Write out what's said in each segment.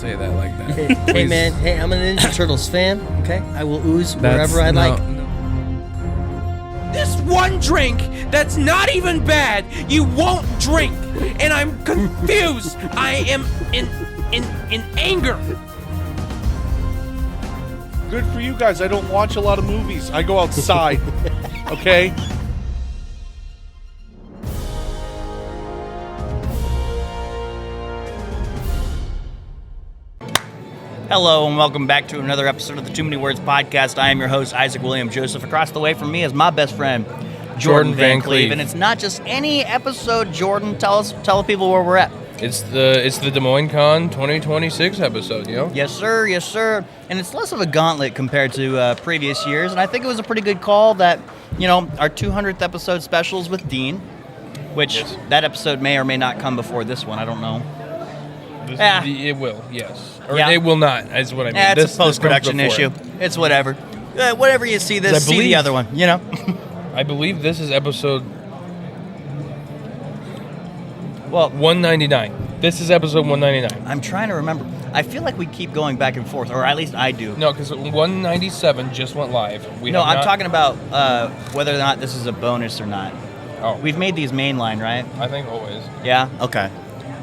say that like that. Hey, man. Hey, I'm an Ninja Turtles fan. Okay, I will ooze wherever I like. This one drink that's not even bad, you won't drink, and I'm confused. I am in anger. Good for you guys. I don't watch a lot of movies. I go outside. Okay? Hello and welcome back to another episode of the Too Many Words podcast. I am your host, Isaac William Joseph. Across the way from me is my best friend, Jordan Van Cleve. And it's not just any episode, Jordan. Tell the people where we're at. It's the Des Moines Con 2026 episode, you know? Yes, sir. Yes, sir. And it's less of a gauntlet compared to previous years. And I think it was a pretty good call that, our 200th episode specials with Dean, which that episode may or may not come before this one. I don't know. It will, yes. Or Yeah. it will not, is what I mean. It's a post-production issue. It's whatever. Whatever you see this, see the other one, I believe this is episode... Well, 199. This is episode 199. I'm trying to remember. I feel like we keep going back and forth, or at least I do. No, because 197 just went live. I'm talking about whether or not this is a bonus or not. Oh. We've made these mainline, right? I think always. Yeah? Okay.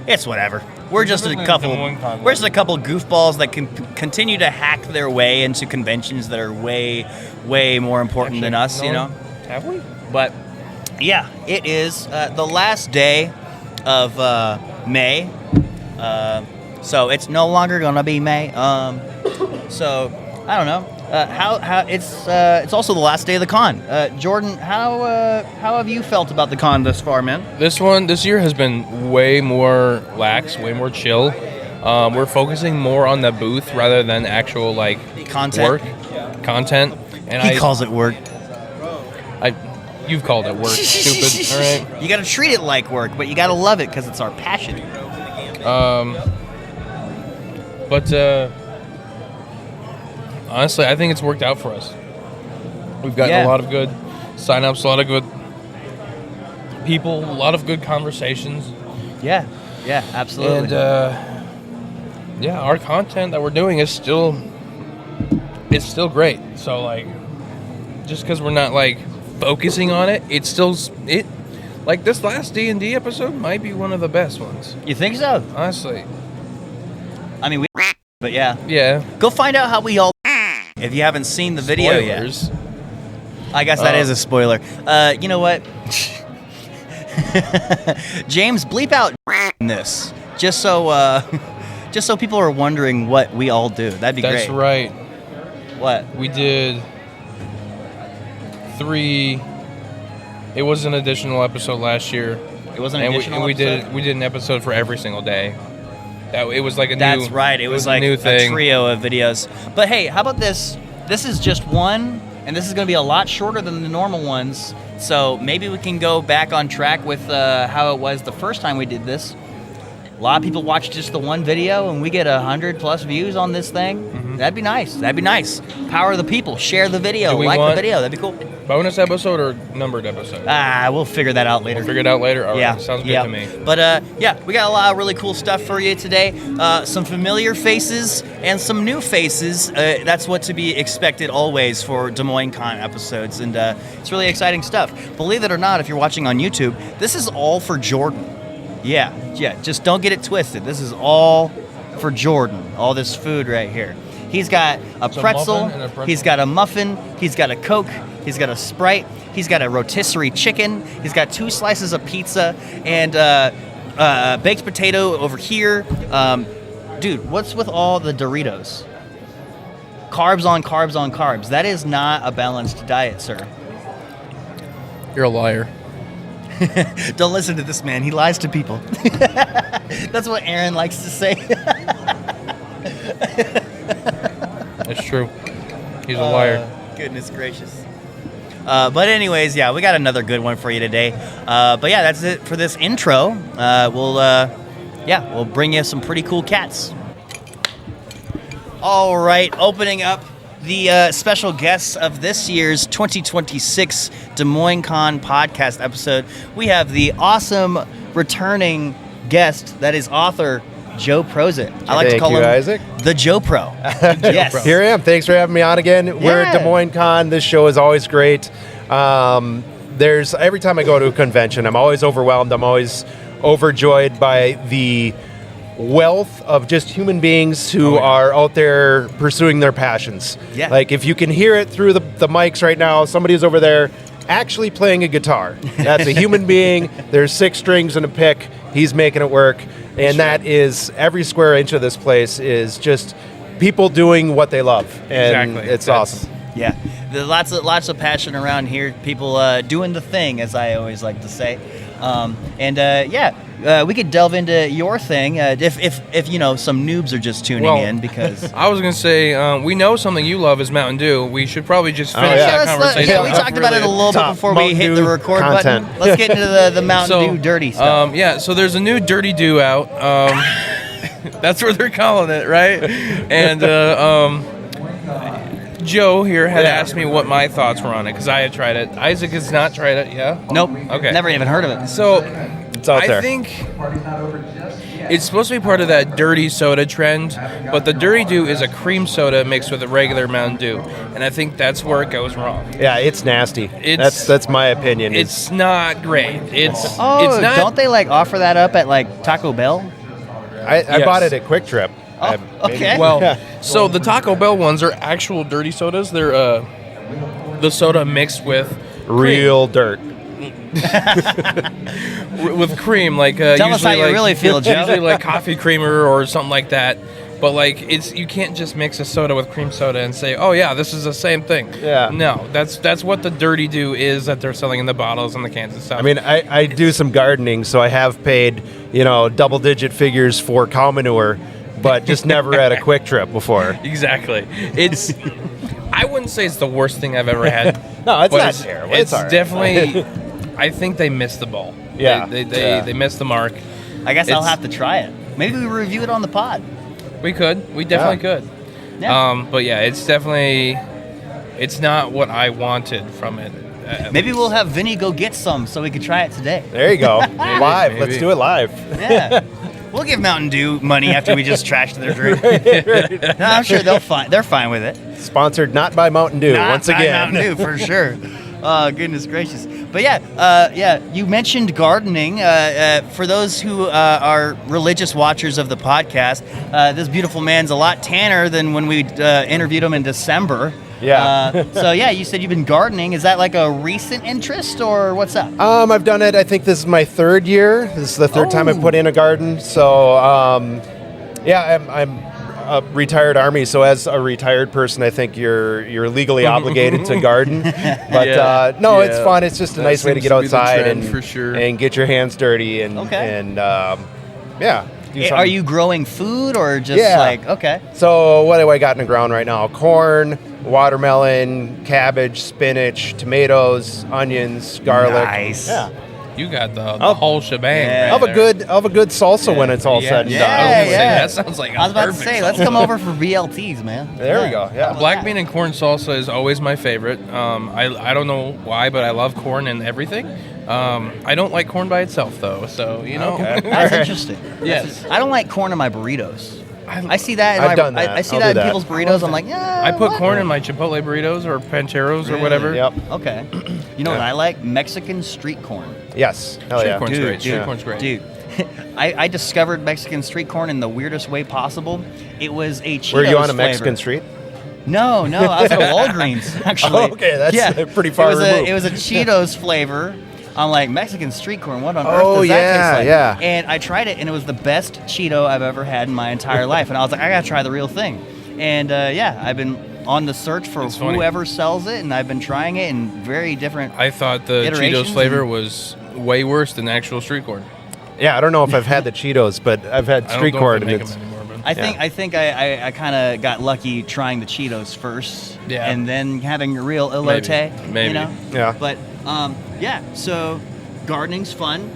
It's whatever. We're just a couple goofballs that can continue to hack their way into conventions that are way, way more important than us, Have we? But, yeah, it is the last day of May. So it's no longer going to be May. So, I don't know. How it's also the last day of the con. Jordan, how have you felt about the con thus far, man? This year has been way more lax, way more chill. We're focusing more on the booth rather than actual content. Content. And he calls it work. You've called it work, stupid. All right. You got to treat it like work, but you got to love it because it's our passion. Honestly, I think it's worked out for us. We've gotten a lot of good sign-ups, a lot of good people, a lot of good conversations. Yeah, absolutely. And our content that we're doing is still great. So just because we're not focusing on it, it's still this last D&D episode might be one of the best ones. You think so? Honestly. I mean, but yeah. Yeah. Go find out how we all if you haven't seen the video yet. I guess that is a spoiler. You know what? James, bleep out in this. Just so people are wondering what we all do. That'd be great. That's right. What? We did 3. It was an additional episode last year. It was an additional episode? We did an episode for every single day. It was like a new... That's right. It was like a new thing. A trio of videos. But hey, how about this? This is just one, and this is going to be a lot shorter than the normal ones. So maybe we can go back on track with how it was the first time we did this. A lot of people watch just the one video, and we get 100+ views on this thing. Mm-hmm. That'd be nice. Power of the people. Share the video. Like the video. That'd be cool. Bonus episode or numbered episode? We'll figure that out later. We'll figure it out later? All right. Sounds good to me. But, we got a lot of really cool stuff for you today. Some familiar faces and some new faces. That's what to be expected always for Des Moines Con episodes. And it's really exciting stuff. Believe it or not, if you're watching on YouTube, this is all for Jordan. Yeah. Just don't get it twisted. This is all for Jordan. All this food right here. He's got a pretzel. He's got a muffin. He's got a Coke. He's got a Sprite. He's got a rotisserie chicken. He's got 2 slices of pizza and baked potato over here. Dude, what's with all the Doritos? Carbs on carbs on carbs. That is not a balanced diet, sir. You're a liar. Don't listen to this man. He lies to people. That's what Aaron likes to say. That's true. He's a liar. Goodness gracious. But anyways, we got another good one for you today. But that's it for this intro. We'll bring you some pretty cool cats. All right, opening up the special guests of this year's 2026 Des Moines Con podcast episode, we have the awesome returning guest that is author Joe Prozit. I like to Thank call you, him Isaac. the Joe Pro. Yes. Here I am. Thanks for having me on again. We're at Yeah. Des Moines Con. This show is always great. There's every time I go to a convention, I'm always overwhelmed. I'm always overjoyed by the wealth of just human beings who are out there pursuing their passions. Yeah. Like if you can hear it through the mics right now, somebody's over there actually playing a guitar. That's a human being. There's 6 strings and a pick. He's making it work. And that is every square inch of this place is just people doing what they love. And Exactly. it's That's- awesome. Yeah, there's lots of passion around here. People doing the thing, as I always like to say. We could delve into your thing if you know some noobs are just tuning in because. I was gonna say we know something you love is Mountain Dew. We should probably just finish yeah. that conversation. we up talked about it a really- little bit Top before we Mountain hit the Dew record content. button. Let's get into the Mountain Dew dirty stuff. So there's a new Dirty Dew out. That's what they're calling it, right? And Joe here had asked me what my thoughts were on it because I had tried it. Isaac has not tried it. Yeah. Nope. Okay. Never even heard of it. So It's out I there. think it's supposed to be part of that dirty soda trend, but the Dirty Dew is a cream soda mixed with a regular Mountain Dew, and I think that's where it goes wrong. Yeah, it's nasty. It's- That's my opinion. It's not great. It's Oh, not. don't they like offer that up at like Taco Bell? I Yes. bought it at Quick Trip. okay. Well, so the Taco Bell ones are actual dirty sodas. They're the soda mixed with Real dirt. with cream, like Tell usually us how you like, really feel, Joe. Usually like coffee creamer or something like that. But like you can't just mix a soda with cream soda and say, oh yeah, this is the same thing. Yeah. No, that's what the Dirty Dew is that they're selling in the bottles and the cans and stuff. I mean, I do some gardening, so I have paid, double-digit figures for cow manure, but just never at a Quick Trip before. exactly. It's. I wouldn't say it's the worst thing I've ever had. No, it's but not terrible. It's all right. definitely. I think they missed the ball. Yeah. They missed the mark. I guess I'll It's- have to try it. Maybe we review it on the pod. We could. We definitely could. Yeah. But yeah, it's definitely. It's not what I wanted from it. Maybe we'll have Vinny go get some so we can try it today. There you go. Live. maybe. Let's do it live. Yeah. We'll give Mountain Dew money after we just trashed their drink. No, I'm sure they're fine with it. Sponsored not by Mountain Dew, Not once by again. Mountain Dew for sure. Oh, goodness gracious. But you mentioned gardening. For those who are religious watchers of the podcast, this beautiful man's a lot tanner than when we interviewed him in December. Yeah. You said you've been gardening. Is that like a recent interest or what's up? I've done it. I think this is my 3rd year. This is the 3rd time I've put in a garden. So, I'm a retired Army. So, as a retired person, I think you're legally obligated to garden. But it's fun. It's just a That nice way to seems get to be the outside trend and for sure. and get your hands dirty and Okay. and do Are something. you growing food or just Yeah. like, okay. So what do I got in the ground right now? Corn, watermelon, cabbage, spinach, tomatoes, onions, garlic. Nice. Yeah. You got the Oh. whole shebang. Yeah. right Of a there. good salsa when it's all said and Yeah, done. I was gonna say, yeah. that sounds like I was about to perfect say, let's salsa. come over for BLTs, man. There we go. Yeah. Black bean and corn salsa is always my favorite. I don't know why, but I love corn and everything. I don't like corn by itself though, so Okay. That's interesting. Yes. I don't like corn in my burritos. I see that. In I've done that. I see I'll that do in that. people's burritos. I'm like, yeah. I put what? corn in my Chipotle burritos or Pancheros or whatever. Yep. Okay. You know what I like? Mexican street corn. Yes. Hell Street yeah. corn's great. Street yeah. corn's great. Dude, I discovered Mexican street corn in the weirdest way possible. It was a Cheetos Were you on a flavor. Mexican street? No, I was at Walgreens actually. Oh, okay, that's pretty far removed. It was a Cheetos flavor. I'm like, Mexican street corn, what on earth Oh, does that yeah, taste like? yeah. And I tried it, and it was the best Cheeto I've ever had in my entire life. And I was like, I gotta try the real thing. And I've been on the search for It's funny. whoever sells it, and I've been trying it in very different. I thought the Iterations Cheetos flavor and- was way worse than actual street corn. Yeah, I don't know if I've had the Cheetos, but I've had I don't street know corn if and they make it's them anymore, but I think I kind of got lucky trying the Cheetos first, Yeah. and then having a real elote. Maybe. You know? Yeah. But so gardening's fun.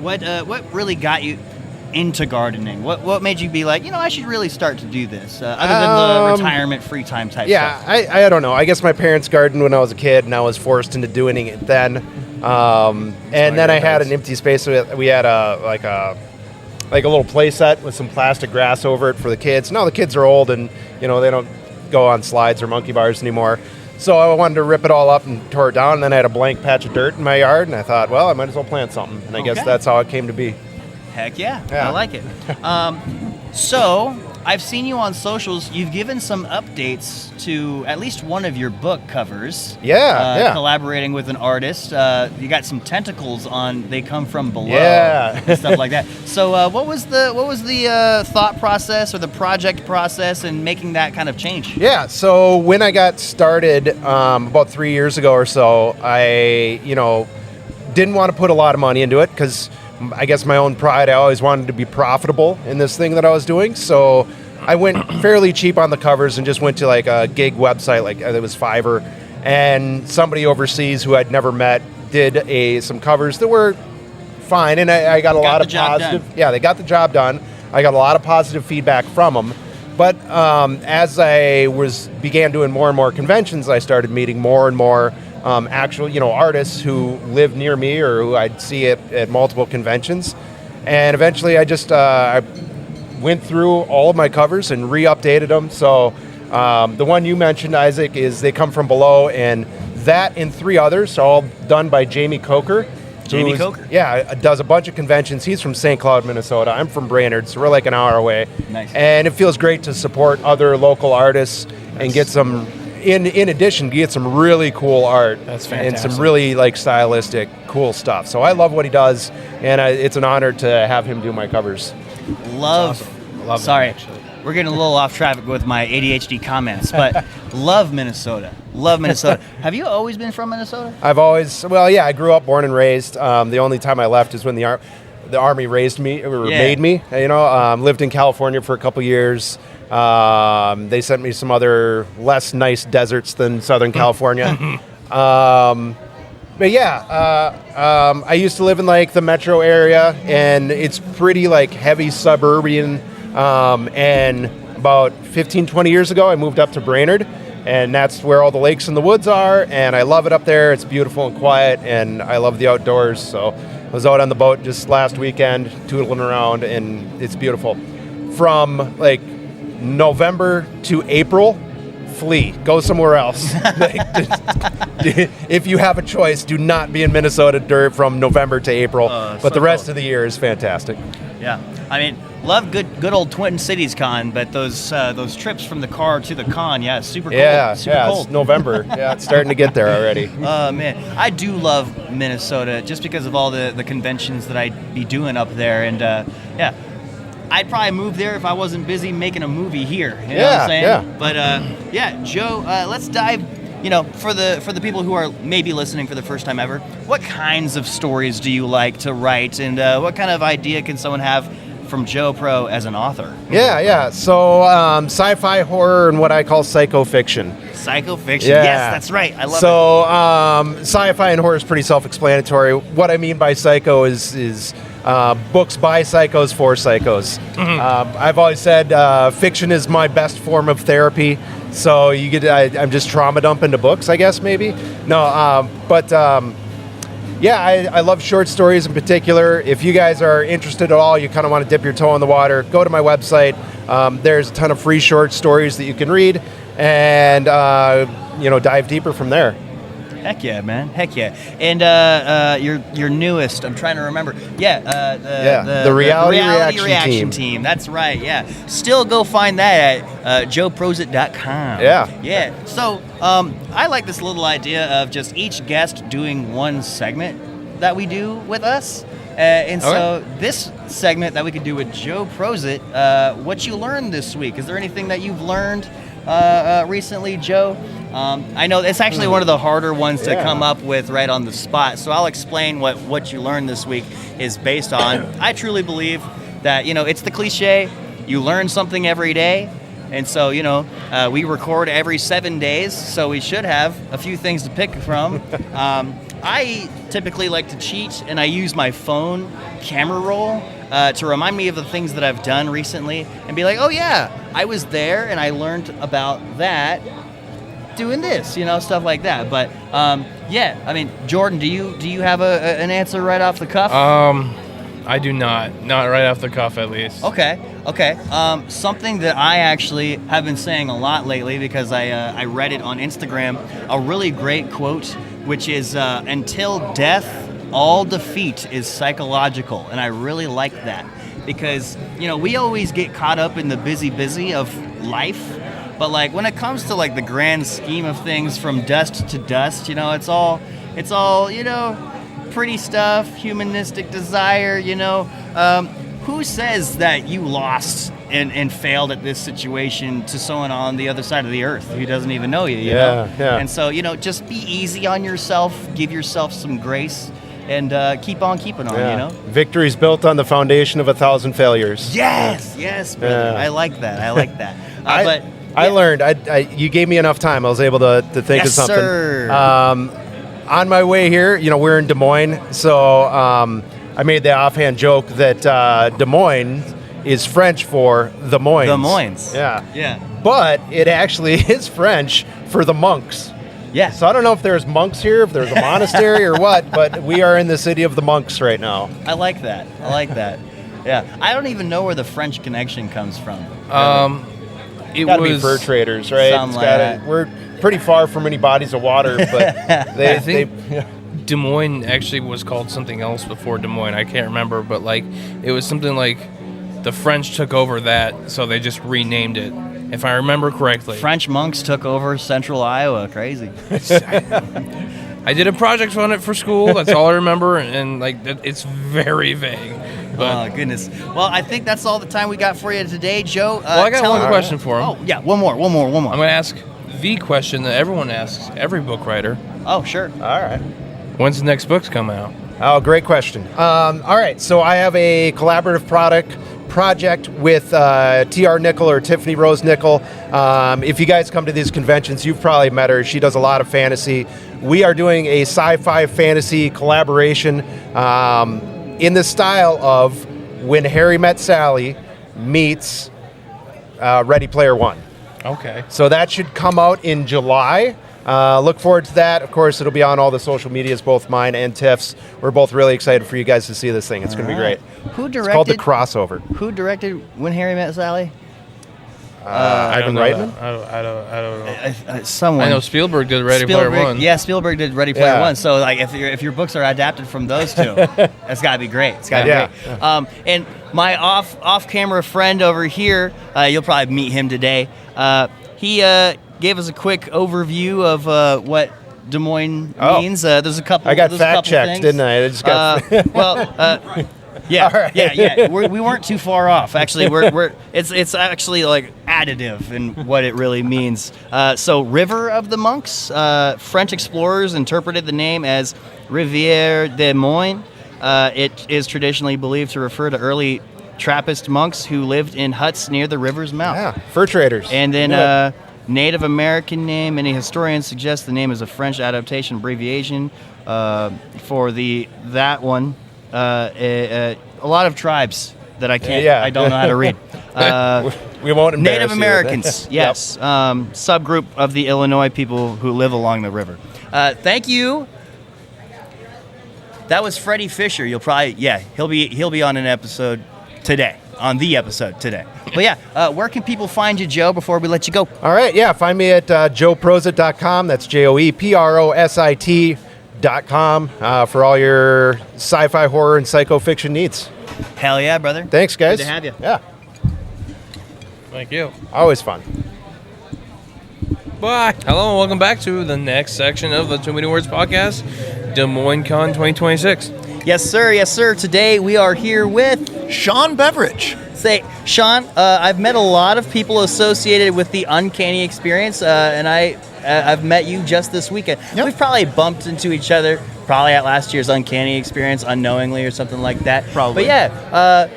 What really got you into gardening? What made you be like, I should really start to do this, other than the retirement free time type yeah, stuff? I don't know. I guess my parents gardened when I was a kid, and I was forced into doing it then. And then I had an empty space. We had a like a little play set with some plastic grass over it for the kids. Now the kids are old and, they don't go on slides or monkey bars anymore. So I wanted to rip it all up and tore it down. And then I had a blank patch of dirt in my yard, and I thought, well, I might as well plant something. And I guess that's how it came to be. Heck yeah. Yeah. I like it. So I've seen you on socials. You've given some updates to at least one of your book covers. Yeah. Collaborating with an artist. You got some tentacles on They Come From Below. Yeah. And stuff like that. So what was the thought process or the project process in making that kind of change? Yeah, so when I got started about 3 years ago or so, I, didn't want to put a lot of money into it because I guess my own pride, I always wanted to be profitable in this thing that I was doing. So I went fairly cheap on the covers and just went to like a gig website, like it was Fiverr, and somebody overseas who I'd never met did some covers that were fine, and I got a lot of positive. Yeah, they got the job done. I got a lot of positive feedback from them. But as I began doing more and more conventions, I started meeting more and more actual, artists who live near me or who I'd see at multiple conventions. And eventually I just I went through all of my covers and re-updated them. So the one you mentioned, Isaac, is They Come From Below, and that and 3 others are all done by Jamie Coker. Jamie Coker? Yeah, does a bunch of conventions. He's from St. Cloud, Minnesota. I'm from Brainerd, so we're like an hour away. Nice. And it feels great to support other local artists and get some, in addition, get some really cool art. That's and fantastic. some really like stylistic, cool stuff. So I love what he does, and it's an honor to have him do my covers. Love Love it, Sorry, actually. we're getting a little off traffic with my ADHD comments, but love Minnesota. Love Minnesota. Have you always been from Minnesota? I've always, I grew up, born and raised. The only time I left is when the Army raised me, or made me, lived in California for a couple years. They sent me some other less nice deserts than Southern California. But yeah, I used to live in like the metro area, and it's pretty like heavy suburban. And about 15, 20 years ago, I moved up to Brainerd, and that's where all the lakes and the woods are, and I love it up there. It's beautiful and quiet, and I love the outdoors. So I was out on the boat just last weekend, tootling around, and it's beautiful. From like November to April, flee. Go somewhere else. If you have a choice, do not be in Minnesota from November to April. But so the rest cool. of the year is fantastic. Yeah, I mean, love good old Twin Cities con, but those trips from the car to the con, yeah, it's super cool. Super It's cold. November. Yeah, it's starting to get there already. Oh man, I do love Minnesota just because of all the conventions that I'd be doing up there, and yeah, I'd probably move there if I wasn't busy making a movie here. You know what I'm saying? Yeah. But yeah, Joe, let's dive. For the people who are maybe listening for the first time ever, what kinds of stories do you like to write, and what kind of idea can someone have from Joe Pro as an author? Yeah. So sci-fi, horror, and what I call psycho-fiction. Psycho-fiction. Yeah. Yes, that's right. I love it. So sci-fi and horror is pretty self-explanatory. What I mean by psycho is books by psychos for psychos. I've always said fiction is my best form of therapy. So I'm just trauma dump into books, I guess, maybe. No, but yeah, I love short stories in particular. If you guys are interested at all, you kind of want to dip your toe in the water, go to my website. There's a ton of free short stories that you can read, and dive deeper from there. Heck yeah, man. Heck yeah. And your newest, I'm trying to remember. Yeah, the Reality Reaction Team. That's right, yeah. Still go find that at joeprozit.com. Yeah. Yeah. So I like this little idea of just each guest doing one segment that we do with us. So this segment that we could do with Joe Prozit, what you learned this week. Is there anything that you've learned recently, Joe? I know it's actually one of the harder ones to come up with right on the spot. So I'll explain what you learned this week is based on. I truly believe that, it's the cliche, you learn something every day. And so, we record every 7 days, so we should have a few things to pick from. I typically like to cheat, and I use my phone camera roll to remind me of the things that I've done recently and be like, oh yeah, I was there and I learned about that doing this, stuff like that. But yeah, I mean, Jordan, do you have an answer right off the cuff? I do not. Not right off the cuff, at least. Okay. Something that I actually have been saying a lot lately because I read it on Instagram, a really great quote, which is, until death, all defeat is psychological. And I really like that because, we always get caught up in the busy of life. But like when it comes to like the grand scheme of things from dust to dust, it's all, pretty stuff, humanistic desire, who says that you lost and failed at this situation to someone on the other side of the earth who doesn't even know you, you know? Yeah. And so, just be easy on yourself, give yourself some grace, and keep on keeping on, Victory's built on the foundation of 1,000 failures. Yes, brother. Yeah. I like that. I learned. You gave me enough time. I was able to think of something. Sir. On my way here, we're in Des Moines, so I made the offhand joke that Des Moines is French for the Moines. The Moines. Yeah. But it actually is French for the monks. Yeah. So I don't know if there's monks here, if there's a monastery or what, but we are in the city of the monks right now. I like that. Yeah. I don't even know where the French connection comes from. It Gotta was be fur traders, right? Something like that. We're pretty far from any bodies of water, but I think Des Moines actually was called something else before Des Moines. I can't remember, but like it was something like the French took over that, so they just renamed it, if I remember correctly. French monks took over central Iowa. Crazy. I did a project on it for school. That's all I remember, and like it's very vague. But, Oh, goodness. Well, I think that's all the time we got for you today, Joe. I got one question for him. Oh, yeah, one more. I'm going to ask the question that everyone asks every book writer. Oh, sure. all right. When's the next book's come out? Oh, great question. All right, so I have a collaborative project with T.R. Nickel or Tiffany Rose Nickel. If you guys come to these conventions, you've probably met her. She does a lot of fantasy. We are doing a sci-fi fantasy collaboration in the style of When Harry Met Sally meets Ready Player One. Okay. So that should come out in July. Look forward to that. Of course, it'll be on all the social medias, both mine and Tiff's. We're both really excited for you guys to see this thing. It's going to be great. Who It's called The directed? Crossover. Who directed When Harry Met Sally? Ivan Reitman? I don't know. Someone. I know Spielberg did Ready Player One. Yeah, Spielberg did Ready Player Yeah. One. So, like, if your books are adapted from those two, that's got to be great. It's got to Yeah. be great. And my off-camera friend over here, you'll probably meet him today. He gave us a quick overview of what Des Moines means. There's a couple. I got there's a couple fact-checked, things. didn't I? I just got Yeah, All right. yeah. We weren't too far off. Actually, it's actually like additive in what it really means. So, River of the Monks. French explorers interpreted the name as Rivière des Moines. It is traditionally believed to refer to early Trappist monks who lived in huts near the river's mouth. Yeah, fur traders. And then Yeah. Native American name. Many historians suggest the name is a French adaptation abbreviation for that one. A lot of tribes that I can't. Yeah. I don't know how to read. we won't embarrass Native you. Americans, yes. Subgroup of the Illinois people who live along the river. Thank you. That was Freddie Fisher. You'll probably he'll be on an episode today. On the episode today. But yeah, where can people find you, Joe, before we let you go? All right, yeah, find me at joeprosit.com. That's JoeProsit.com for all your sci-fi, horror, and psycho fiction needs. Hell yeah, brother. Thanks, guys. Good to have you. Yeah, Thank you. always fun. Bye. Hello and welcome back to the next section of the Too Many Words podcast, Des Moines Con 2026. Yes, sir. Yes, sir. Today we are here with Sean Beveridge. Say, Sean, I've met a lot of people associated with the Uncanny Experience, and I've met you just this weekend. Yep. We've probably bumped into each other, probably at last year's Uncanny Experience, unknowingly or something like that. Probably. But yeah,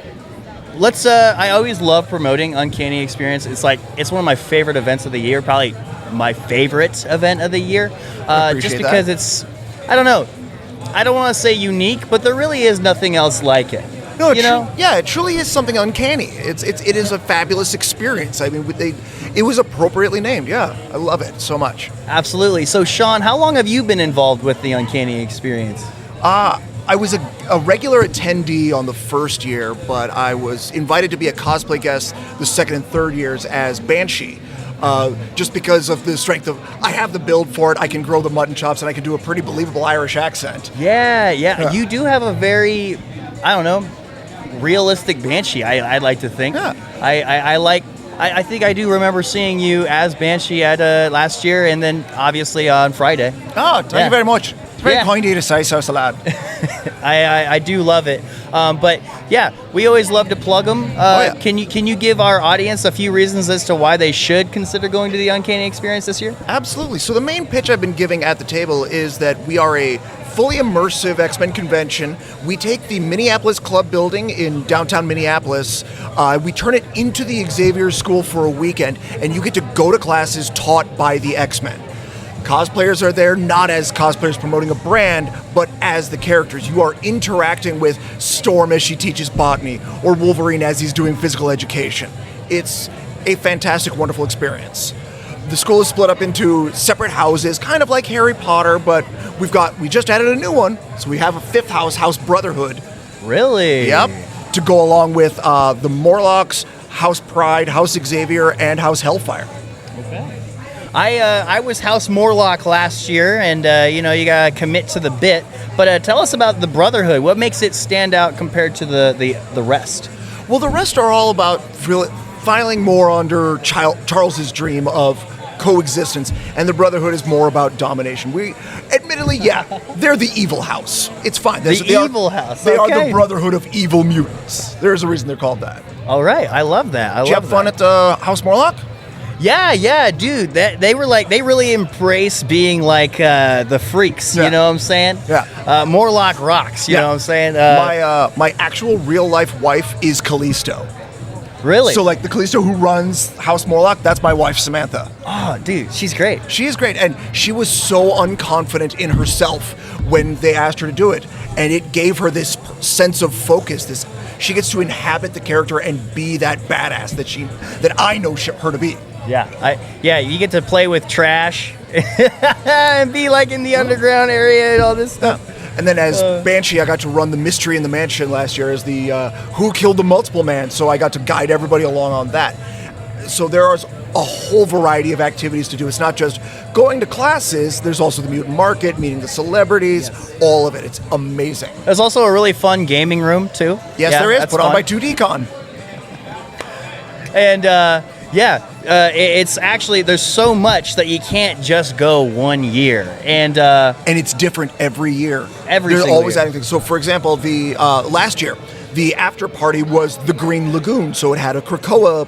let's. I always love promoting Uncanny Experience. It's one of my favorite events of the year, probably my favorite event of the year, Appreciate just because that. it's. I don't know. I don't want to say unique, but there really is nothing else like it. No, you know? yeah, it truly is something uncanny. It is a fabulous experience. I mean, it was appropriately named. Yeah, I love it so much. Absolutely. So, Sean, how long have you been involved with the Uncanny Experience? I was a regular attendee on the first year, but I was invited to be a cosplay guest the second and third years as Banshee. Just because of the strength of, I have the build for it, I can grow the mutton chops, and I can do a pretty believable Irish accent. Yeah. You do have a very, I don't know, realistic Banshee, I'd like to think. Yeah. I think I do remember seeing you as Banshee at last year, and then obviously on Friday. Oh, thank you very much. It's very kind of you to say so, lad. I do love it. But yeah, we always love to plug them. Can you give our audience a few reasons as to why they should consider going to the Uncanny Experience this year? Absolutely. So the main pitch I've been giving at the table is that we are a fully immersive X-Men convention. We take the Minneapolis Club building in downtown Minneapolis, we turn it into the Xavier School for a weekend, and you get to go to classes taught by the X-Men. Cosplayers are there not as cosplayers promoting a brand, but as the characters. You are interacting with Storm as she teaches botany, or Wolverine as he's doing physical education. It's a fantastic, wonderful experience. The school is split up into separate houses, kind of like Harry Potter, but we just added a new one, so we have a fifth house, House Brotherhood. Really? Yep. To go along with the Morlocks, House Pride, House Xavier, and House Hellfire. Okay. I was House Morlock last year, and you gotta commit to the bit. But tell us about the Brotherhood. What makes it stand out compared to the rest? Well, the rest are all about filing more under Charles's dream of coexistence, and the Brotherhood is more about domination. Admittedly, they're the evil house. It's fine. House. They are the Brotherhood of Evil Mutants. There's a reason they're called that. All right, I love that. Did you have fun at House Morlock? Yeah, dude. They really embrace being like the freaks. Yeah. You know what I'm saying? Yeah. Morlock rocks. You know what I'm saying? My actual real life wife is Callisto. Really? So like the Callisto who runs House Morlock, that's my wife Samantha. Oh, dude, she's great. She is great, and she was so unconfident in herself when they asked her to do it, and it gave her this sense of focus. She gets to inhabit the character and be that badass that I know her to be. Yeah, you get to play with trash and be like in the underground area and all this stuff. Yeah. And then as Banshee, I got to run the mystery in the mansion last year as the Who Killed the Multiple Man, so I got to guide everybody along on that. So there is a whole variety of activities to do. It's not just going to classes, there's also the mutant market, meeting the celebrities, all of it. It's amazing. There's also a really fun gaming room, too. Yes, there is. Put on by 2DCon. And it's actually, there's so much that you can't just go 1 year. And it's different every year. They're always year. adding things. So, for example, the last year, the after party was the Green Lagoon, so it had a Krakoa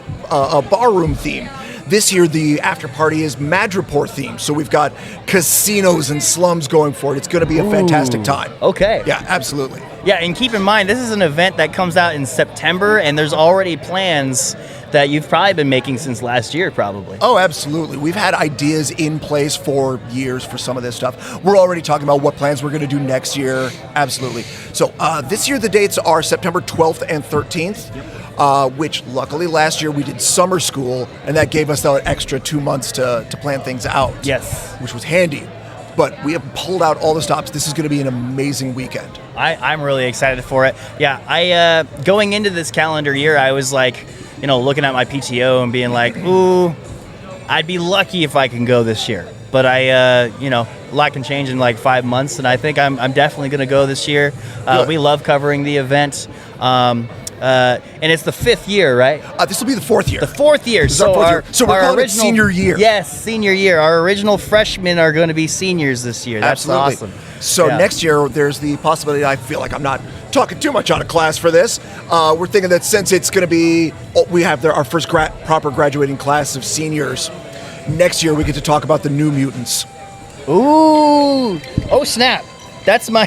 barroom theme. This year, the after party is Madripoor themed, so we've got casinos and slums going for it. It's going to be a fantastic time. Okay. Yeah, absolutely. Yeah, and keep in mind, this is an event that comes out in September, and there's already plans that you've probably been making since last year, probably. Oh, absolutely. We've had ideas in place for years for some of this stuff. We're already talking about what plans we're going to do next year. Absolutely. So this year, the dates are September 12th and 13th. Which luckily last year we did summer school, and that gave us that extra 2 months to plan things out. Yes. Which was handy. But we have pulled out all the stops. This is going to be an amazing weekend. I'm really excited for it. Yeah, I going into this calendar year, I was like, looking at my PTO and being like, ooh, I'd be lucky if I can go this year. But a lot can change in like 5 months, and I think I'm definitely going to go this year. We love covering the event. And it's the 5th year, right? This will be the 4th year. The 4th year. So we're calling it senior year. Yes, senior year. Our original freshmen are going to be seniors this year. That's absolutely awesome. So next year, there's the possibility, I feel like I'm not talking too much out of class for this. We're thinking that since it's going to be, we have our first proper graduating class of seniors, next year we get to talk about the New Mutants. Ooh. Oh, snap. That's my...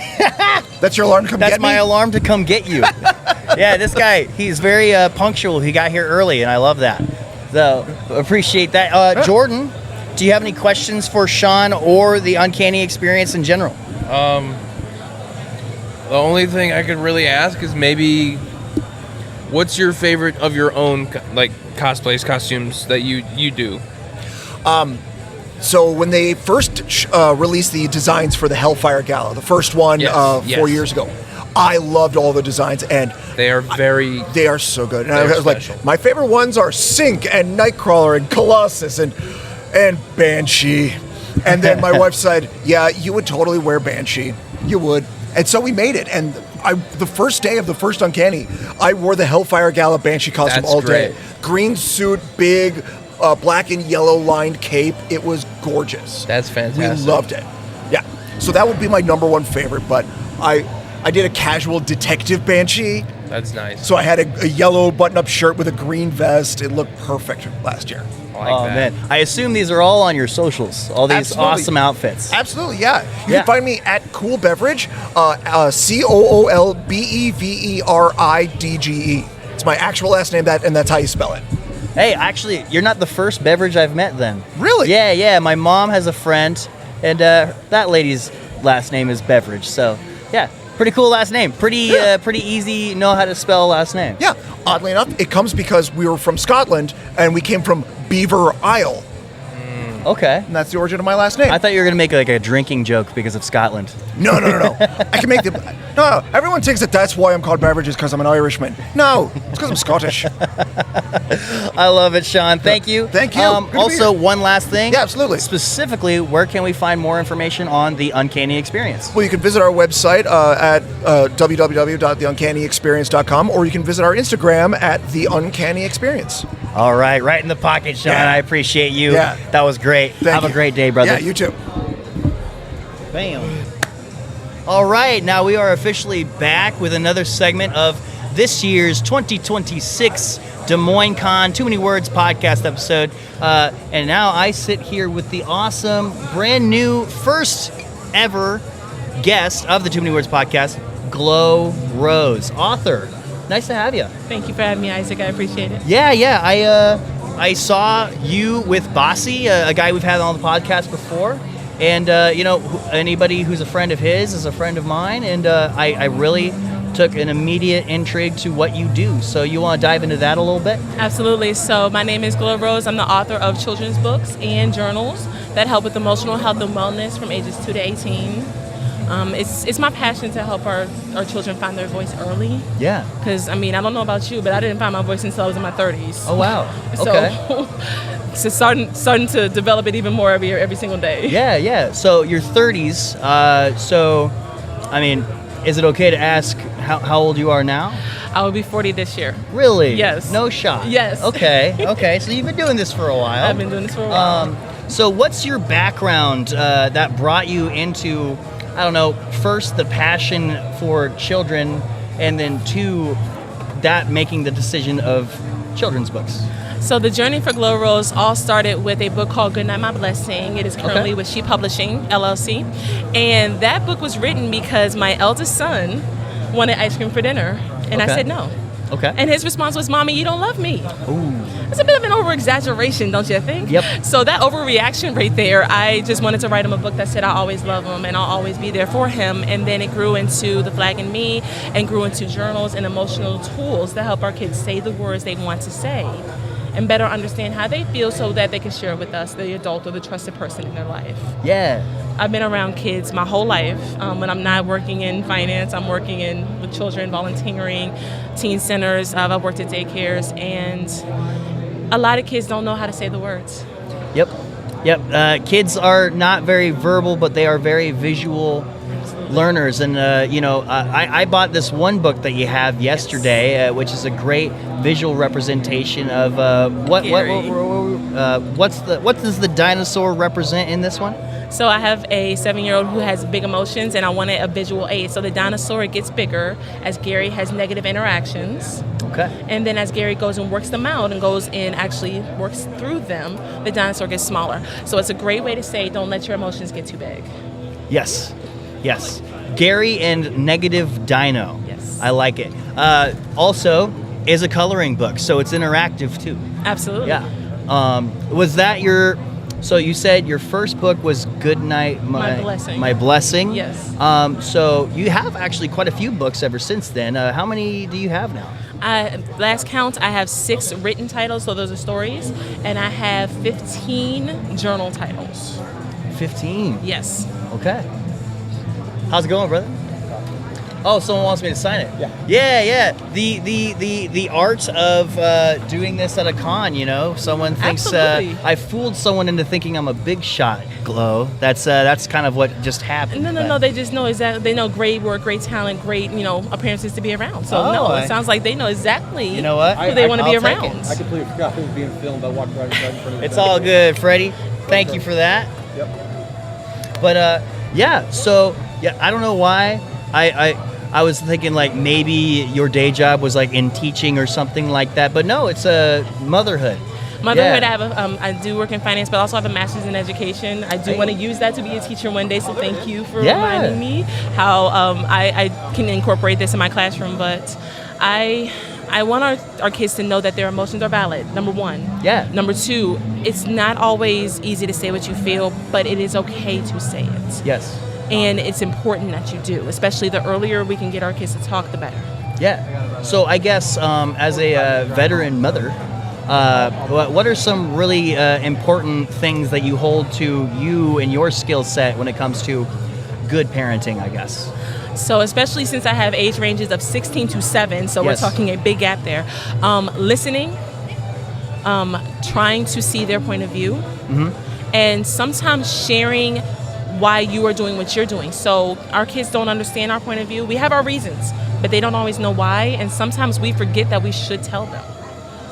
That's your alarm to come get me? That's my alarm to come get you. Yeah, this guy, he's very punctual. He got here early, and I love that. So, appreciate that. Jordan, do you have any questions for Sean or the Uncanny Experience in general? The only thing I could really ask is maybe what's your favorite of your own, like, costumes that you do? So when they first released the designs for the Hellfire Gala, the first one Yes, 4 yes. years ago, I loved all the designs, and They are very. they are so good. And I They're was like, special. my favorite ones are Sync and Nightcrawler and Colossus and Banshee. And then my wife said, "Yeah, you would totally wear Banshee. You would." And so we made it. And the first day of the first Uncanny, I wore the Hellfire Gala Banshee costume That's all day. great. Green suit, big, black and yellow lined cape. It was gorgeous. That's fantastic. We loved it. Yeah. So that would be my number one favorite. But I did a casual detective Banshee. That's nice. So I had a yellow button-up shirt with a green vest. It looked perfect last year. I like Oh that. man, I assume these are all on your socials. All these Absolutely. awesome outfits. Absolutely, yeah. You Yeah. can find me at Cool Beverage, COOLBEVERIDGE. It's my actual last name, and that's how you spell it. Hey, actually, you're not the first beverage I've met then. Really? Yeah. My mom has a friend, and that lady's last name is Beverage. So, yeah, pretty cool last name. Pretty easy. Know how to spell last name. Yeah. Oddly enough, it comes because we were from Scotland and we came from Beaver Isle, Okay. and that's the origin of my last name. I thought you were gonna make like a drinking joke because of Scotland. No. I can make the. No. Everyone thinks that that's why I'm called Beverages because I'm an Irishman. No, it's because I'm Scottish. I love it, Sean. Thank you. Thank you. Good to be Also, here. one last thing. Yeah, absolutely. Specifically, where can we find more information on the Uncanny Experience? Well, you can visit our website at www.theuncannyexperience.com, or you can visit our Instagram at The Uncanny Experience. All right in the pocket, Sean. Yeah. I appreciate you. Yeah. That was great. Thank Have you. a great day, brother. Yeah, you too. Bam. All right, now we are officially back with another segment of this year's 2026 Des Moines Con Too Many Words podcast episode. And now I sit here with the awesome, brand new, first ever guest of the Too Many Words podcast, Glow Rose, author. Nice to have you. Thank you for having me, Isaac. I appreciate it. Yeah. I saw you with Bossy, a guy we've had on the podcast before. And, anybody who's a friend of his is a friend of mine. And I really took an immediate intrigue to what you do. So you want to dive into that a little bit? Absolutely. So my name is Glow Rose. I'm the author of children's books and journals that help with emotional health and wellness from ages 2 to 18. It's my passion to help our children find their voice early. Yeah. Because, I don't know about you, but I didn't find my voice until I was in my 30s. Oh, wow. Okay. So starting to develop it even more every single day. Yeah. So your 30s. Is it okay to ask how old you are now? I will be 40 this year. Really? Yes. No shot. Yes. Okay. So you've been doing this for a while. I've been doing this for a while. So what's your background that brought you into, first the passion for children, and then two, that making the decision of children's books? So the journey for Glow Rose all started with a book called Good Night, My Blessing. It is currently with She Publishing, LLC. And that book was written because my eldest son wanted ice cream for dinner. And I said no. Okay. And his response was, "Mommy, you don't love me." Ooh. It's a bit of an over-exaggeration, don't you think? Yep. So that overreaction right there, I just wanted to write him a book that said I'll always love him and I'll always be there for him. And then it grew into The Flag and Me and grew into journals and emotional tools that help our kids say the words they want to say and better understand how they feel so that they can share it with us, the adult or the trusted person in their life. Yeah. I've been around kids my whole life. When I'm not working in finance, I'm working with children, volunteering, teen centers. I've worked at daycares, and a lot of kids don't know how to say the words. Yep. Kids are not very verbal, but they are very visual learners. And, I bought this one book that you have yesterday, which is a great visual representation of what does the dinosaur represent in this one? So I have a 7-year-old who has big emotions, and I wanted a visual aid. So the dinosaur gets bigger as Gary has negative interactions. Okay. And then as Gary goes and works them out and goes and actually works through them, the dinosaur gets smaller. So it's a great way to say, don't let your emotions get too big. Yes. Gary and Negative Dino. Yes. I like it. Also, is a coloring book, so it's interactive too. Absolutely. Yeah. Was that your... So you said your first book was Good Night, My Blessing. My Blessing. Yes. So you have actually quite a few books ever since then. How many do you have now? Last count, I have 6 written titles, so those are stories, and I have 15 journal titles. 15. Yes. Okay. How's it going, brother? Oh, someone wants me to sign it. Yeah. The art of doing this at a con. Someone thinks Absolutely. I fooled someone into thinking I'm a big shot. Glow. That's kind of what just happened. No. They just know exactly. They know great work, great talent, great appearances to be around. So it sounds like they know exactly. You know what? Who they want to be I'll take around. it. I completely forgot it was being filmed. I walked right in front of it. It's all good, Freddie. Thank you for that. Yep. But so I don't know why I was thinking like maybe your day job was like in teaching or something like that, but no, it's motherhood. Motherhood, Yeah. I do work in finance, but I also have a master's in education. I do want to use that to be a teacher one day, so thank you for reminding me how I can incorporate this in my classroom. But I want our kids to know that their emotions are valid, number one. Yeah. Number two, it's not always easy to say what you feel, but it is okay to say it. Yes. And it's important that you do, especially the earlier we can get our kids to talk, the better. Yeah. So I guess as a veteran mother, what are some really important things that you hold to you and your skill set when it comes to good parenting, I guess? So especially since I have age ranges of 16 to 7, so Yes. we're talking a big gap there. Listening, trying to see their point of view, and sometimes sharing why you are doing what you're doing. So our kids don't understand our point of view. We have our reasons, but they don't always know why, and sometimes we forget that we should tell them.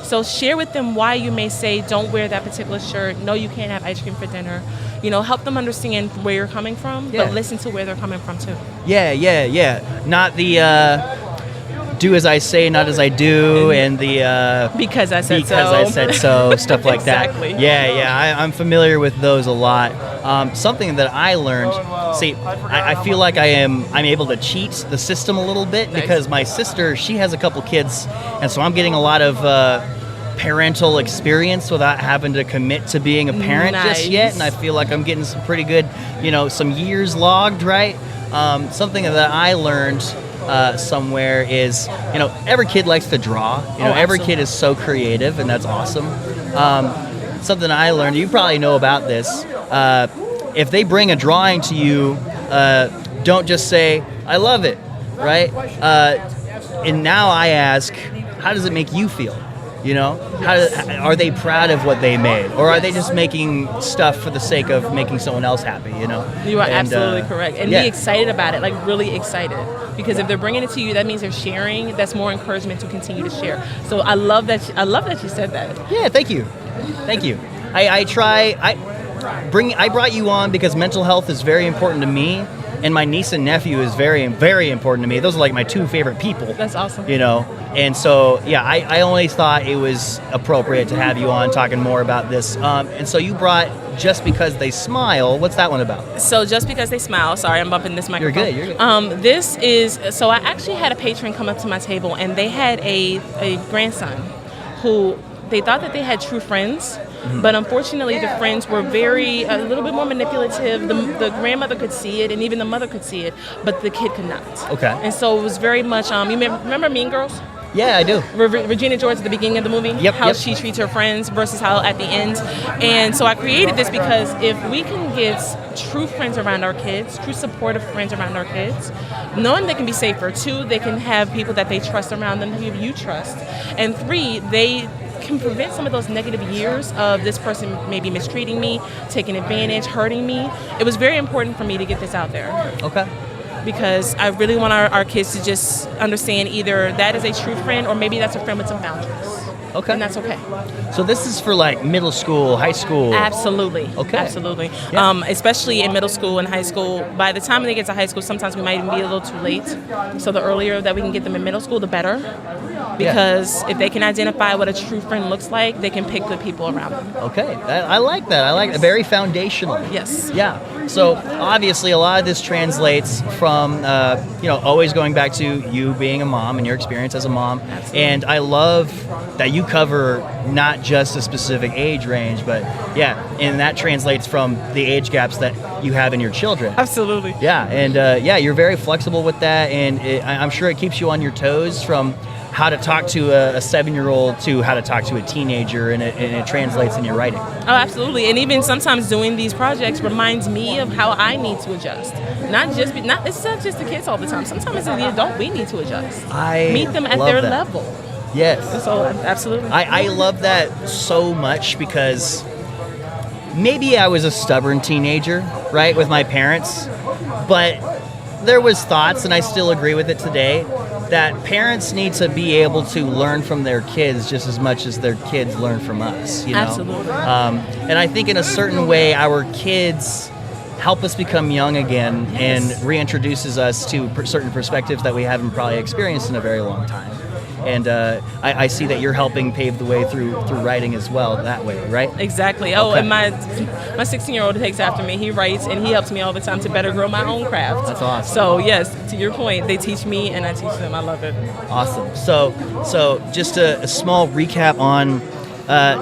So share with them why you may say, don't wear that particular shirt, no, you can't have ice cream for dinner. Help them understand where you're coming from, Yeah. but listen to where they're coming from too. Yeah. Not the do as I say, not as I do, and the Because I said so. because I said so, stuff like Exactly. that. Yeah, I'm familiar with those a lot. Something that I learned, I feel like I'm able to cheat the system a little bit because my sister, she has a couple kids, and so I'm getting a lot of parental experience without having to commit to being a parent just yet, and I feel like I'm getting some pretty good, some years logged, right? Something that I learned somewhere is, every kid likes to draw. Every kid is so creative, and that's awesome. Something I learned, you probably know about this, if they bring a drawing to you, don't just say, I love it, right? And now I ask, how does it make you feel? Are they proud of what they made, or are they just making stuff for the sake of making someone else happy? You are absolutely correct, and yeah. be excited about it, like really excited, because if they're bringing it to you, that means they're sharing. That's more encouragement to continue to share. So I love that. I love that you said that. Yeah, thank you. I brought you on because mental health is very important to me, and my niece and nephew is very, very important to me. Those are like my 2 favorite people. That's awesome. And so, yeah, I only thought it was appropriate to have you on talking more about this. And so you brought Just Because They Smile. What's that one about? So Just Because They Smile. Sorry, I'm bumping this microphone. You're good. This is, so I actually had a patron come up to my table, and they had a grandson who they thought that they had true friends. But unfortunately, the friends were a little bit more manipulative. The grandmother could see it, and even the mother could see it, but the kid could not. Okay. And so it was very much, you remember Mean Girls? Yeah, I do. Regina George at the beginning of the movie, how she treats her friends versus how at the end. And so I created this because if we can get true friends around our kids, true supportive friends around our kids, knowing they can be safer. 2, they can have people that they trust around them, who you trust. And 3, they can prevent some of those negative years of this person maybe mistreating me, taking advantage, hurting me. It was very important for me to get this out there. Okay. Because I really want our kids to just understand either that is a true friend or maybe that's a friend with some boundaries. Okay. And that's okay. So this is for like middle school, high school. Absolutely. Okay. Absolutely. Yeah. Especially in middle school and high school. By the time they get to high school, sometimes we might even be a little too late. So the earlier that we can get them in middle school, the better. Because if they can identify what a true friend looks like, they can pick good people around them. Okay. I like that. I like it. Very foundational. Yes. Yeah. So obviously a lot of this translates from, always going back to you being a mom and your experience as a mom. Absolutely. And I love that you cover not just a specific age range, but and that translates from the age gaps that you have in your children. Absolutely. Yeah. And you're very flexible with that. And I'm sure it keeps you on your toes from how to talk to a 7-year-old to how to talk to a teenager, and it translates in your writing. Oh, absolutely. And even sometimes doing these projects reminds me of how I need to adjust. It's not just the kids all the time. Sometimes it's the adult we need to adjust. Meet them at their level. Yes. So absolutely. I love that so much because maybe I was a stubborn teenager, right, with my parents, but there was thoughts, and I still agree with it today, that parents need to be able to learn from their kids just as much as their kids learn from us. You know? Absolutely. And I think in a certain way, our kids help us become young again and reintroduces us to certain perspectives that we haven't probably experienced in a very long time. And I see that you're helping pave the way through writing as well that way, right? Exactly. Oh, and my 16-year-old takes after me. He writes, and he helps me all the time to better grow my own craft. That's awesome. So yes, to your point, they teach me and I teach them. I love it. Awesome. So just a small recap on,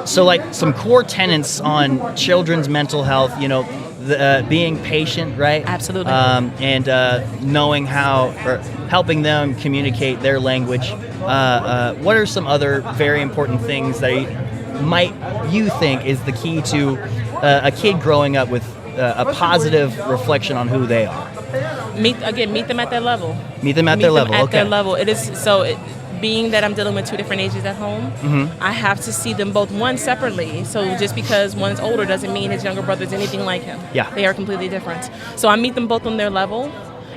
so like some core tenets on children's mental health, you know, being patient, right? Absolutely. And knowing how, or helping them communicate their language. What are some other very important things that you think is the key to a kid growing up with a positive reflection on who they are? Meet them at their level. Meet them at their level. At Okay. their level. It is so. Being that I'm dealing with 2 different ages at home, I have to see them both, one, separately. So just because one's older doesn't mean his younger brother is anything like him. Yeah. They are completely different. So I meet them both on their level,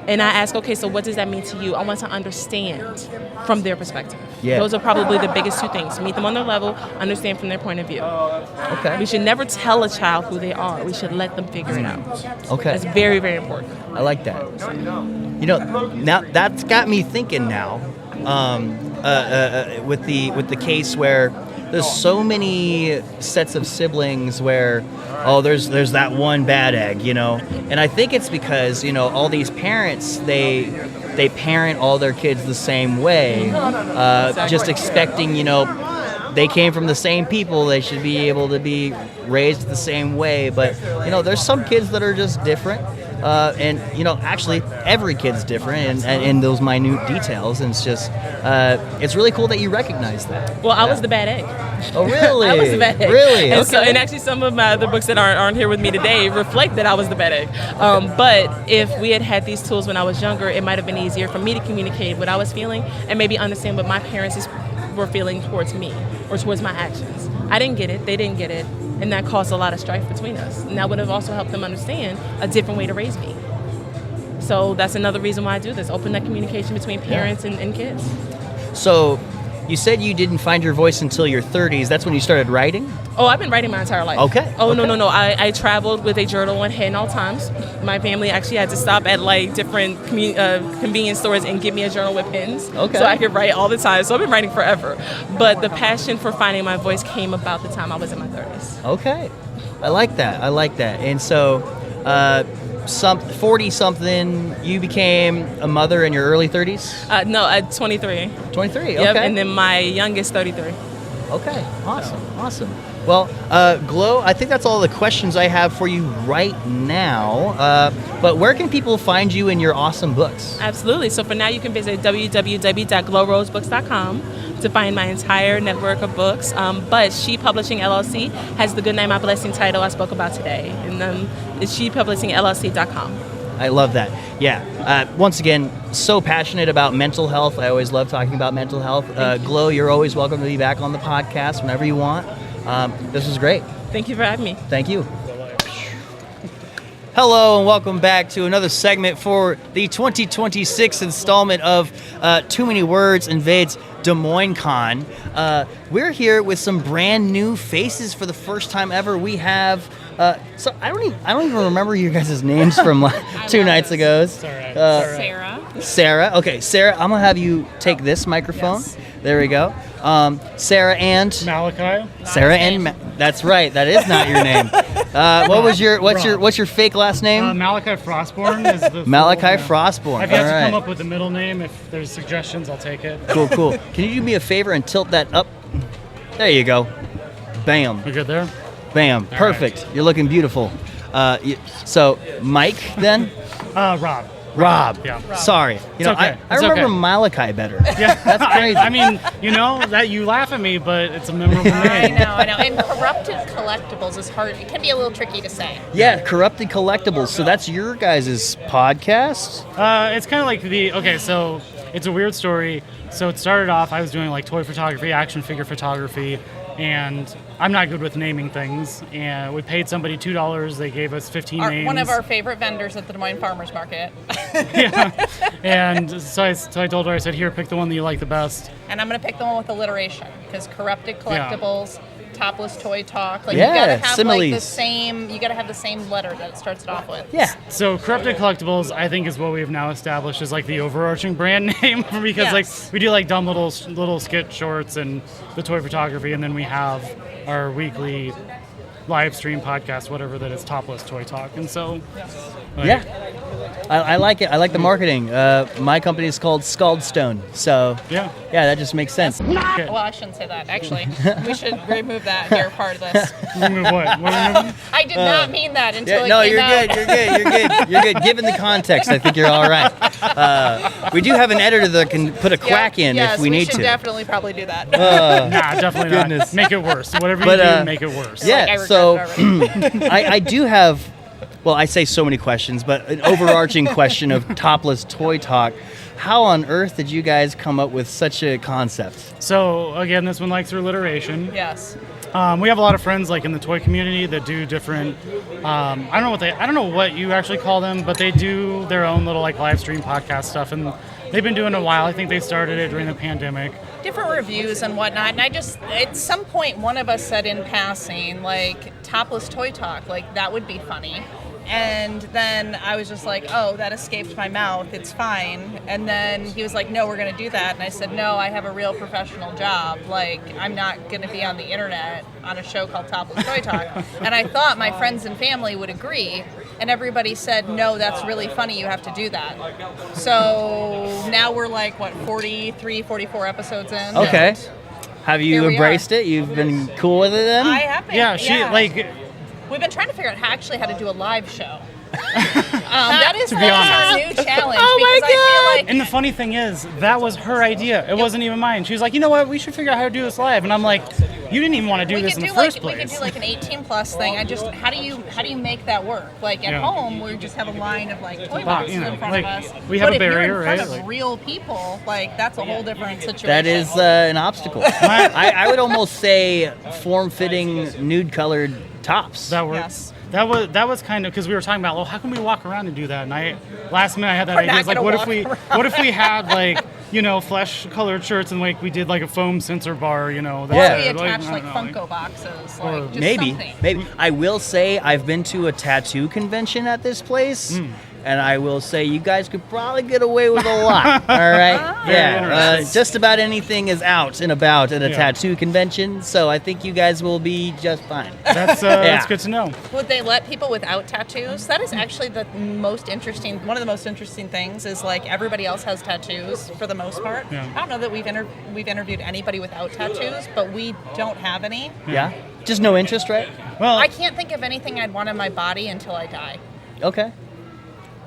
and I ask, okay, so what does that mean to you? I want to understand from their perspective. Yeah. Those are probably the biggest 2 things. Meet them on their level, understand from their point of view. Okay. We should never tell a child who they are. We should let them figure it out. Okay. That's very, very important. I like that. You know, now that's got me thinking now. With the case where there's so many sets of siblings where there's that one bad egg, you know, and I think it's because, you know, all these parents they parent all their kids the same way, just expecting, you know, they came from the same people, they should be able to be raised the same way, but you know, there's some kids that are just different. And you know, actually, every kid's different in those minute details, and it's just, it's really cool that you recognize that. Well, I was the bad egg. Oh, really? I was the bad egg. Really? And, Okay. and actually, some of my other books that aren't here with me today reflect that I was the bad egg. But if we had these tools when I was younger, it might have been easier for me to communicate what I was feeling and maybe understand what my parents were feeling towards me or towards my actions. I didn't get it. They didn't get it. And that caused a lot of strife between us. And that would have also helped them understand a different way to raise me. So that's another reason why I do this, open that communication between parents and kids. So, you said you didn't find your voice until your 30s. That's when you started writing? Oh, I've been writing my entire life. Okay. Oh, okay. no. I traveled with a journal in hand all times. My family actually had to stop at like different convenience stores and give me a journal with pens. Okay. So I could write all the time. So I've been writing forever. But the passion for finding my voice came about the time I was in my 30s. Okay. I like that. And so, 40-something, you became a mother in your early 30s? No, at 23. 23, okay. Yep, and then my youngest, 33. Okay, awesome. Well, Glow, I think that's all the questions I have for you right now. But where can people find you and your awesome books? Absolutely. So for now, you can visit www.glowrosebooks.com to find my entire network of books. But She Publishing LLC has the Good Night My Blessing title I spoke about today. And it's shepublishingllc.com. I love that. Yeah. Once again, so passionate about mental health. I always love talking about mental health. Glow, you're always welcome to be back on the podcast whenever you want. This was great. Thank you for having me. Thank you. Hello and welcome back to another segment for the 2026 installment of Too Many Words Invades Des Moines Con. We're here with some brand new faces for the first time ever. We have so I don't even remember you guys' names from 2 nights ago. Sarah. Sarah. Okay, Sarah, I'm gonna have you take this microphone. Yes. There we go. Sarah and Malachi. Sarah and that's right. That is not your name. What's your fake last name? Malachi Frostborn is the Malachi full, Frostborn. I've yet to All come right. up with a middle name. If there's suggestions, I'll take it. Cool. Can you do me a favor and tilt that up? There you go. Bam. We good there? Bam. Perfect. right. You're looking beautiful. So Mike then? Rob. Rob. Yeah. Sorry. You know, okay. I It's remember okay. Malachi better. Yeah, That's crazy. I mean, you know that you laugh at me, but it's a memorable name. I know. And corrupted collectibles is hard. It can be a little tricky to say. Yeah, Corrupted Collectibles. So that's your guys' podcast? It's kind of like so it's a weird story. So it started off, I was doing like toy photography, action figure photography, and I'm not good with naming things. And we paid somebody $2. They gave us 15 names. One of our favorite vendors at the Des Moines Farmers Market. Yeah. And so I told her, I said, here, pick the one that you like the best. And I'm going to pick the one with alliteration because corrupted collectibles, topless toy talk. Like Yeah, you gotta have like the similes. same. You gotta have the same letter that it starts it off with. Yeah. So Corrupted Collectibles, I think, is what we've now established as like the overarching brand name because Yes. like we do like dumb little skit shorts and the toy photography, and then we have our weekly live stream podcast, whatever that is, Topless Toy Talk, and so like, Yeah. I like it. I like the marketing. My company is called Scaldstone. So yeah, that just makes sense. Okay. Well, I shouldn't say that. Actually, we should remove that here. Part of this. Remove what? What are we removing? I did not mean that until Yeah, it no, came you're out. good. You're good. You're good. You're good. Given the context, I think you're all right. We do have an editor that can put a quack in yes, if we need should to. definitely probably do that. Nah, definitely Goodness. not. Make it worse. Whatever But, you do, make it worse. Yeah. Like, I regret So it already. I do have. Well, I say so many questions, but an overarching question of Topless Toy Talk. How on earth did you guys come up with such a concept? So again, this one like through alliteration. Yes. We have a lot of friends like in the toy community that do different. I don't know what you actually call them, but they do their own little like live stream podcast stuff, and they've been doing it a while. I think they started it during the pandemic. Different reviews and whatnot, and I just at some point one of us said in passing like topless toy talk, like that would be funny. And then I was just like, oh, that escaped my mouth. It's fine. And then he was like, no, we're going to do that. And I said, no, I have a real professional job. Like, I'm not going to be on the internet on a show called Topless Toy Talk. And I thought my friends and family would agree. And everybody said, no, that's really funny. You have to do that. So now we're like, 43, 44 episodes in. Okay. Have you Here we embraced it? You've been cool with it then? I have been. Yeah, We've been trying to figure out how to do a live show. That is To be honest. our new challenge. Oh my because I feel like And the funny thing is, that was her idea. It wasn't even mine. She was like, you know what? We should figure out how to do this live. And I'm like, you didn't even want to do this in the first we could place. do like an 18+ thing. How do you make that work? Like at Yeah. home, we just have a line of like toy Well, boxes you know, in front like, of us. we have but a if you're barrier, in front right? of Like- real people, like that's a whole different situation. That is an obstacle. I would almost say form-fitting, nude-colored tops. That works. Yes. That was kind of because we were talking about, well, how can we walk around and do that? And last minute I had that We're idea. not It's like, gonna what if we had like, you know, flesh-colored shirts and like we did like a foam sensor bar, you know? Or that we said, attach I like don't know, Funko boxes, Or like just Maybe, something. maybe. I will say I've been to a tattoo convention at this place, and I will say you guys could probably get away with a lot. All right, yeah. interesting. Just about anything is out and about at a Yeah. tattoo convention, so I think you guys will be just fine. That's good to know. Would they let people without tattoos? That is actually one of the most interesting things is like everybody else has tattoos for the most part. Yeah. I don't know that we've interviewed anybody without tattoos, but we don't have any. Yeah, just no interest, right? Well, I can't think of anything I'd want on my body until I die. Okay.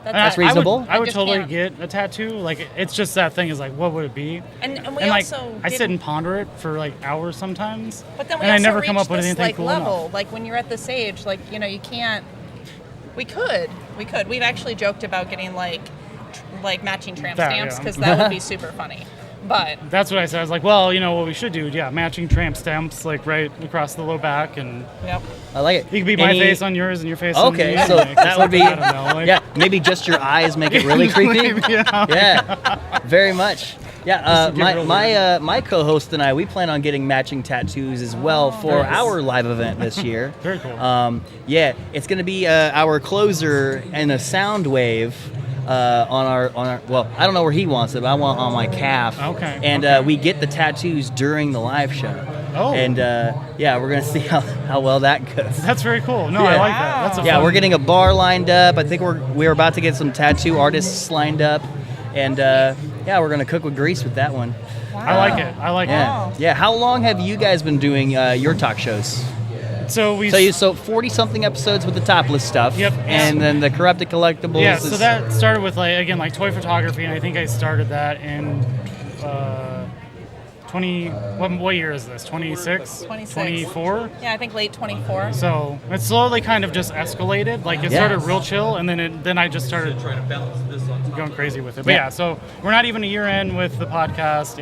That's That's reasonable. I would just totally can't. get a tattoo. Like, it's just that thing is like, what would it be? And we And like, also I sit didn't- and ponder it for like hours sometimes. But then we and I also never come reached up with this, anything like, cool level. enough. Like when you're at this age, like you can't. We could. We've actually joked about getting like matching tramp That, stamps yeah. because that would be super funny. But That's what I said. I was like, well, you know what we should do? Yeah, matching tramp stamps like right across the low back, and yep. I like it. it could be my face on yours and your face on Okay, me. so like, that would be I don't know. Like, yeah. Maybe just your eyes make it really creepy. yeah. Yeah, very much. Yeah, Just to get real my co-host and I, we plan on getting matching tattoos as well for Nice. our live event this year. Very cool. Yeah, it's going to be our closer and a sound wave on our. Well, I don't know where he wants it, but I want it on my calf. Okay, And okay. we get the tattoos during the live show. Oh. And yeah, we're gonna see how well that goes. That's very cool. No, I Yeah. like that. That's a Yeah, fun- we're getting a bar lined up. I think we're about to get some tattoo artists lined up, and yeah, we're gonna cook with grease with that one. I like it. I like Yeah, it. yeah. How long have you guys been doing your talk shows? So 40 something episodes with the topless stuff. Yep. And then the corrupted collectibles. Yeah, so that started with like toy photography, and I think I started that in 20. What year is this? 26? 26. 24? Yeah, I think late 24. So it slowly kind of just escalated. Like it started real chill, and then I just started going crazy with it. But yeah, so we're not even a year in with the podcast,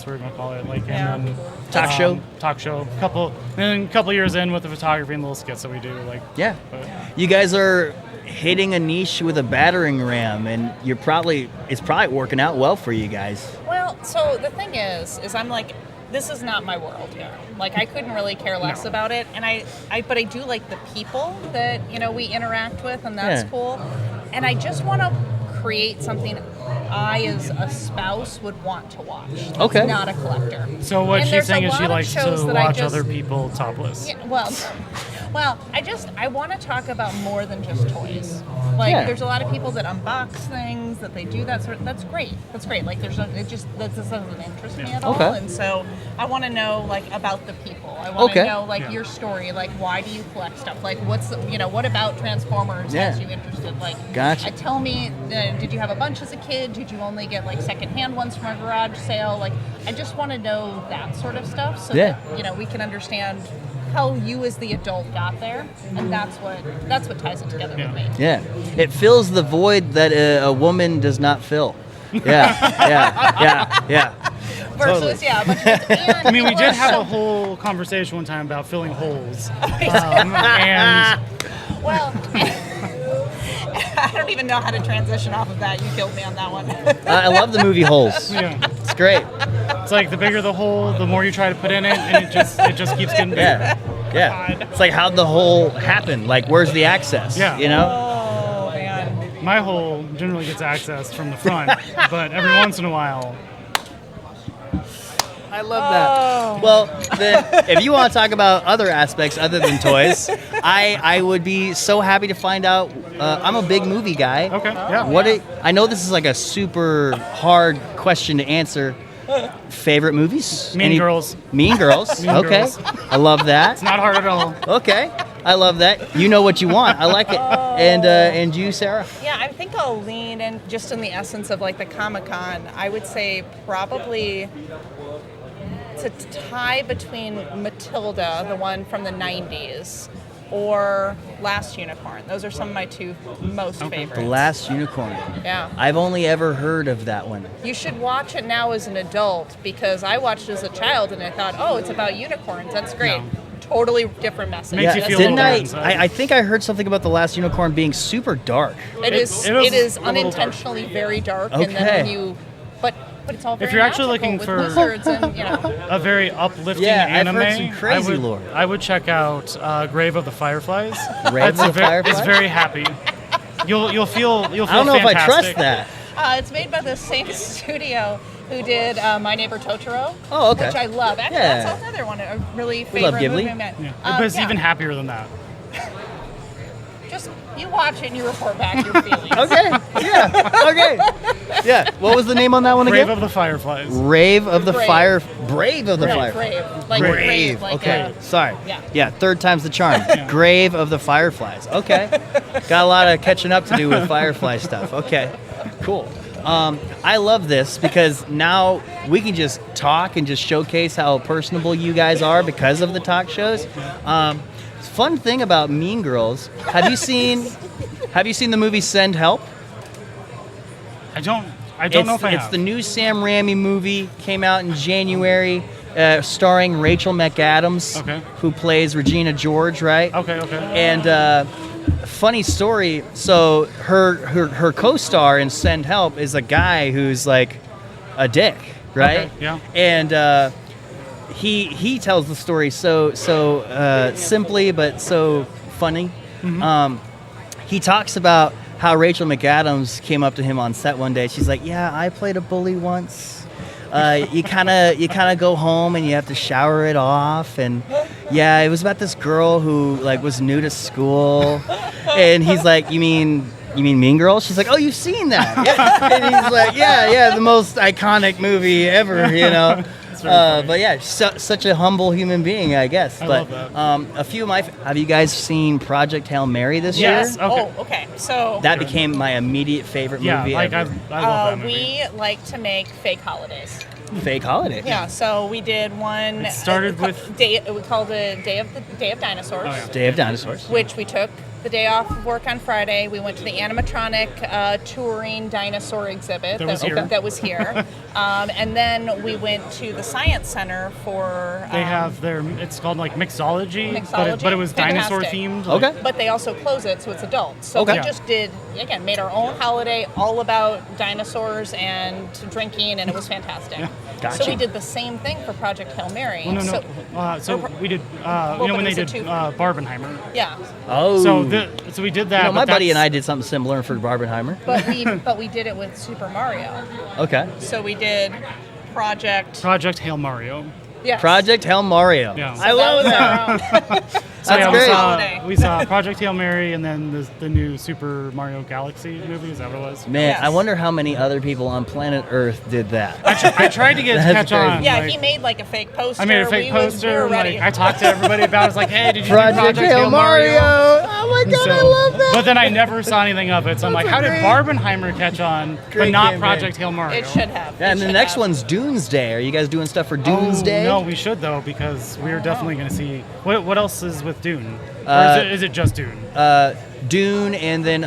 we're gonna call it, like, and then talk show. A couple years in with the photography and little skits that we do, like. Yeah. You guys are hitting a niche with a battering ram, and it's probably working out well for you guys. Well, so the thing is I'm like, this is not my world here. Like, I couldn't really care less about it, and but I do like the people that we interact with, and that's cool. And I just want to create something I, as a spouse, would want to watch. Okay. Not a collector. So what she's saying is she likes to watch just, other people topless. Yeah, well, I want to talk about more than just toys. Like, there's a lot of people that unbox things, that they do that sort of. That's great. Like, that doesn't interest me at all. And so I want to know, like, about the people. I want to know, like, your story. Like, why do you collect stuff? Like, what about Transformers has you interested? Like, gotcha. Tell me, did you have a bunch as a kid? Did you only get, like, secondhand ones from a garage sale? Like, I just want to know that sort of stuff so that, we can understand how you as the adult got there, and that's what ties it together with me. Yeah, it fills the void that a woman does not fill. Yeah. Versus, totally. a bunch of I mean, we did have a whole conversation one time about filling holes, and well. I don't even know how to transition off of that. You killed me on that one. I love the movie Holes. Yeah. It's great. It's like the bigger the hole, the more you try to put in it, and it just keeps getting bigger. Yeah. It's like, how'd the hole happen? Like, where's the access? Yeah. Oh, man. My hole generally gets accessed from the front, but every once in a while. I love that. Well, if you want to talk about other aspects other than toys, I would be so happy to find out. I'm a big movie guy. Okay. Yeah. I know this is like a super hard question to answer. Favorite movies? Mean Girls. Mean Girls. Okay. Girls. I love that. It's not hard at all. Okay. I love that. You know what you want. I like it. And you, Sarah? Yeah, I think I'll lean in just in the essence of, like, the Comic-Con. I would say probably to tie between Matilda, the one from the 90s, or Last Unicorn. Those are some of my two most favorites. The Last Unicorn. Yeah. I've only ever heard of that one. You should watch it now as an adult, because I watched it as a child and I thought, oh, it's about unicorns. That's great. No. Totally different message. Makes you feel Didn't I I think I heard something about The Last Unicorn being super dark. It is unintentionally very dark, and then when you but it's all very if you're actually looking with for lizards and, a very uplifting I've anime, heard some crazy lore. I would check out Grave of the Fireflies. Grave of the Fireflies? It's very happy. You'll feel I don't know fantastic. if I trust that. It's made by the same studio who did My Neighbor Totoro. Oh, okay. Which I love. Actually, that's another one, a really favorite movie. But it's even happier than that. Just you watch it and you report back your feelings. Okay. Yeah. Okay. Yeah. What was the name on that one again? Grave of the Fireflies. Brave of the Fire. Brave of the Fire. Brave. Like brave. Like okay. Sorry. Yeah. Third time's the charm. Grave of the Fireflies. Okay. Got a lot of catching up to do with Firefly stuff. Okay. Cool. I love this because now we can just talk and just showcase how personable you guys are because of the talk shows. Fun thing about Mean Girls, have you seen the movie Send Help? I don't know if I have. It's the new Sam Raimi movie, came out in January, starring Rachel McAdams, who plays Regina George, right? Okay. And funny story, so her co-star in Send Help is a guy who's like a dick, right? Okay, yeah. And he tells the story so simply but so funny. Mm-hmm. He talks about how Rachel McAdams came up to him on set one day. She's like, "Yeah, I played a bully once. You kind of go home and you have to shower it off, and yeah, it was about this girl who like was new to school." And he's like, "You mean Mean Girls?" She's like, "Oh, you've seen that?" Yeah. And he's like, "Yeah, the most iconic movie ever, you know." But yeah, such a humble human being, I guess. I but love that. a few of my have you guys seen Project Hail Mary this Yes. year? Okay. Oh, okay. So That became my immediate favorite movie like ever. I love that movie. we like to make fake holidays. Fake holiday. Yeah. So we did one. It started with- day. We called it Day of Dinosaurs. Oh, yeah. Day of Dinosaurs. Which we took the day off of work on Friday. We went to the animatronic touring dinosaur exhibit That was here. and then we went to the Science Center for. They have it's called like Mixology, Mixology. but it was dinosaur Fantastic. themed. Okay. But they also close it, so it's adults. So Okay. we just did, again, made our own holiday all about dinosaurs and drinking, and it was fantastic. Gotcha. So we did the same thing for Project Hail Mary. Well, no. So we did, but when it they was a did two- Barbenheimer. Yeah, Oh. So we did that. You know, my but buddy and that's- I did something similar for Barbenheimer. but we did it with Super Mario. Okay. So we did Project. Project Hail Mario. Yes. Project Hail Mario. Yeah. I love that. that. So yeah, great. Holiday. we saw Project Hail Mary and then the new Super Mario Galaxy movie. Is that what it was? Man, Yes. I wonder how many other people on planet Earth did that. I tried to get That's catch on. Yeah, like, he made like a fake poster. I made a fake we poster. were ready. Like, I talked to everybody about it. I was like, hey, did you Project, do Project Hail Mario. Oh my God, I love that. But then I never saw anything of it. So I'm like, how did Barbenheimer catch on, but great not campaign. Project Hail Mario? It should have. Yeah, and It the should next have. one's Doomsday. Are you guys doing stuff for Doomsday? Oh, no, we should though, because we're definitely going to see what else is with Dune, or is it just Dune? Dune and then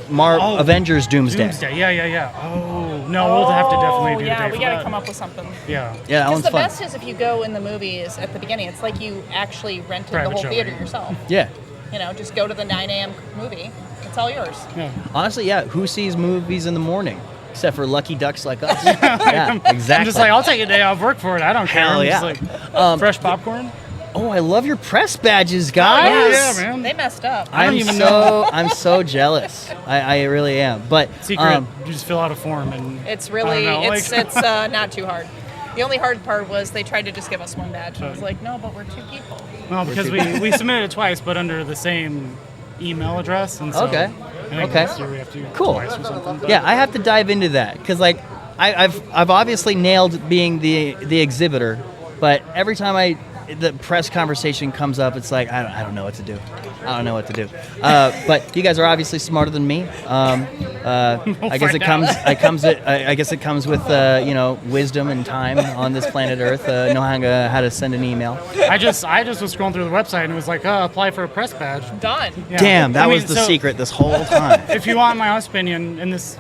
Avengers Doomsday. Doomsday, yeah. Oh no, we'll have to definitely do a yeah, day we for got to that. come up with something. Yeah. Yeah, that Because one's the fun. best is if you go in the movies at the beginning, it's like you actually rented Private the whole showing. theater yourself. Yeah. You know, just go to the 9 a.m. movie. It's all yours. Yeah. Honestly, yeah. Who sees movies in the morning? Except for lucky ducks like us. Yeah, exactly. I'm just like, I'll take a day off work for it. I don't care. Hell I'm yeah. just like, fresh popcorn. Oh, I love your press badges, guys. Yeah, man. They messed up. I'm so jealous. I really am. But Secret, you just fill out a form and It's really, I don't know, it's not too hard. The only hard part was they tried to just give us one badge. And I was like, no, but we're two people. well, because we submitted it twice, but under the same email address, and so Okay. I think Okay. this year we have to do Cool. twice or something. But yeah, I have to dive into that because like I've obviously nailed being the exhibitor, but every time the press conversation comes up, it's like I don't know what to do. I don't know what to do. But you guys are obviously smarter than me. I guess it comes with wisdom and time on this planet Earth. Knowing how to send an email. I just was scrolling through the website and it was like, apply for a press badge. Done. Yeah. Damn, that I was mean, the so secret this whole time. If you want my honest opinion, and this,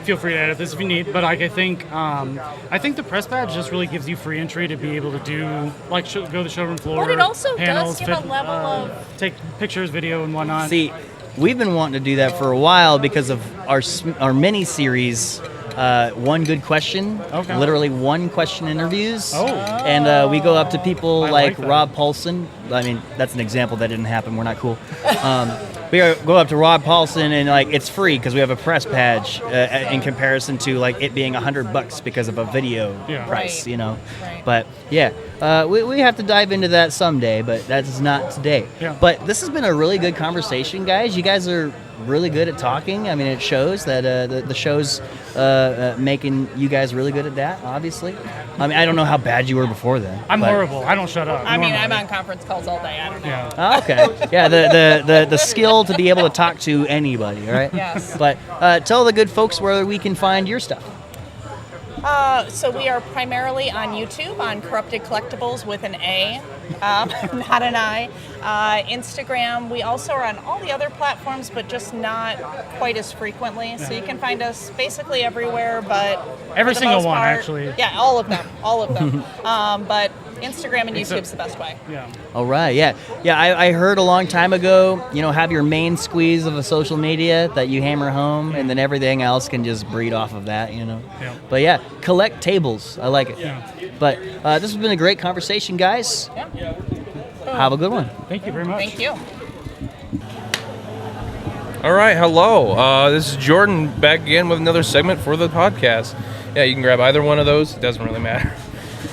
feel free to edit this if you need, but like, I think the press badge just really gives you free entry to be able to do, like, go to the showroom floor. But it also does panels, give a level of- take pictures, video, and whatnot. See, we've been wanting to do that for a while because of our mini series. One good question, Okay. literally one question interviews. Oh. And we go up to people I like like that. Rob Paulson. I mean, that's an example that didn't happen. We're not cool. We go up to Rob Paulson and like it's free because we have a press badge in comparison to like it being $100 because of a video Yeah. price, Right. Right. But yeah, we have to dive into that someday, but that is not today. Yeah. But this has been a really good conversation, guys. You guys are really good at talking. I mean, it shows that the show's making you guys really good at that, obviously. I mean, I don't know how bad you were before then. I'm but- horrible. I don't shut up. I mean, normally. I'm on conference calls all day. I don't know. Yeah. Oh, okay. Yeah, the skill to be able to talk to anybody, right? Yes. But tell the good folks where we can find your stuff. So we are primarily on YouTube on Corrupted Collectibles with an A, not an I. Instagram. We also are on all the other platforms, but just not quite as frequently. So you can find us basically everywhere, but Every for the single most one, part- actually. Yeah, all of them. But Instagram and YouTube's the best way. Yeah. All right, yeah. I heard a long time ago, have your main squeeze of a social media that you hammer home, and then everything else can just breed off of that, Yeah. But yeah, collect tables. I like it. Yeah. But this has been a great conversation, guys. Yeah. Have a good one. Thank you very much. Thank you. All right, hello. This is Jordan back again with another segment for the podcast. Yeah, you can grab either one of those. It doesn't really matter.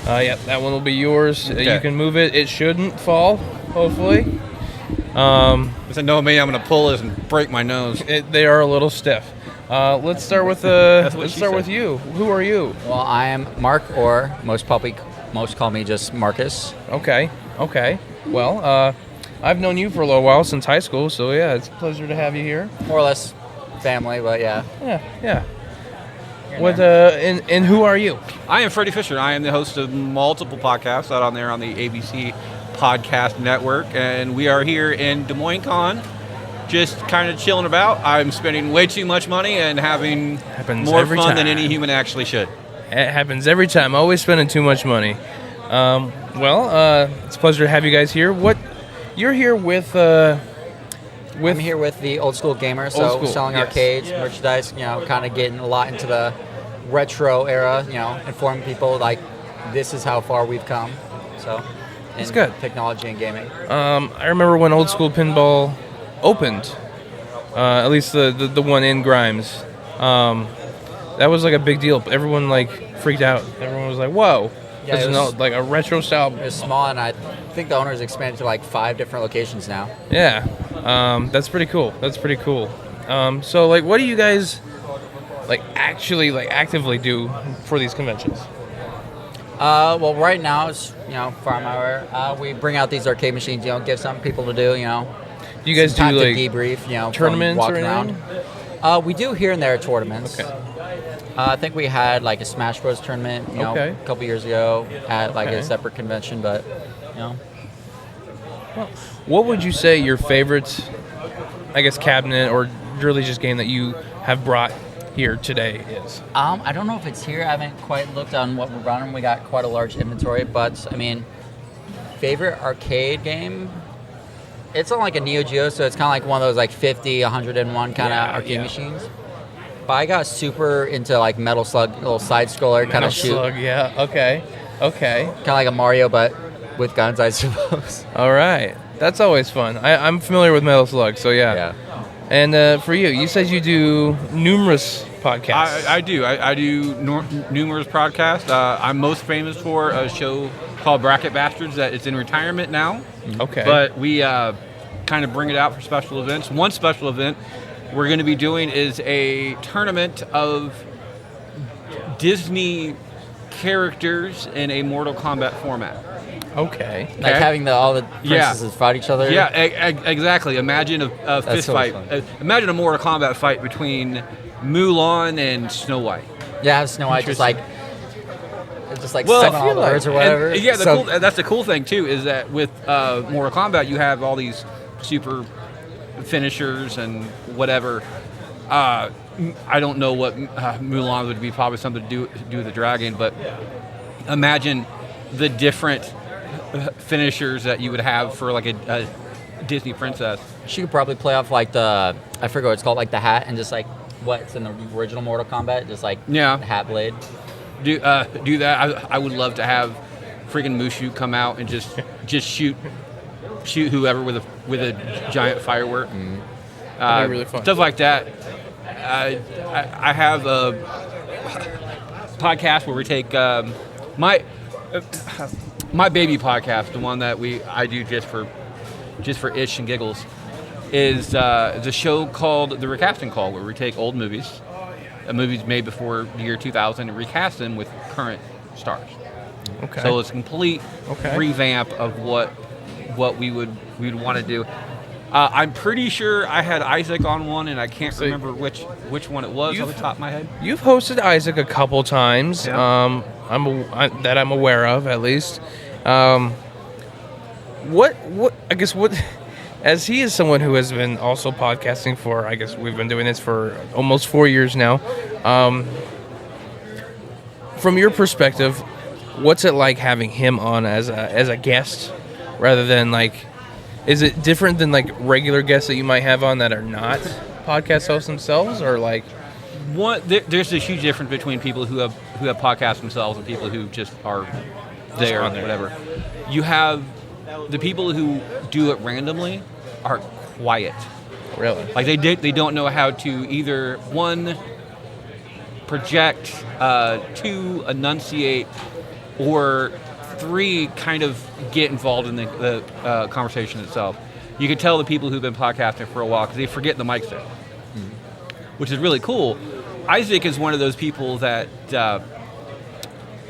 Yeah, that one will be yours. You can move it. It shouldn't fall, hopefully. If I know me, I'm going to pull this and break my nose. They are a little stiff. Let's start with what let's she start said. with you. Who are you? Well, I am Mark Orr, most most call me just Marcus. Okay. Well, I've known you for a little while, since high school, so yeah, it's a pleasure to have you here. More or less family, but yeah. Yeah. What and who are you? I am Freddie Fisher. I am the host of multiple podcasts out on there on the ABC Podcast Network, and we are here in Des Moines Con, just kind of chilling about. I'm spending way too much money and having more fun than any human actually should. It happens every time. Always spending too much money. It's a pleasure to have you guys here. You're here with? I'm here with the Old School Gamer, so selling arcades, merchandise, kind of getting a lot into the retro era, informing people like this is how far we've come. So, it's good. Technology and gaming. I remember when Old School Pinball opened, at least the one in Grimes. That was like a big deal. Everyone like freaked out. Everyone was like, "Whoa!" Yeah, it was, like a retro style. It was small, and I think the owners expanded to like 5 different locations now. Yeah, that's pretty cool. So like, what do you guys actively do for these conventions? Well, right now it's farm hour. We bring out these arcade machines. Give some people to do. Do you guys do time like to debrief? Tournaments walking or anything? Around. We do here and there tournaments. Okay. I think we had like a Smash Bros tournament, a couple years ago at like a separate convention, but What would you say your favorite, cabinet or really just game that you have brought here today is? I don't know if it's here. I haven't quite looked on what we're running. We got quite a large inventory, but I mean, favorite arcade game? It's on like a Neo Geo, so it's kind of like one of those like 50, 101 kind of arcade machines. But I got super into like Metal Slug, little side scroller kind of shoot. Metal Slug, yeah. Okay. Kind of like a Mario, but with guns, I suppose. All right. That's always fun. I'm familiar with Metal Slug, so yeah. And for you said you do numerous podcasts. I do. I do numerous podcasts. I'm most famous for a show called Bracket Bastards that is in retirement now. Okay. But we kind of bring it out for special events. One special event we're going to be doing is a tournament of Disney characters in a Mortal Kombat format. Okay. Like having all the princesses fight each other? Yeah, exactly. Imagine a fist fight. Imagine a Mortal Kombat fight between Mulan and Snow White. Yeah, Snow White just like sucking all the words or whatever. And, that's the cool thing too, is that with Mortal Kombat you have all these super finishers and whatever. I don't know what Mulan would be, probably something to do with the dragon, but imagine the different finishers that you would have for like a Disney princess. She could probably play off like I forget what it's called, like the hat, and just like what's in the original Mortal Kombat, just like the hat blade. Do that. I would love to have freaking Mushu come out and just shoot whoever with a giant firework. That'd be really fun. Stuff like that. I have a podcast where we take my baby podcast, the one that I do just for ish and giggles, is a show called The Recasting Call, where we take old movies made before the year 2000 and recast them with current stars. Okay. So it's a complete revamp of what we would want to do. I'm pretty sure I had Isaac on one, and I can't remember which one it was off the top of my head. You've hosted Isaac a couple times, Yeah. that I'm aware of, at least. What as he is someone who has been also podcasting for, I guess we've been doing this for almost 4 years now. From your perspective, what's it like having him on as a guest rather than is it different than regular guests that you might have on that are not podcast hosts themselves, or there's a huge difference between people who have podcasts themselves and people who just are there or whatever. You have the people who do it randomly are quiet. Really? They don't know how to either, one, project, two, enunciate, or three, kind of get involved in the conversation itself. You can tell the people who've been podcasting for a while because they forget the mic's there, which is really cool. Isaac is one of those people that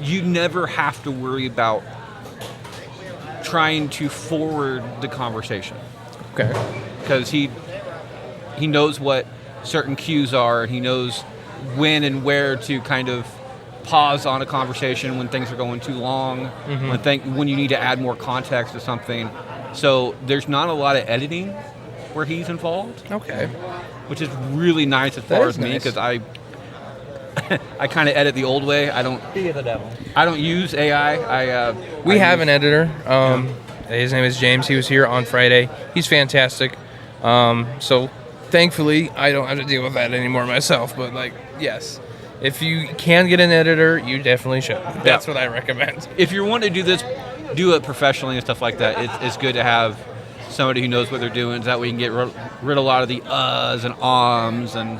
you never have to worry about trying to forward the conversation. Okay. Because he knows what certain cues are, and he knows when and where to kind of pause on a conversation when things are going too long, when you need to add more context to something. So there's not a lot of editing where he's involved. Okay. Which is really nice as far as me, because I kind of edit the old way. I don't. Be the devil. I don't use AI. We have an editor. His name is James. He was here on Friday. He's fantastic. So thankfully, I don't have to deal with that anymore myself. But like, yes, if you can get an editor, you definitely should. That's what I recommend. If you want to do this, do it professionally and stuff like that. It's good to have somebody who knows what they're doing. So that way you can get rid of a lot of the uhs and ahs and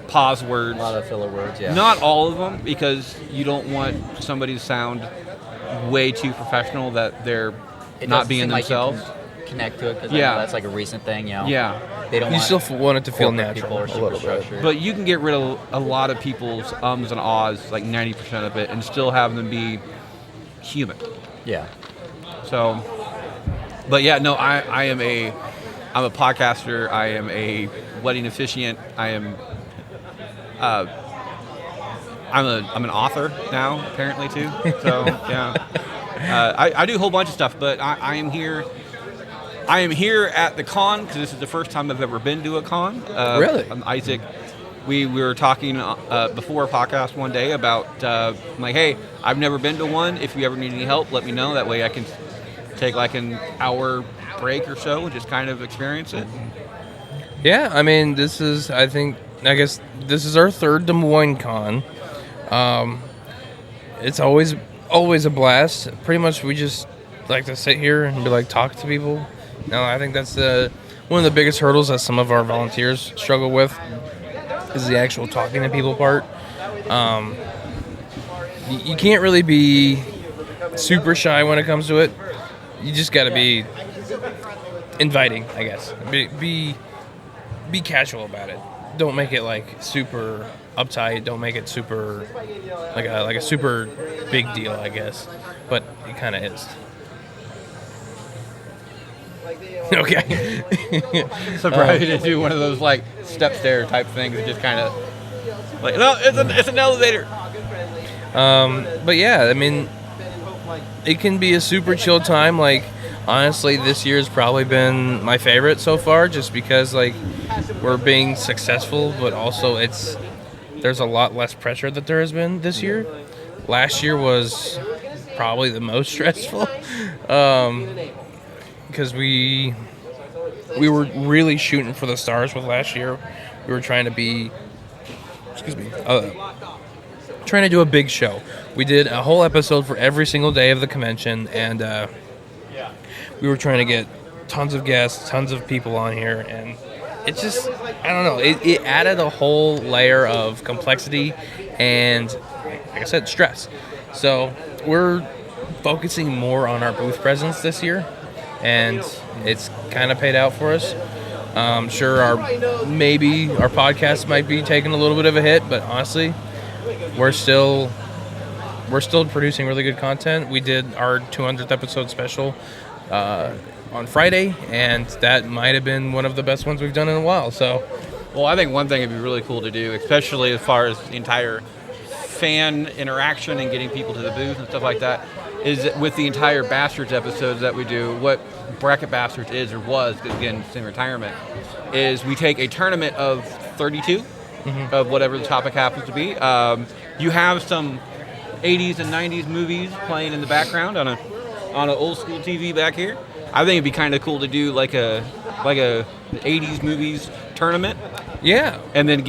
pause words. A lot of filler words, yeah. Not all of them, because you don't want somebody to sound way too professional that they're not being themselves. Like connect to it, because that's like a recent thing, you know. Yeah. They don't. You still want it to feel natural a little bit. But you can get rid of a lot of people's ums and ahs, like 90% of it, and still have them be human. Yeah. So, but yeah, no, I'm a podcaster. I am a wedding officiant. I'm an author now, apparently too. So yeah, I do a whole bunch of stuff. But I am here. I am here at the con because this is the first time I've ever been to a con. Really? I'm Isaac. We were talking before a podcast one day about I'm like, hey, I've never been to one. If you ever need any help, let me know. That way I can take like an hour break or so and just kind of experience it. Yeah, I mean, I guess this is our third Des Moines con. It's always a blast. Pretty much we just like to sit here and be like, talk to people. Now, I think that's one of the biggest hurdles that some of our volunteers struggle with is the actual talking to people part. You can't really be super shy when it comes to it. You just got to be inviting, I guess. Be casual about it. Don't make it like super uptight. Don't make it super like a super big deal, I guess. But it kind of is. Okay. Surprised you didn't do one of those like step stair type things and just kind of like, no, it's an elevator. But yeah, I mean, it can be a super chill time. Like, honestly, this year's probably been my favorite so far, just because like we're being successful, but also there's a lot less pressure that there has been this year. Last year was probably the most stressful. Because we were really shooting for the stars with last year. We were trying to trying to do a big show. We did a whole episode for every single day of the convention, and we were trying to get tons of guests, tons of people on here, and it just, I don't know, it added a whole layer of complexity and, like I said, stress. So we're focusing more on our booth presence this year, and it's kind of paid out for us. Sure, our podcast might be taking a little bit of a hit, but honestly, we're still producing really good content. We did our 200th episode special on Friday, and that might have been one of the best ones we've done in a while. So, well, I think one thing it'd be really cool to do, especially as far as the entire fan interaction and getting people to the booth and stuff like that, is with the entire Bastards episodes that we do. What Bracket Bastards is, or was, because again, it's in retirement, is we take a tournament of 32 of whatever the topic happens to be. You have some 80s and 90s movies playing in the background on an old school TV back here. I think it'd be kind of cool to do like a 80s movies tournament. Yeah. And then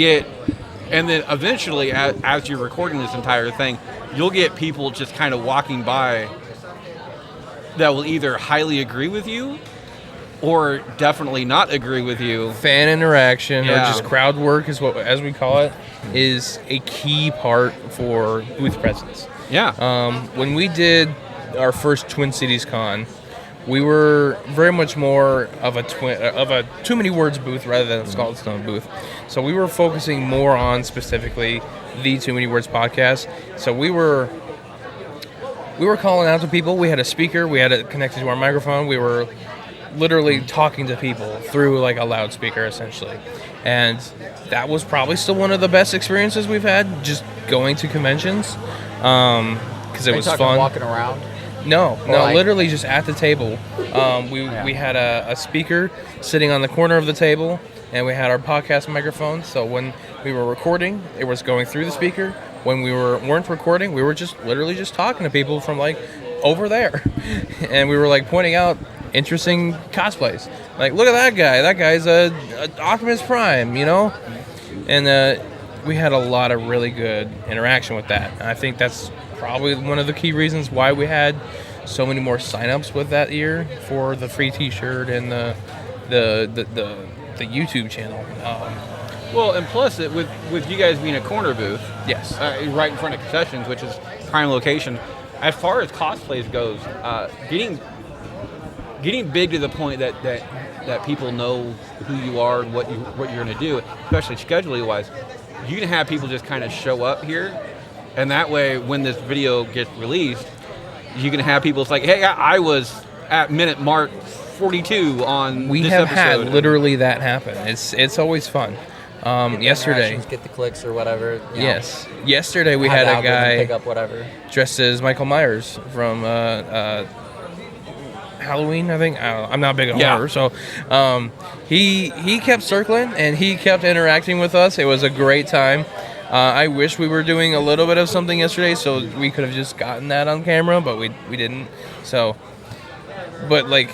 eventually, as you're recording this entire thing, you'll get people just kind of walking by that will either highly agree with you or definitely not agree with you. Fan interaction or just crowd work, is what, as we call it, is a key part for booth presence. Yeah. When we did our first Twin Cities Con, we were very much more of a Too Many Words booth rather than a Scalded Stone booth. So we were focusing more on specifically the Too Many Words podcast. So we were we were calling out to people. We had a speaker. We had it connected to our microphone. We were literally talking to people through like a loudspeaker, essentially. And that was probably still one of the best experiences we've had, just going to conventions, because it was fun. Walking around. No, literally just at the table. We had a speaker sitting on the corner of the table, and we had our podcast microphone. So when we were recording, it was going through the speaker. When we weren't recording, we were just literally just talking to people from like over there, and we were like pointing out interesting cosplays. Like, look at that guy. That guy's a Optimus Prime, you know. And we had a lot of really good interaction with that. And I think that's probably one of the key reasons why we had so many more signups with that year for the free T-shirt and the YouTube channel. Well, and plus, with you guys being a corner booth, yes, right in front of concessions, which is prime location. As far as cosplays goes, getting big to the point that people know who you are and what you're going to do, especially scheduling wise, you can have people just kind of show up here, and that way, when this video gets released, you can have people. It's like, hey, I was at minute mark 42 on. We this have episode. had literally that happen. It's always fun. Yesterday, get the clicks or whatever. You know, yes. Yesterday we had a guy pick up whatever dressed as Michael Myers from Halloween. I think I'm not big on horror, so he kept circling and he kept interacting with us. It was a great time. I wish we were doing a little bit of something yesterday, so we could have just gotten that on camera, but we didn't. So, but like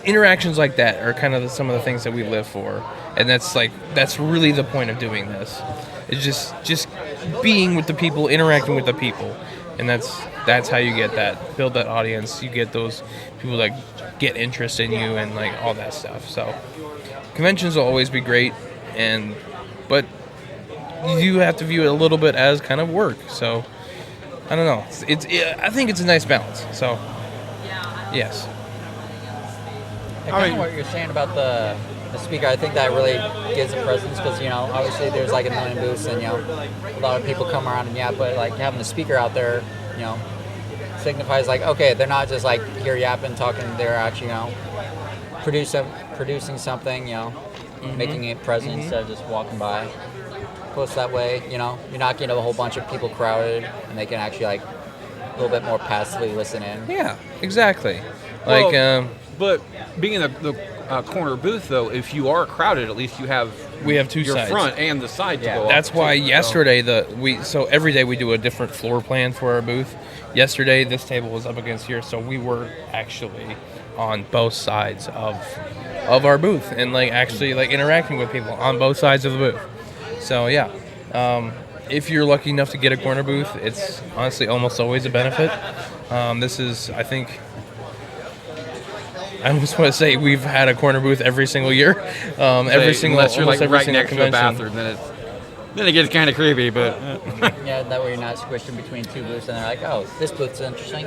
interactions like that are kind of some of the things that we live for. And that's really the point of doing this. It's just being with the people, interacting with the people, and that's how you get that, build that audience. You get those people that get interest in you and like all that stuff. So conventions will always be great, but you have to view it a little bit as kind of work. So I don't know. I think it's a nice balance. So yes. Kind of what you're saying about the speaker, I think that really gives a presence because, you know, obviously there's like a million booths and, you know, a lot of people come around and but like having a speaker out there, you know, signifies like, okay, they're not just like here yapping, talking, they're actually, you know, producing something, you know, making it present instead of just walking by. Plus that way, you know, you're not getting a whole bunch of people crowded and they can actually like a little bit more passively listen in. Yeah, exactly. But being in the corner booth, though, if you are crowded, at least we have two sides, front and the side to go. That's why yesterday so every day we do a different floor plan for our booth. Yesterday this table was up against here, so we were actually on both sides of our booth and like actually like interacting with people on both sides of the booth. So yeah, if you're lucky enough to get a corner booth, it's honestly almost always a benefit. This is, I think, I almost want to say we've had a corner booth every single year. Unless you're like right next to a bathroom, then it gets kind of creepy. But yeah, that way you're not squished in between two booths, and they're like, oh, this booth's interesting,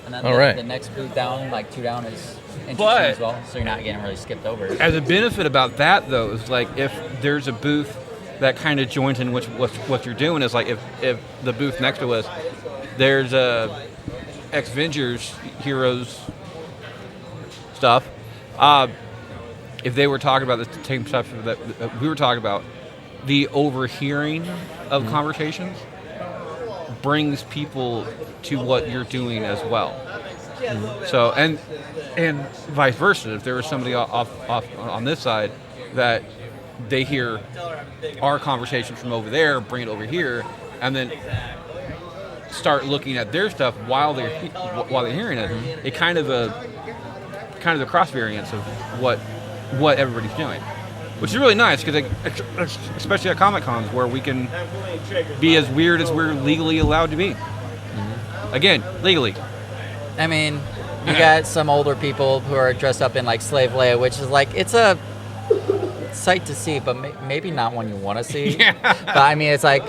and then the next booth down, like two down, is interesting as well. So you're not getting really skipped over. As a benefit about that, though, is like if there's a booth that kind of joins in what you're doing, is like if the booth next to us, there's X-Vengers Heroes stuff. If they were talking about the same stuff that we were talking about, the overhearing of conversations brings people to what you're doing as well. So and vice versa. If there was somebody off on this side that they hear our conversation from over there, bring it over here, and then start looking at their stuff while they're hearing it, it kind of the cross variance of what everybody's doing, which is really nice because especially at Comic Cons where we can be as weird as we're legally allowed to be. Again, legally. I mean, you got some older people who are dressed up in like Slave Leia, which is like, it's a sight to see, but maybe not one you want to see. But I mean, it's like,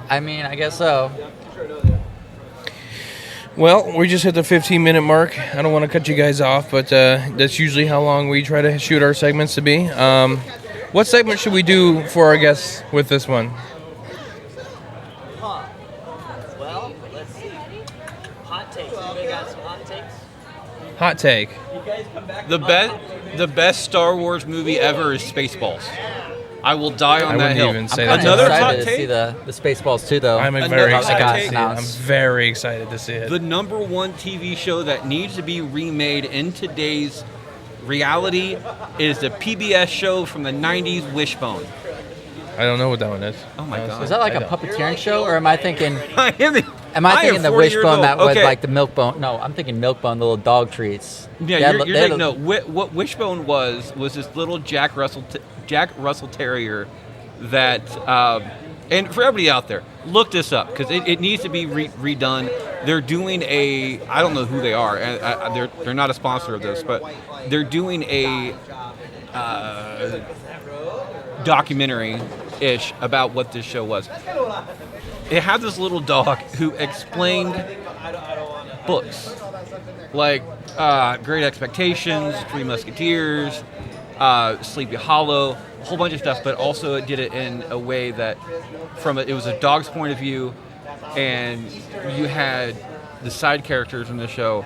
I mean, I guess so. Well, we just hit the 15-minute mark. I don't want to cut you guys off, but that's usually how long we try to shoot our segments to be. What segment should we do for our guests with this one? Hot take. The best Star Wars movie ever is Spaceballs. I will die on I that wouldn't hill. even say I'm that. Another excited hot to take. see the Spaceballs too, though. I'm Another very hot excited to take. see it. I'm Announced. very excited to see it. The number one TV show that needs to be remade in today's reality is the PBS show from the 90s, Wishbone. I don't know what that one is. Oh my God. Was that like I a don't. putteering show, or am I thinking? I am Am I am thinking the 40 years Wishbone old. that was Okay. like the Milkbone? No, I'm thinking Milkbone, the little dog treats. Yeah, They had- you're they had thinking, a- no. What Wishbone was this little Jack Russell Terrier that, and for everybody out there, look this up because it needs to be redone. They're doing I don't know who they are. They're not a sponsor of this, but they're doing a documentary-ish about what this show was. It had this little dog who explained books like Great Expectations, Three Musketeers, Sleepy Hollow, a whole bunch of stuff, but also it did it in a way that it was a dog's point of view, and you had the side characters in the show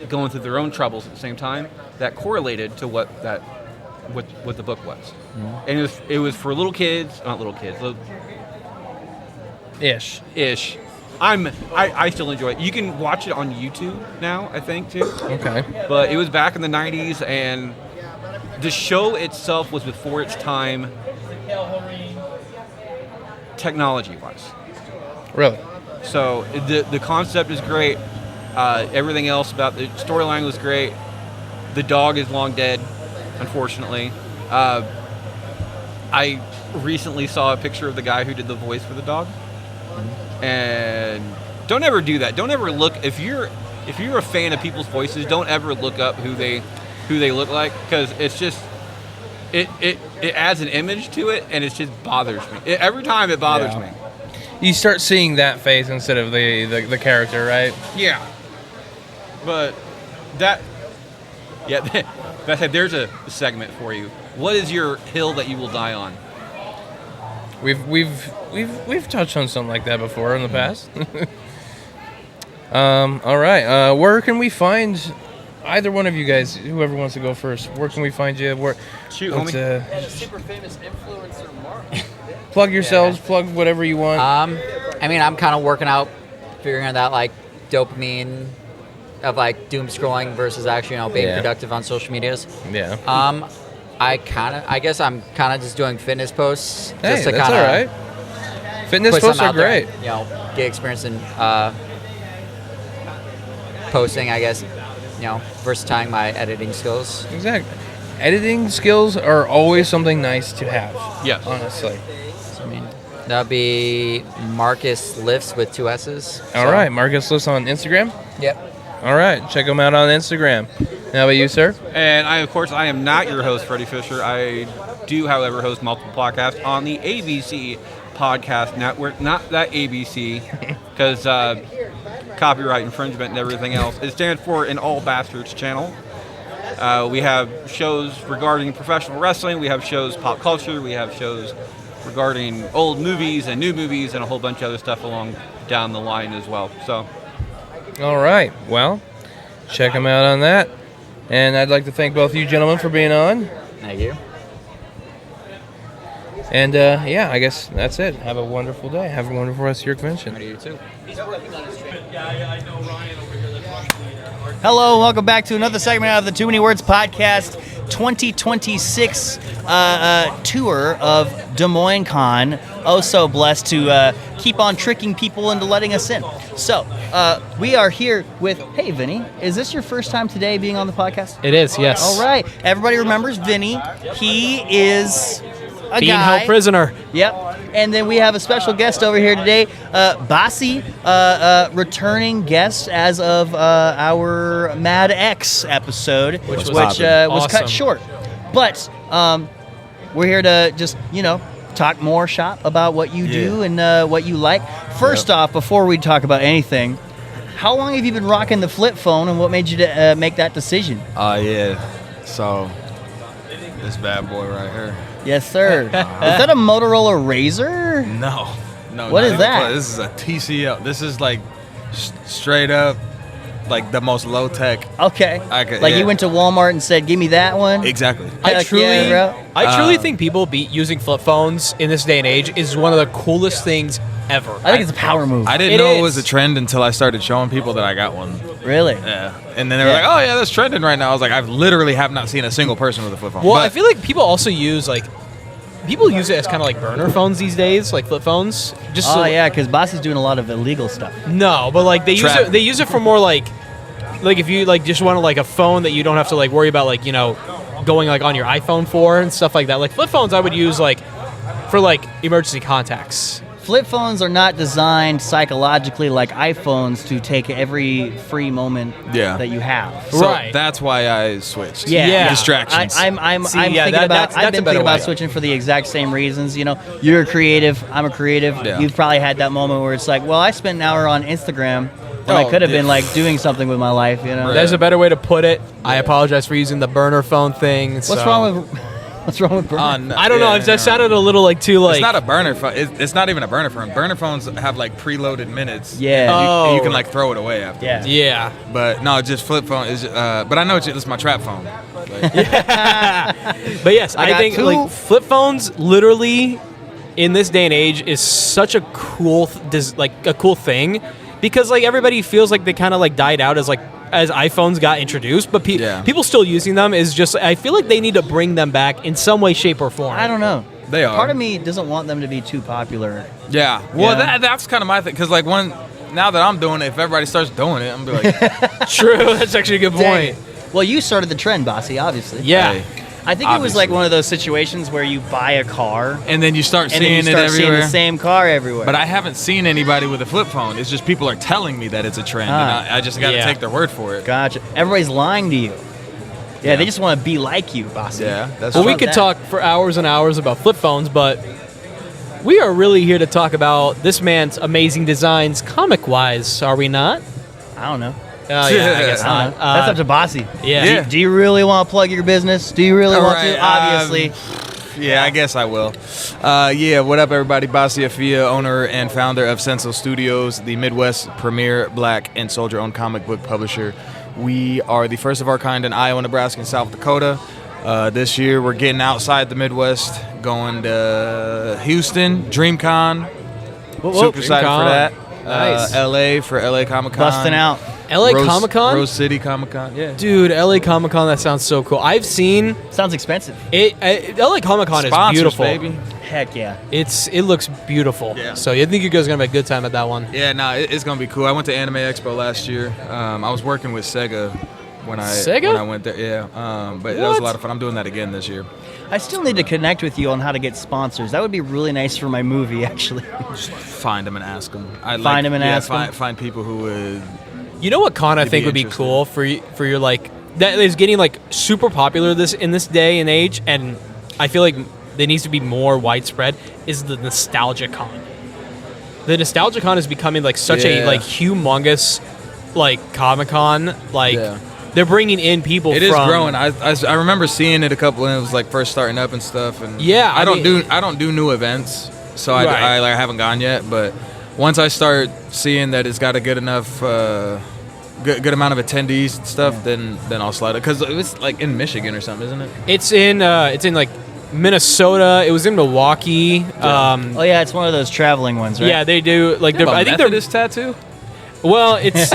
going through their own troubles at the same time that correlated to what the book was. Mm-hmm. And it was for little kids, not little kids, Ish. I still enjoy it. You can watch it on YouTube now, I think, too. Okay. But it was back in the 90s, and the show itself was before its time, technology-wise. Really? So the concept is great. Everything else about the storyline was great. The dog is long dead, unfortunately. I recently saw a picture of the guy who did the voice for the dog. And don't ever do that. Don't ever look if you're a fan of people's voices. Don't ever look up who they look like, because it's just it adds an image to it, and it just bothers me. Every time it bothers me. You start seeing that face instead of the character, right? Yeah. But that said, there's a segment for you. What is your hill that you will die on? We've touched on something like that before in the past. All right. Where can we find either one of you guys? Whoever wants to go first. Where can we find you? Shoot, homie. Super famous influencer Mark. Plug yourselves. Plug whatever you want. I mean, I'm kind of working out, figuring out that like dopamine of like doom scrolling versus actually, being productive on social medias. Yeah. I guess I'm kind of just doing fitness posts. Hey, just to that's kinda all right. Fitness put posts something are out there, great. get experience in posting, I guess, versus tying my editing skills. Exactly. Editing skills are always something nice to have. Yes. Honestly. So, I mean, that would be Marcus Lifts with 2 S's. All right. Marcus Lifts on Instagram? Yep. All right. Check him out on Instagram. How about you, sir? And I am not your host, Freddie Fisher. I do, however, host multiple podcasts on the ABC Podcast Network. Not that ABC, because copyright infringement and everything else. It stands for An All Bastards Channel. We have shows regarding professional wrestling. We have shows pop culture. We have shows regarding old movies and new movies and a whole bunch of other stuff along down the line as well. So, all right. Well, check him out on that. And I'd like to thank both of you gentlemen for being on. Thank you. And I guess that's it. Have a wonderful day. Have a wonderful rest of your convention. You too. Hello, welcome back to another segment of the Too Many Words Podcast 2026 tour of Des Moines Con. Oh, so blessed to keep on tricking people into letting us in. So, we are here with, hey, Vinny, is this your first time today being on the podcast? It is, yes. All right. Everybody remembers Vinny. He is a Being guy. held prisoner. Yep. And then we have a special guest over here today, Bossy, returning guest as of our Mad X episode, which was awesome. cut short. But we're here to just, talk more shop about what you do and what you like. First off, before we talk about anything, how long have you been rocking the flip phone, and what made you make that decision? So, this bad boy right here. Yes, sir. Is that a Motorola Razr? No. What is that? This is a TCL. This is like straight up like the most low tech. Okay. I could, Like yeah. you went to Walmart and said, "Give me that one." Exactly. Heck yeah, bro. I truly think people be using flip phones in this day and age is one of the coolest things ever. I think it's a power move. I didn't know it was a trend until I started showing people that I got one. Really? Yeah. And then they were like, "Oh yeah, that's trending right now." I was like, "I've literally have not seen a single person with a flip phone." Well, But I feel like people also use people use it as kind of like burner phones these days, like flip phones. Just Oh yeah, because Bossy's doing a lot of illegal stuff. No, but like they use Trap. it. They use it for more like if you like just want like a phone that you don't have to like worry about like going like on your iPhone for and stuff like that. Like flip phones, I would use like for like emergency contacts. Flip phones are not designed psychologically like iPhones to take every free moment Yeah. that you have. So that's why I switched. Yeah. Distractions. I'm See, thinking yeah, about. that's I've a been better thinking about way. switching for the exact same reasons. You're a creative. I'm a creative. Yeah. You've probably had that moment where it's like, well, I spent an hour on Instagram when I Oh, could have yeah. been like doing something with my life. There's a better way to put it. I apologize for using the burner phone thing. What's wrong with? What's wrong with burner? I don't know. That sounded a little like too like. It's not a burner phone. It's not even a burner phone. Burner phones have like preloaded minutes. Yeah. And you can Oh. like throw it away after. Yeah. Yeah. But no, just flip phone is. But I know it's my trap phone. Like, But yes, I I got think two. like flip phones literally in this day and age is such a cool a cool thing because like everybody feels like they kind of like died out as iPhones got introduced, but people still using them is just I feel like they need to bring them back in some way, shape, or form. I don't know. They are. Part of me doesn't want them to be too popular. yeah. Well, Yeah. that's kind of my thing because like now that I'm doing it, if everybody starts doing it, I'm gonna be like, True, that's actually a good point. Well, you started the trend, Bossy, obviously. Yeah. Hey, I think it was like obviously. one of those situations where you buy a car and then you start and seeing then you start it seeing everywhere. the same car everywhere. But I haven't seen anybody with a flip phone. It's just people are telling me that it's a trend, Ah. and I just got to Yeah. take their word for it. Gotcha. Everybody's lying to you. Yeah, they just want to be like you, Bossy. Yeah, that's Well, we true. could talk for hours and hours about flip phones, but we are really here to talk about this man's amazing designs comic-wise, are we not? I don't know. Oh, yeah, I guess I not. don't know. That's up to Bossy. Yeah. Do you really want to plug your business? Do you really want Alright, to? Obviously. Yeah, I guess I will. Yeah, what up, everybody? Basi Afia, owner and founder of Senso Studios, the Midwest premier Black and soldier-owned comic book publisher. We are the first of our kind in Iowa, Nebraska, and South Dakota. This year, we're getting outside the Midwest, going to Houston, DreamCon. Super excited for that. Nice. LA for LA Comic Con. Busting out. LA Comic Con? Rose City Comic Con. Yeah. Dude, LA Comic Con, that sounds so cool. I've seen Sounds expensive. it. LA Comic Con is Sponsors, beautiful. baby. Heck yeah. It looks beautiful. Yeah. So I think you guys are gonna have a good time at that one. Yeah, no, it's gonna be cool. I went to Anime Expo last year. I was working with Sega when I went there. Yeah, but that was a What? lot of fun. I'm doing that again this year. I still need to connect with you on how to get sponsors. That would be really nice for my movie, actually. Find them and ask them. Find 'em and ask 'em. Find people who would. You know what con I They'd think be would be interested. cool for your like that is getting like super popular in this day and age, and I feel like there needs to be more widespread is the Nostalgia Con. The Nostalgia Con is becoming like such a Yeah. like humongous like Comic Con. Like Yeah. they're bringing in people. It is from, growing. I remember seeing it a couple when it was like first starting up and stuff. And Yeah, I don't mean- do new events, so I Right. like haven't gone yet. But once I start seeing that it's got a good enough. Good amount of attendees and stuff, then I'll slide it because it's like in Michigan or something, isn't it? It's in like Minnesota. It was in Milwaukee. Oh yeah, it's one of those traveling ones, right? Yeah, they do like they're. I think they're Methodist tattoo. Well, it's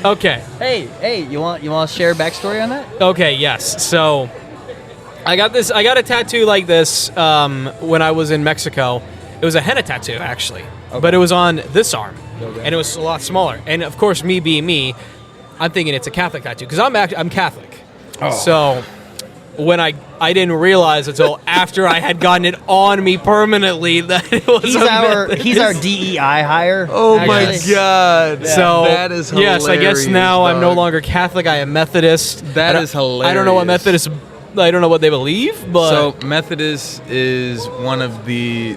okay. Hey, you want to share backstory on that? Okay, yes. So I got a tattoo like this when I was in Mexico. It was a henna tattoo actually, but it was on this arm, and it was a lot smaller. And of course, me being me, I'm thinking it's a Catholic tattoo because I'm Catholic. So when I didn't realize until after I had gotten it on me permanently that it was He's a our Methodist. DEI hire. Oh my actually. God! So that is yes, I guess hilarious, now I'm no dog. longer Catholic. I am Methodist. That I don't- is hilarious. I don't know what Methodist. I don't know what they believe, but So Methodist is one of the.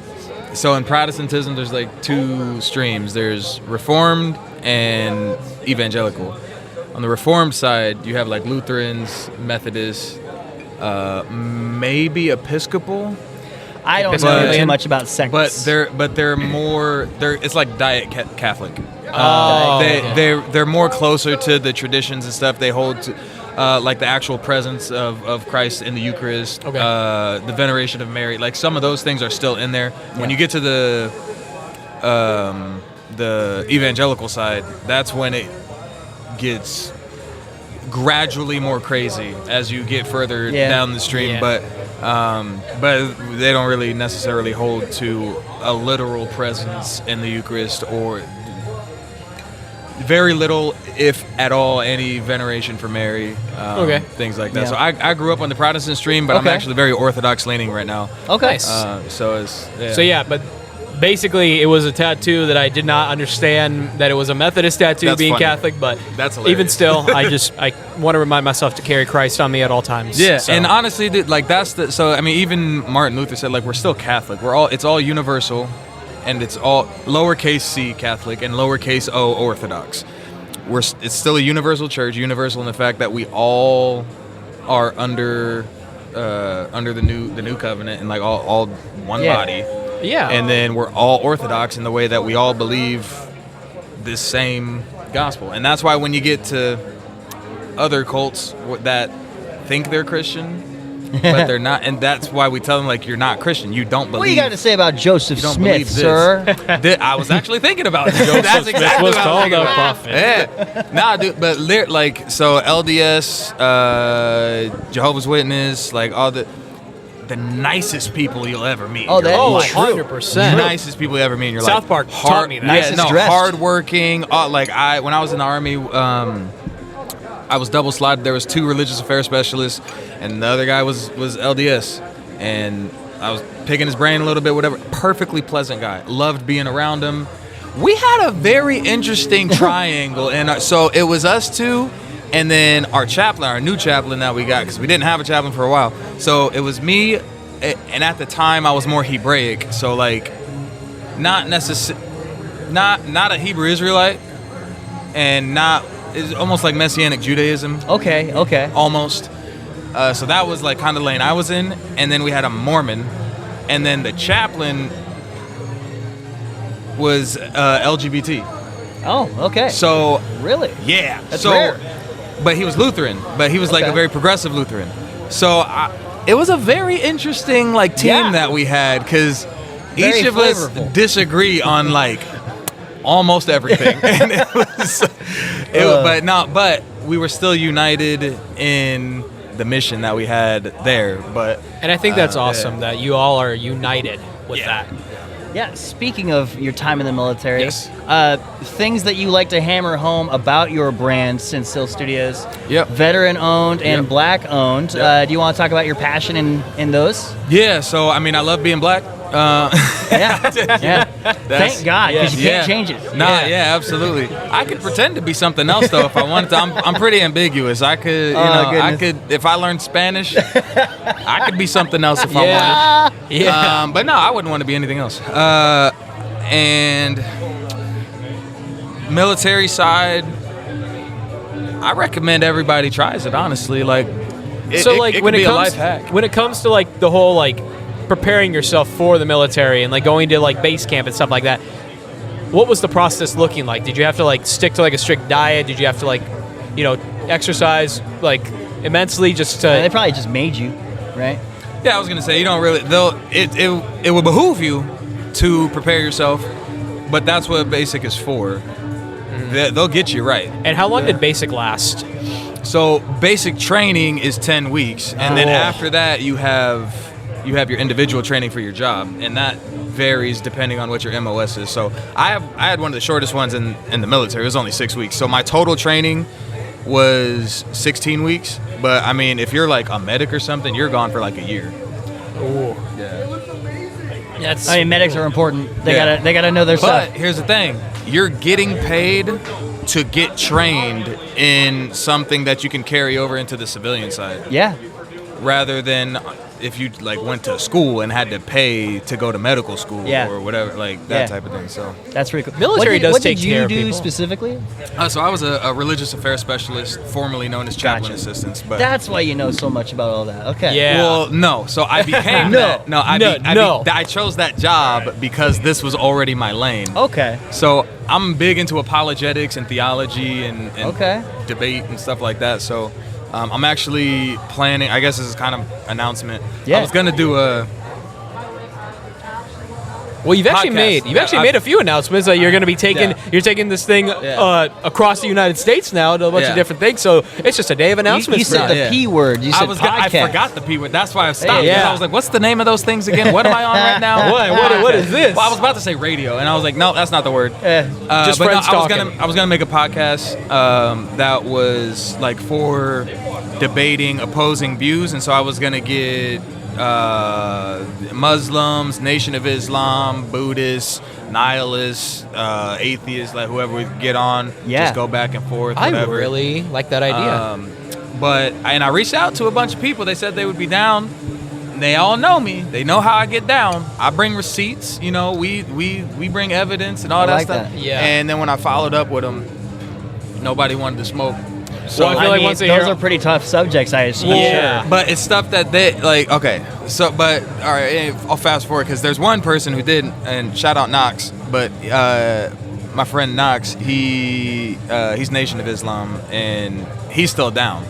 So in Protestantism, there's like two streams. There's Reformed and Evangelical. On the Reformed side, you have like Lutherans, Methodists, maybe Episcopal. I don't Biscuit know Million. too much about sects. But they're more it's like diet Catholic. Oh, They're more closer to the traditions and stuff. They hold to like the actual presence of Christ in the Eucharist, the veneration of Mary. Like some of those things are still in there. When you get to the evangelical side, that's when it gets gradually more crazy as you get further down the stream. But they don't really necessarily hold to a literal presence in the Eucharist, or very little, if at all, any veneration for Mary. Things like that. Yeah. So I grew up on the Protestant stream, but I'm actually very Orthodox leaning right now. Okay. But basically it was a tattoo that I did not understand that it was a Methodist tattoo. That's being funny. Catholic, but That's hilarious. even still, I want to remind myself to carry Christ on me at all times. Yeah, So- and honestly, dude, like even Martin Luther said, like, we're still Catholic. It's all universal, and it's all lowercase c Catholic and lowercase o Orthodox. It's still a universal church, universal in the fact that we all are under the new covenant and like all one body. Yeah. And then we're all Orthodox in the way that we all believe this same gospel. And that's why when you get to other cults that think they're Christian, but they're not, and that's why we tell them, like, you're not Christian. You don't believe. What do you got to say about Joseph you don't Smith, believe this. sir? I was actually thinking about it. That's exactly what I was thinking about. Yeah. Nah, dude, but like, so LDS, Jehovah's Witness, like all the nicest people you'll ever meet. Oh, that is true. 100%. Nicest people you ever meet in your life. South Park taught me that. Nicest dressed. Hardworking. When I was in the Army, I was double slotted. There was 2 religious affairs specialists, and the other guy was LDS. And I was picking his brain a little bit, whatever. Perfectly pleasant guy. Loved being around him. We had a very interesting triangle, and so it was us 2, and then our chaplain, our new chaplain that we got, because we didn't have a chaplain for a while. So it was me, and at the time I was more Hebraic, so like not a Hebrew Israelite, and it's almost like Messianic Judaism. Okay. Almost. So that was like kind of the lane I was in, and then we had a Mormon, and then the chaplain was LGBT. Oh, okay. So really, yeah, that's rare. But he was Lutheran, but he was like a very progressive Lutheran. So it was a very interesting like team that we had, because Very each of flavorful. us disagree on like almost everything. And but we were still united in the mission that we had there. And I think that's awesome that you all are united with that. Yeah, speaking of your time in the military, things that you like to hammer home about your brand, Sincil Studios, veteran owned and black owned. Do you want to talk about your passion in those? Yeah, so I mean, I love being black. Thank God, because you can't change it. Absolutely. I could pretend to be something else though if I wanted to. I'm pretty ambiguous. I could, I could, if I learned Spanish, I could be something else if I wanted. But no, I wouldn't want to be anything else. And military side, I recommend everybody tries it. Honestly, like, when it be a comes life hack. when it comes to like the whole like preparing yourself for the military and like going to like base camp and stuff like that, what was the process looking like? Did you have to like stick to like a strict diet? Did you have to like, exercise like immensely just to? They probably just made you, right? Yeah, I was gonna say, you don't really. It would behoove you to prepare yourself, but that's what basic is for. They'll get you right. And how long did basic last? So basic training is 10 weeks, and then after that you have your individual training for your job, and that varies depending on what your MOS is. So I had one of the shortest ones in the military. It was only 6 weeks. So my total training was 16 weeks. But I mean, if you're like a medic or something, you're gone for like a year. Ooh. Yeah. I mean, medics are important. They gotta know their stuff. But here's the thing: you're getting paid to get trained in something that you can carry over into the civilian side. Yeah. rather than if you like went to school and had to pay to go to medical school or whatever, like that type of thing. So that's pretty cool. Military does take care of people. What did you do specifically? So I was a religious affairs specialist, formerly known as chaplain assistants. But that's why you know so much about all that. Okay. Yeah. Well, no. So I became that. No, I chose that job because this was already my lane. Okay. So I'm big into apologetics and theology and debate and stuff like that. So I'm actually planning. I guess this is kind of announcement. Yeah. I was gonna do a. Well, you've actually made a few announcements that you're going to be taking. You're taking this thing across the United States now to a bunch of different things. So it's just a day of announcements. You said the P word. You said I forgot the P word. That's why I stopped. I was like, "What's the name of those things again? What am I on right now? What is this?" Well, I was about to say radio, and I was like, "No, that's not the word." Just friends talking. I was gonna make a podcast that was like for debating opposing views, and so I was gonna get Muslims, Nation of Islam, Buddhists, nihilists, atheists, like whoever we get on, just go back and forth. Whatever. I really like that idea. And I reached out to a bunch of people. They said they would be down. They all know me. They know how I get down. I bring receipts. You know, we bring evidence and all that stuff. Yeah. And then when I followed up with them, nobody wanted to smoke. So I feel like once those are pretty tough subjects, I assume. Yeah, but it's stuff that they like. Okay, so but all right, I'll fast forward because there's one person who did, and shout out Knox. But my friend Knox, he's Nation of Islam, and he's still down.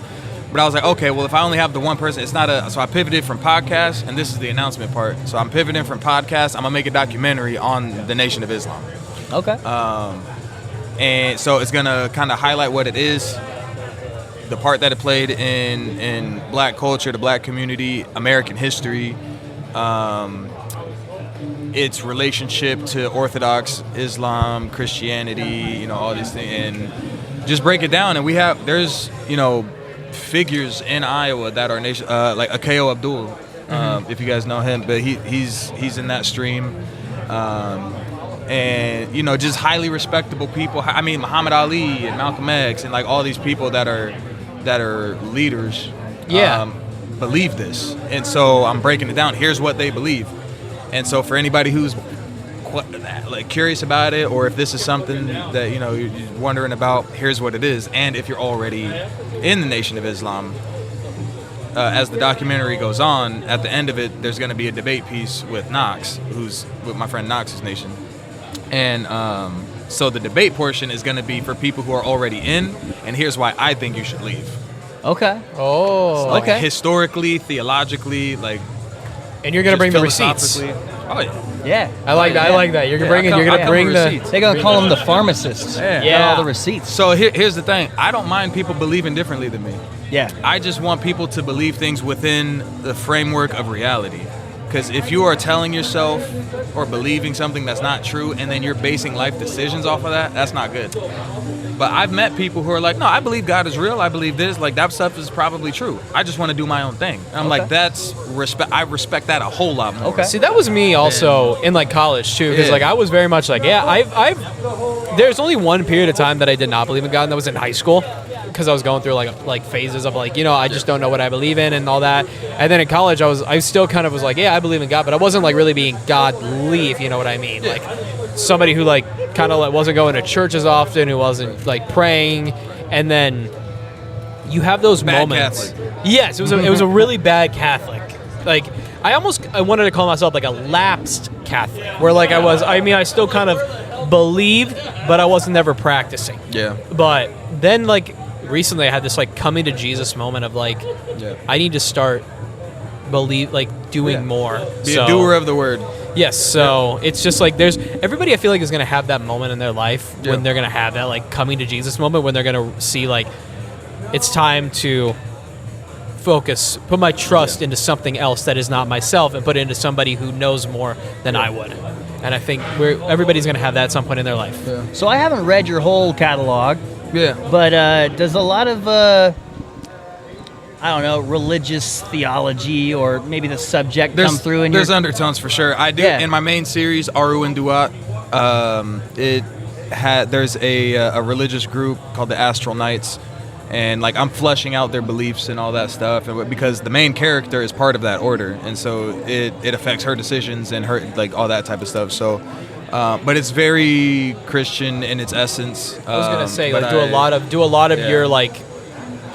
But I was like, okay, well, if I only have the one person, it's not a. So I pivoted from podcast, and this is the announcement part. So I'm pivoting from podcast. I'm gonna make a documentary on the Nation of Islam. Okay. And so it's gonna kind of highlight what it is. The part that it played in black culture, the black community, American history, its relationship to Orthodox Islam, Christianity, you know, all these things, and just break it down. And there's, you know, figures in Iowa that are nation, like Akeo Abdul, if you guys know him, but he's in that stream. And, you know, just highly respectable people. I mean, Muhammad Ali and Malcolm X and like all these people that are leaders believe this. And so I'm breaking it down. Here's what they believe. And so for anybody who's like curious about it, or if this is something that, you know, you're wondering about, here's what it is. And if you're already in the Nation of Islam, as the documentary goes on, at the end of it, there's going to be a debate piece with Knox, who's with my friend Knox's Nation. And so the debate portion is going to be for people who are already in, and here's why I think you should leave. Okay. Oh. So, like, historically, theologically, like. And you're going to bring the receipts. Oh yeah. Yeah. I like that. I like that. You're going to bring the receipts. They're going to call them the pharmacists. Yeah. All the receipts. So here's the thing. I don't mind people believing differently than me. Yeah. I just want people to believe things within the framework of reality. Because if you are telling yourself or believing something that's not true, and then you're basing life decisions off of that, that's not good. But I've met people who are like, no, I believe God is real. I believe this. Like, that stuff is probably true. I just want to do my own thing. And I'm like, that's respect. I respect that a whole lot more. Okay. See, that was me also in like college too, because like I was very much like, there's only one period of time that I did not believe in God, and that was in high school. Because I was going through like phases of like, you know, I just don't know what I believe in and all that. And then in college, I still kind of was like, yeah, I believe in God, but I wasn't like really being godly, if you know what I mean. Like somebody who like kind of like wasn't going to church as often, who wasn't like praying, and then you have those moments. Catholic. Yes, it was a really bad Catholic. Like I wanted to call myself like a lapsed Catholic, where like I still kind of believed, but I wasn't ever practicing. Yeah. But then like recently I had this like coming to Jesus moment of like, I need to start doing more. Be a doer of the word. Yes, so it's just like everybody I feel like is going to have that moment in their life when they're going to have that like coming to Jesus moment, when they're going to see like it's time to focus, put my trust into something else that is not myself, and put it into somebody who knows more than I would. And I think everybody's going to have that at some point in their life. Yeah. So I haven't read your whole catalog. Yeah. But does a lot of, I don't know, religious theology or maybe the subject come through in There's undertones for sure. I do. Yeah. In my main series, Aru and Duat, there's a religious group called the Astral Knights and like I'm flushing out their beliefs and all that stuff, and because the main character is part of that order, and so it affects her decisions and her like all that type of stuff. So, but it's very Christian in its essence. I was gonna say, but like, do a lot of yeah. your like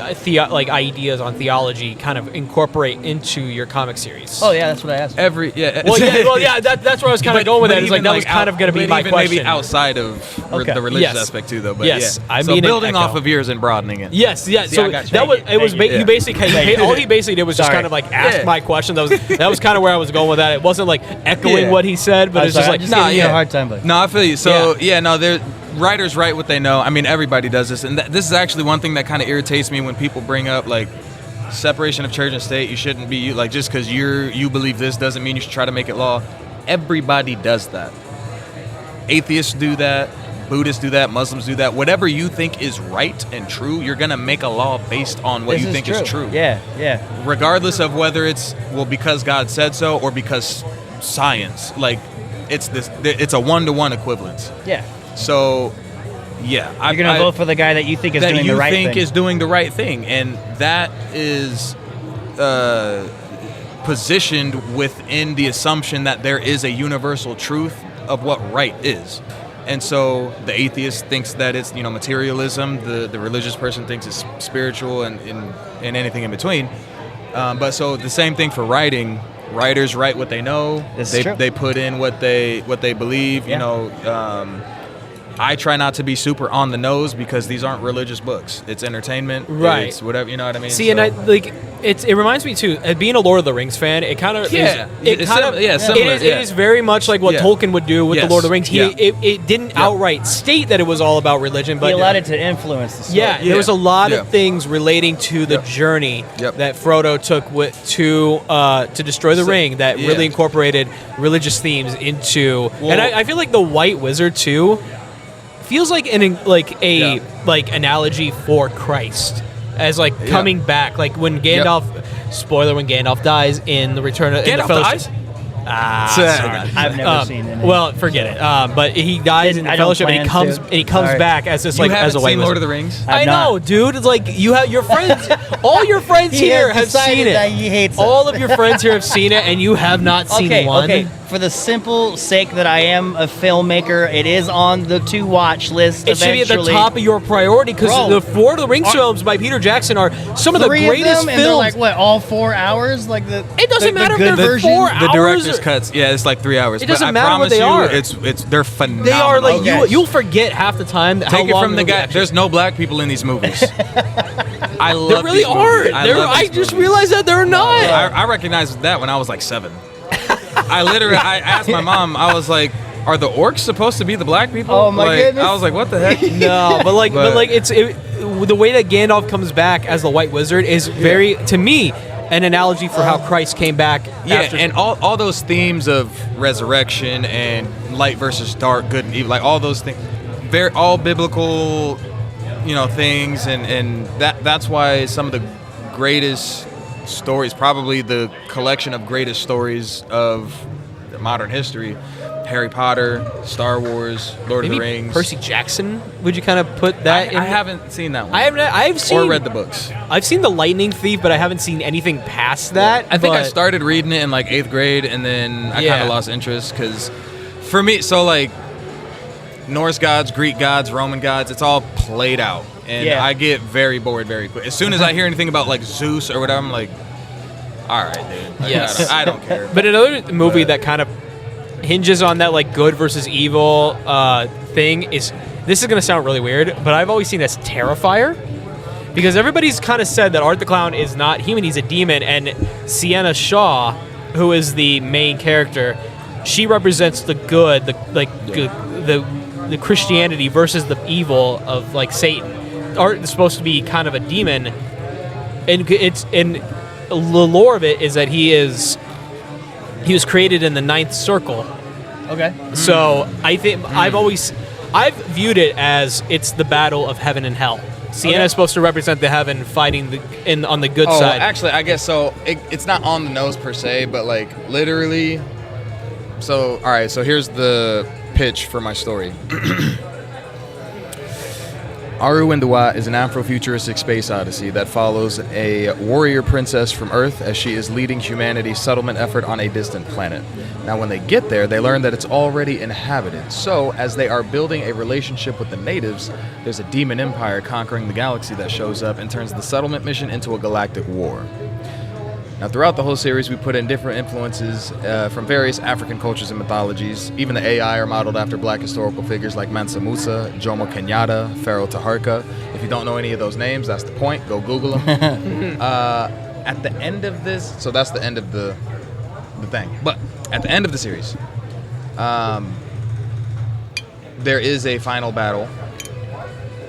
ideas on theology kind of incorporate into your comic series. Oh yeah, that's what I asked. Well, yeah, that's where I was kind of going with that. Is like that was kind of going to be my question. Maybe outside of the religious aspect too, though. But yes, yeah. I so mean building Echo. off of yours and broadening it. Yes, yeah. See, So I got you. that was it. Was you. you basically all he basically did was just kind of like ask my question. That was kind of where I was going with that. It wasn't like echoing what he said, but it's just like a hard time. But no, I feel you. So writers write what they know. I mean, everybody does this, and this is actually one thing that kind of irritates me when people bring up like separation of church and state. You shouldn't be like, just because you believe this doesn't mean you should try to make it law. Everybody does that. Atheists do that. Buddhists do that. Muslims do that. Whatever you think is right and true, you're gonna make a law based on what you think is true. Yeah. Regardless of whether it's because God said so or because science. Like it's a 1-to-1 equivalence. Yeah. So, yeah, you're gonna vote for the guy that you think is doing the right thing. That you think is doing the right thing, and that is positioned within the assumption that there is a universal truth of what right is. And so the atheist thinks that it's materialism. The religious person thinks it's spiritual, and anything in between. But so the same thing for writing. Writers write what they know. They put in what they believe. Yeah. I try not to be super on the nose because these aren't religious books. It's entertainment. Right. It's whatever. You know what I mean? See, and it reminds me too. Being a Lord of the Rings fan, it kind of similar. It is very much like what Tolkien would do with the Lord of the Rings. It didn't outright state that it was all about religion, but he allowed it to influence the story. There was a lot of things relating to the journey that Frodo took to destroy the ring that really incorporated religious themes into. And I feel like the White Wizard too feels like an analogy for Christ as coming back, like when Gandalf. Spoiler: when Gandalf dies in the Return of Gandalf dies. I've never seen it. Well, forget it. But he dies in the Fellowship, and he comes back as this as a White Wizard. Lord of the Rings? I know, dude. It's like you have your friends. All your friends here have seen it. He hates it. All of your friends here have seen it, and you have not seen one. Okay. For the simple sake that I am a filmmaker, it is on the to-watch list. It should be at the top of your priority because the Lord of the Rings films by Peter Jackson are some of the greatest films. And they're like what, all 4 hours? Like it doesn't matter if they're 4 hours. The director's cuts, it's like 3 hours. It doesn't matter what they are. They're phenomenal. They are like you'll forget half the time. Take it from the guy. There's no black people in these movies. I love. There really aren't. I just realized that there are not. I recognized that when I was like 7. I asked my mom. I was like, "Are the orcs supposed to be the black people?" Oh my goodness! I was like, "What the heck?" No, but it's the way that Gandalf comes back as the White Wizard is very, to me, an analogy for how Christ came back. And all those themes of resurrection and light versus dark, good and evil, like all those things, they're all biblical, things, and that's why some of the greatest stories, probably the collection of greatest stories of modern history, Harry Potter, Star Wars, Lord of the Rings. Percy Jackson, would you kind of put that in? I haven't seen that one. I've seen or read the books. I've seen The Lightning Thief, but I haven't seen anything past that. I think I started reading it in like 8th grade, and then I kind of lost interest because for me, so like Norse gods, Greek gods, Roman gods, it's all played out. And I get very bored very quick. As soon as I hear anything about like Zeus or whatever, I'm like, all right, dude. Like, I don't care. But another movie that kind of hinges on that like good versus evil thing is, this is going to sound really weird, but I've always seen as Terrifier. Because everybody's kind of said that Art the Clown is not human, he's a demon. And Sienna Shaw, who is the main character, she represents the good, the Christianity versus the evil of like Satan. Art is supposed to be kind of a demon, and the lore of it is that he was created in the 9th circle. Okay. So I think I've viewed it as it's the battle of heaven and hell. Sienna is supposed to represent the heaven fighting on the good side. Actually, I guess so. It's not on the nose per se, but like literally. So all right. So here's the pitch for my story. Aru Indua is an Afrofuturistic space odyssey that follows a warrior princess from Earth as she is leading humanity's settlement effort on a distant planet. Now, when they get there, they learn that it's already inhabited. So, as they are building a relationship with the natives, there's a demon empire conquering the galaxy that shows up and turns the settlement mission into a galactic war. Now, throughout the whole series, we put in different influences from various African cultures and mythologies. Even the AI are modeled after black historical figures like Mansa Musa, Jomo Kenyatta, Pharaoh Taharka. If you don't know any of those names, that's the point. Go Google them. At the end of this, so that's the end of the thing. But at the end of the series, there is a final battle.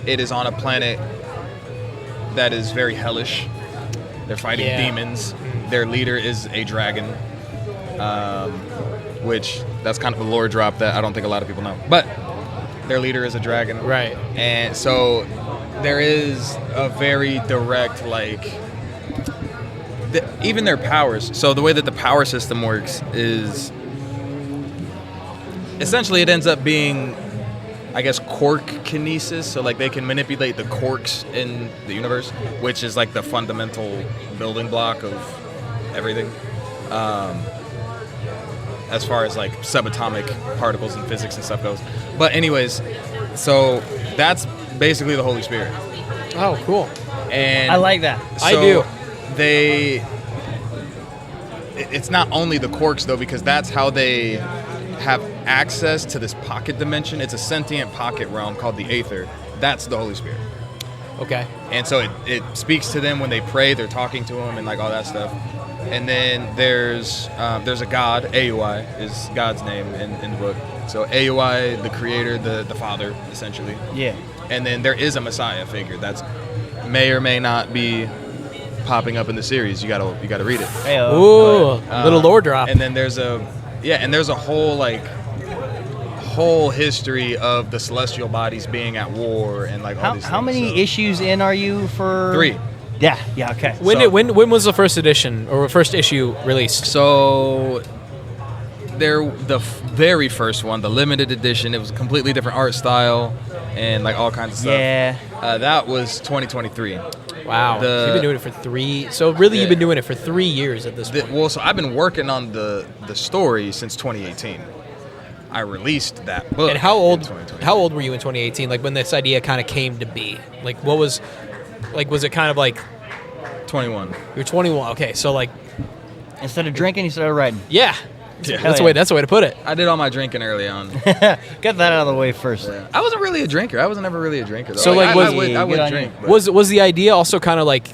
It is on a planet that is very hellish. They're fighting demons. Their leader is a dragon, which that's kind of a lore drop that I don't think a lot of people know. But their leader is a dragon. Right. And so there is a very direct, like, even their powers. So the way that the power system works is essentially it ends up being, I guess, quark kinesis. So like they can manipulate the quarks in the universe, which is like the fundamental building block of everything. As far as like subatomic particles and physics and stuff goes. But anyways, so that's basically the Holy Spirit. Oh, cool. And I like that. So I do. It's not only the quarks though, because that's how they have access to this pocket dimension. It's a sentient pocket realm called the Aether. That's the Holy Spirit. Okay. And so it speaks to them when they pray. They're talking to him and like all that stuff. And then there's a god. AUI is God's name in the book. So AUI, the creator, the father, essentially. Yeah. And then there is a Messiah figure that's may or may not be popping up in the series. You gotta read it. Ooh, little lore drop. And then there's a whole history of the celestial bodies being at war and like all these things. How many issues in are you for? 3. Yeah, okay. When was the first edition or first issue released? So the very first one, the limited edition, it was a completely different art style and like all kinds of stuff. Yeah. That was 2023. Wow. So you've been doing it for 3. So really, you've been doing it for 3 years at this point. Well, so I've been working on the story since 2018. I released that book. And how old were you in 2018? Like when this idea kind of came to be? Like what was, like was it kind of like 21? You're 21. Okay, so like instead of drinking, you started writing. Yeah. Yeah. That's the way to put it. I did all my drinking early on. Get that out of the way first. Yeah. I wasn't really a drinker. I was never really a drinker. Though. So like I would drink. But. Was the idea also kind of like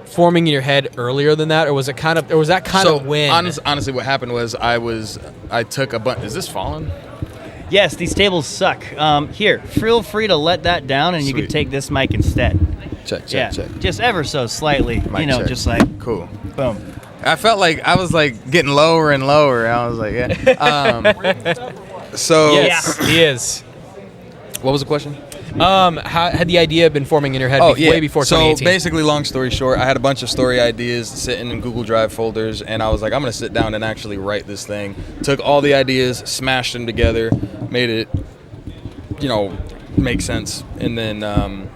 forming in your head earlier than that, or was that kind of when? Honestly, what happened was I took a bunch. Is this falling? Yes, these tables suck. Here, feel free to let that down, and you can take this mic instead. Check. Just ever so slightly. Mic check. Just like cool. Boom. I felt like I was like getting lower and lower. I was like, yeah. So yes, he is. What was the question? How had the idea been forming in your head way before 2018? So basically, long story short, I had a bunch of story ideas sitting in Google Drive folders, and I was like, I'm going to sit down and actually write this thing. Took all the ideas, smashed them together, made it, make sense, and then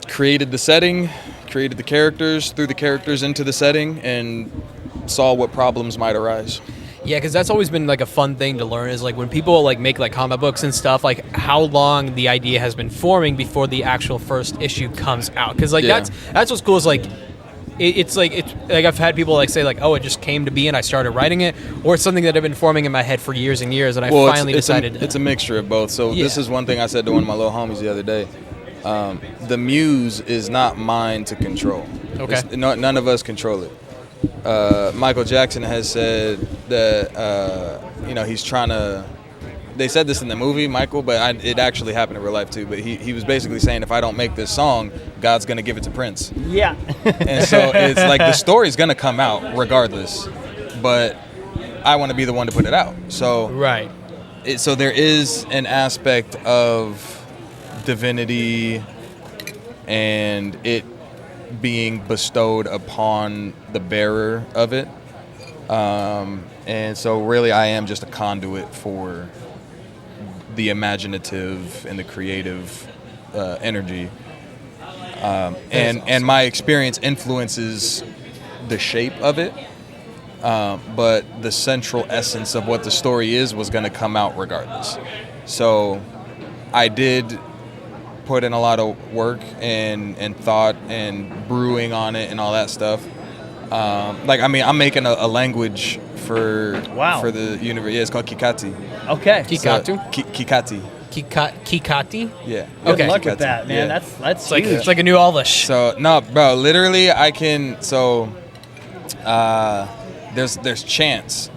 created the setting, created the characters, threw the characters into the setting, and saw what problems might arise. Yeah, because that's always been like a fun thing to learn is like when people like make like comic books and stuff, like how long the idea has been forming before the actual first issue comes out. Because like that's what's cool is like it's like I've had people like say like, oh, it just came to be and I started writing it, or it's something that had been forming in my head for years and years and I finally decided. It's a mixture of both. So this is one thing I said to one of my little homies the other day. The muse is not mine to control. Okay. None of us control it. Michael Jackson has said that he's trying to. They said this in the movie, Michael, but it actually happened in real life too. But he was basically saying, if I don't make this song, God's gonna give it to Prince. Yeah. And so it's like the story's gonna come out regardless, but I want to be the one to put it out. So right. So there is an aspect of divinity and it being bestowed upon the bearer of it, and so really I am just a conduit for the imaginative and the creative energy and my experience influences the shape of it. But the central essence of what the story was going to come out regardless. So I did put in a lot of work and thought and brewing on it and all that stuff. I'm making a language for the universe. Yeah, it's called Kikati. Okay. Kikatu? Kikati. Kikati? Yeah. Good Okay. luck with Kikati. that, man. Yeah. That's Like huge. it's like a new Elvish. So no, bro. Literally, I can. So there's chants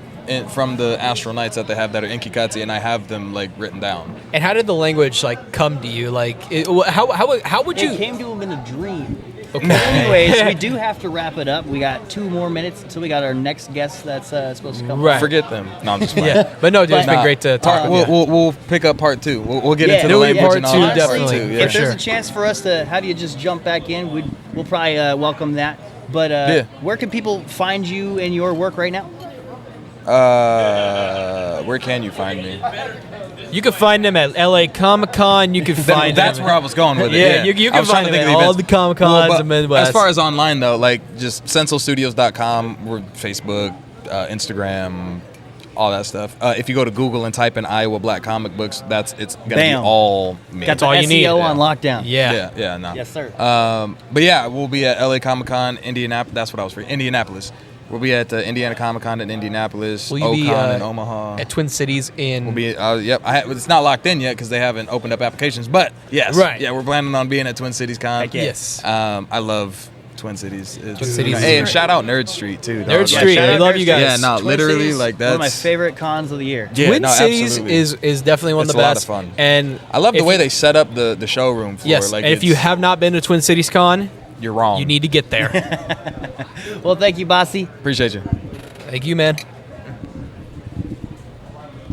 from the astral nights that they have that are in Kikati, and I have them like written down. And how did the language like come to you? Like, how would you? It came to him in a dream. Okay. Anyways, we do have to wrap it up. We got 2 more minutes until we got our next guest that's supposed to come. Right. Forget them. No, I'm just playing. Yeah, but no, dude, it's been great to talk. We'll pick up part 2. We'll get into the do language part and all 2 that. definitely. Part 2, If there's a chance for us to have you just jump back in, we'll probably welcome that. But where can people find you and your work right now? Where can you find me? You can find them at LA Comic Con. You can find That's them. where I was going with it. Yeah, you I can was trying find to them think at of all the Comic Cons in the Midwest. As far as online though, like just senselstudios.com, we're Facebook, Instagram, all that stuff. If you go to Google and type in Iowa Black Comic Books, it's gonna Bam. be all me. Got the SEO on lockdown. Yeah, no. Yes, sir. But yeah, we'll be at LA Comic Con, Indianapolis. That's what I was for. Indianapolis. We'll be at Indiana Comic Con in Indianapolis. Will you be in Omaha? At Twin Cities in? We'll be. Yep. It's not locked in yet because they haven't opened up applications. But yes, Right. Yeah, we're planning on being at Twin Cities Con. Heck yeah. Yes. I love Twin Cities. Twin Cities is Hey, and great. shout out Nerd Street too. dog. Nerd Like, Street. shout We out love Nerd you guys. Yeah, no, Twin literally, Cities, like one of my that's favorite cons of the year. Yeah, Twin no, Cities absolutely. is definitely one It's of the a lot best. of fun. And I love the if way you- they set up the showroom floor. Yes, Like and if you it's- have not been to Twin Cities Con, you're wrong. you need to get there. Well, thank you, Bossy. Appreciate you. Thank you, man.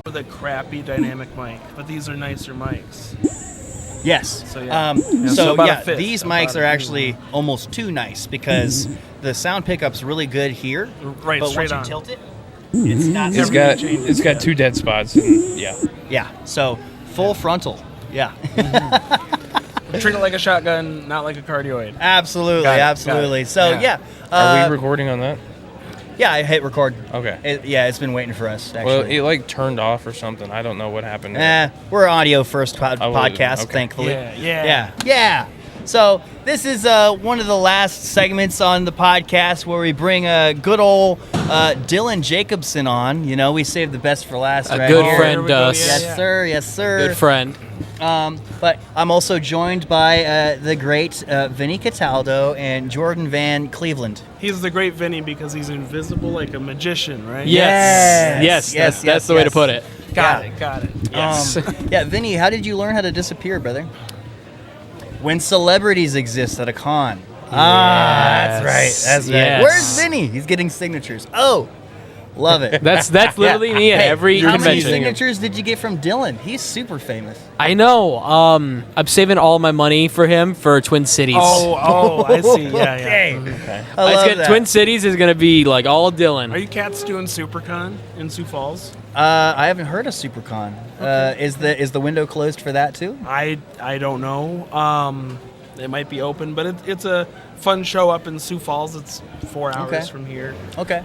With a crappy dynamic mic, but these are nicer mics. Yes. So, yeah. So about a yeah, fifth, these about mics a are fifth. actually almost too nice because the sound pickup's really good here. Right, but straight once you on. tilt it, it's not. It's got 2 dead spots. And, yeah. Yeah. So full frontal. Yeah. Treat it like a shotgun, not like a cardioid. Absolutely. Got it, Absolutely. got it. So yeah. Are we recording on that? Yeah, I hit record. Okay. It's been waiting for us. Actually. Well, it like turned off or something. I don't know what happened. We're audio first Oh, podcast, okay. thankfully. Yeah. So this is one of the last segments on the podcast where we bring a good old Dylan Jacobson on. You know, we saved the best for last. A right good here. friend does. Yes, sir. Yes, sir. Good friend. But I'm also joined by the great Vinny Cataldo and Jordan Van Cleveland. He's the great Vinny because he's invisible like a magician, right? Yes. That's the way to put it. Got it. Yes. Yeah, Vinny, how did you learn how to disappear, brother? When celebrities exist at a con. That's right. That's right. Yes. Where's Vinny? He's getting signatures. Oh, love it. That's literally me at every How many convention. signatures did you get from Dylan? He's super famous. I know. I'm saving all my money for him for Twin Cities. Oh, I see. Yeah, Okay. Okay. I love that. Twin Cities is gonna be like all Dylan. Are you cats doing SuperCon in Sioux Falls? I haven't heard of SuperCon. Is the window closed for that too? I don't know. It might be open, but it's a fun show up in Sioux Falls. It's 4 hours Okay. from here. Okay.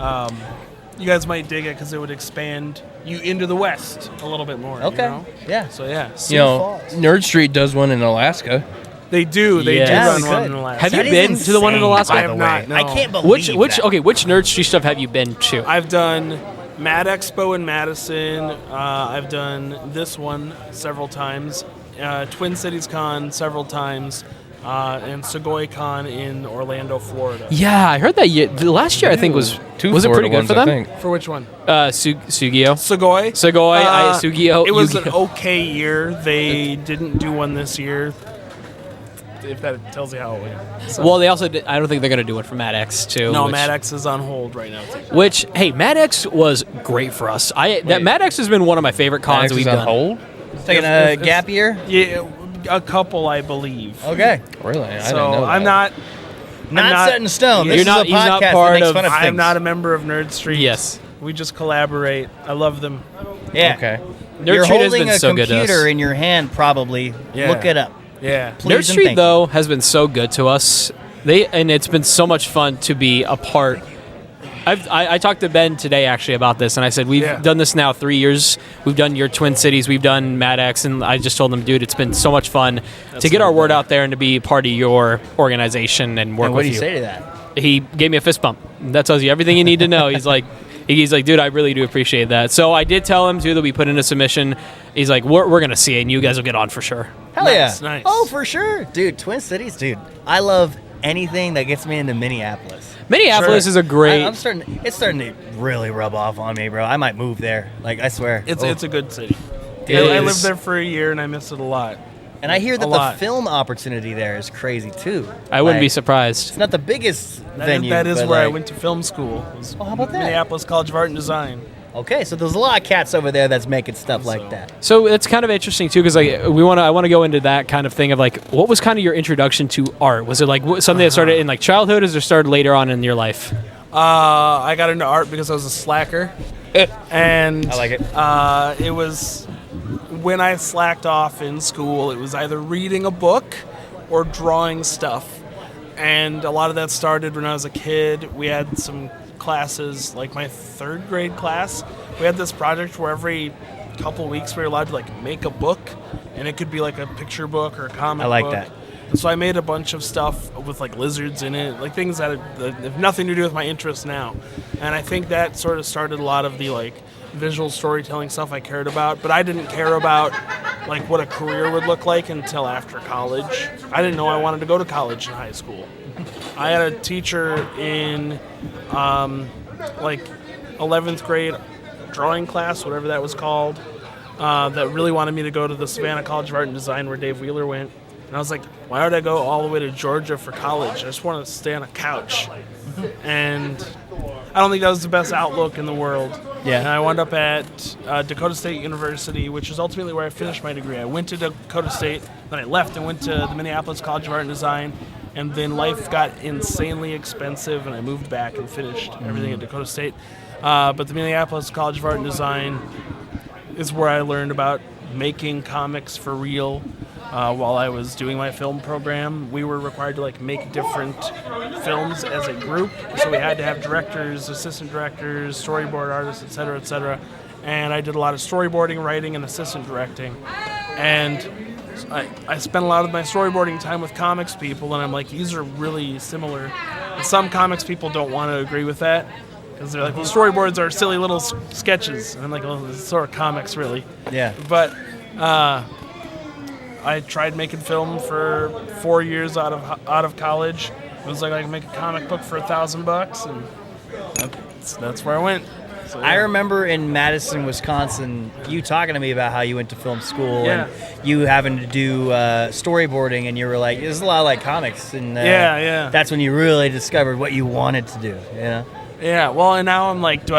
You guys might dig it because it would expand you into the West a little bit more. Okay. You know? Yeah. So yeah, You know, Nerd Street does one in Alaska. they do. They Yes. do Yeah, run we one could. in Alaska. Have you That is been to the one in insane, Alaska? I by have the not. way. No. I can't believe Which that. which Nerd Street stuff have you been to? I've done Mad Expo in Madison. I've done this one several times. Twin Cities Con several times. And Segoy Con in Orlando, Florida. Yeah, I heard that the last year I think was Two it Florida pretty good ones, for I them? think. For which one? Sugio. Segoy. Sugio. It was an Yu-Gi-Oh. okay year. They didn't do one this year. If that tells you how it went. So- Well, they also did, I don't think they're gonna do one for Mad X too. no, which, Mad X is on hold right now. Too. Which hey, Mad X was great for us. Mad X has been one of my favorite cons Max we've is on done. hold? Taking a gap year? Yeah, a couple, I believe. Okay. Really? I So didn't know that. I'm not. Not set in stone. You're This not- is a he's not podcast part that makes of- fun of I'm things. not a member of Nerd Street. Yes. We just collaborate. I love them. Yeah. Okay. Nerd You're Street has holding been a so good to us. computer in your hand, probably. Yeah. Look it up. Yeah. Nerd Street though has been so good to us. And it's been so much fun to be a part. I talked to Ben today actually about this, and I said we've done this now 3 years. We've done your Twin Cities, we've done Mad X, and I just told him, dude, it's been so much fun to get our word out there and to be part of your organization and work with you. What do you say to that? He gave me a fist bump. That tells you everything you need to know. He's like, dude, I really do appreciate that. So I did tell him too that we put in a submission. He's like, we're gonna see it, and you guys will get on for sure. Hell yeah! Nice. Oh, for sure, dude. Twin Cities, dude. I love anything that gets me into Minneapolis. Minneapolis is a great. It's starting to really rub off on me, bro. I might move there. Like, I swear. It's a good city. It I is. lived there for a year and I miss it a lot. And I hear that A lot. the film opportunity there is crazy too. I wouldn't be Like, surprised. It's not the biggest venue. That is but, where I like- went to film school. Oh, how about that? Minneapolis College of Art and Design. Okay, so there's a lot of cats over there that's making stuff like that. So it's kind of interesting too, because like I want to go into that kind of thing of like, what was kind of your introduction to art? Was it like something that started in like childhood, or it started later on in your life? I got into art because I was a slacker. And I like it. It was when I slacked off in school, it was either reading a book or drawing stuff. And a lot of that started when I was a kid. We had some classes, like my 3rd grade class. We had this project where every couple weeks we were allowed to like make a book, and it could be like a picture book or a comic book. I like that. So I made a bunch of stuff with like lizards in it, like things that have nothing to do with my interests now. And I think that sort of started a lot of the like visual storytelling stuff I cared about, but I didn't care about like what a career would look like until after college. I didn't know I wanted to go to college in high school. I had a teacher in like 11th grade drawing class, whatever that was called, that really wanted me to go to the Savannah College of Art and Design where Dave Wheeler went. And I was like, why would I go all the way to Georgia for college? I just want to stay on a couch. And I don't think that was the best outlook in the world. Yeah. And I wound up at Dakota State University, which is ultimately where I finished my degree. I went to Dakota State, then I left and went to the Minneapolis College of Art and Design. And then life got insanely expensive, and I moved back and finished everything at Dakota State. But the Minneapolis College of Art and Design is where I learned about making comics for real. While I was doing my film program, we were required to like make different films as a group. So we had to have directors, assistant directors, storyboard artists, et cetera, and I did a lot of storyboarding, writing, and assistant directing. And I spent a lot of my storyboarding time with comics people, and I'm like, these are really similar. And some comics people don't want to agree with that, because they're like, well, storyboards are silly little sketches. And I'm like, well, this is sort of comics, really. Yeah. But I tried making film for 4 years out of college. It was like I could make a comic book for $1,000, and that's where I went. So, yeah. I remember in Madison, Wisconsin, you talking to me about how you went to film school and you having to do storyboarding, and you were like, "There's a lot of like comics," and yeah. that's when you really discovered what you wanted to do. You know? Yeah. Well, and now I'm like,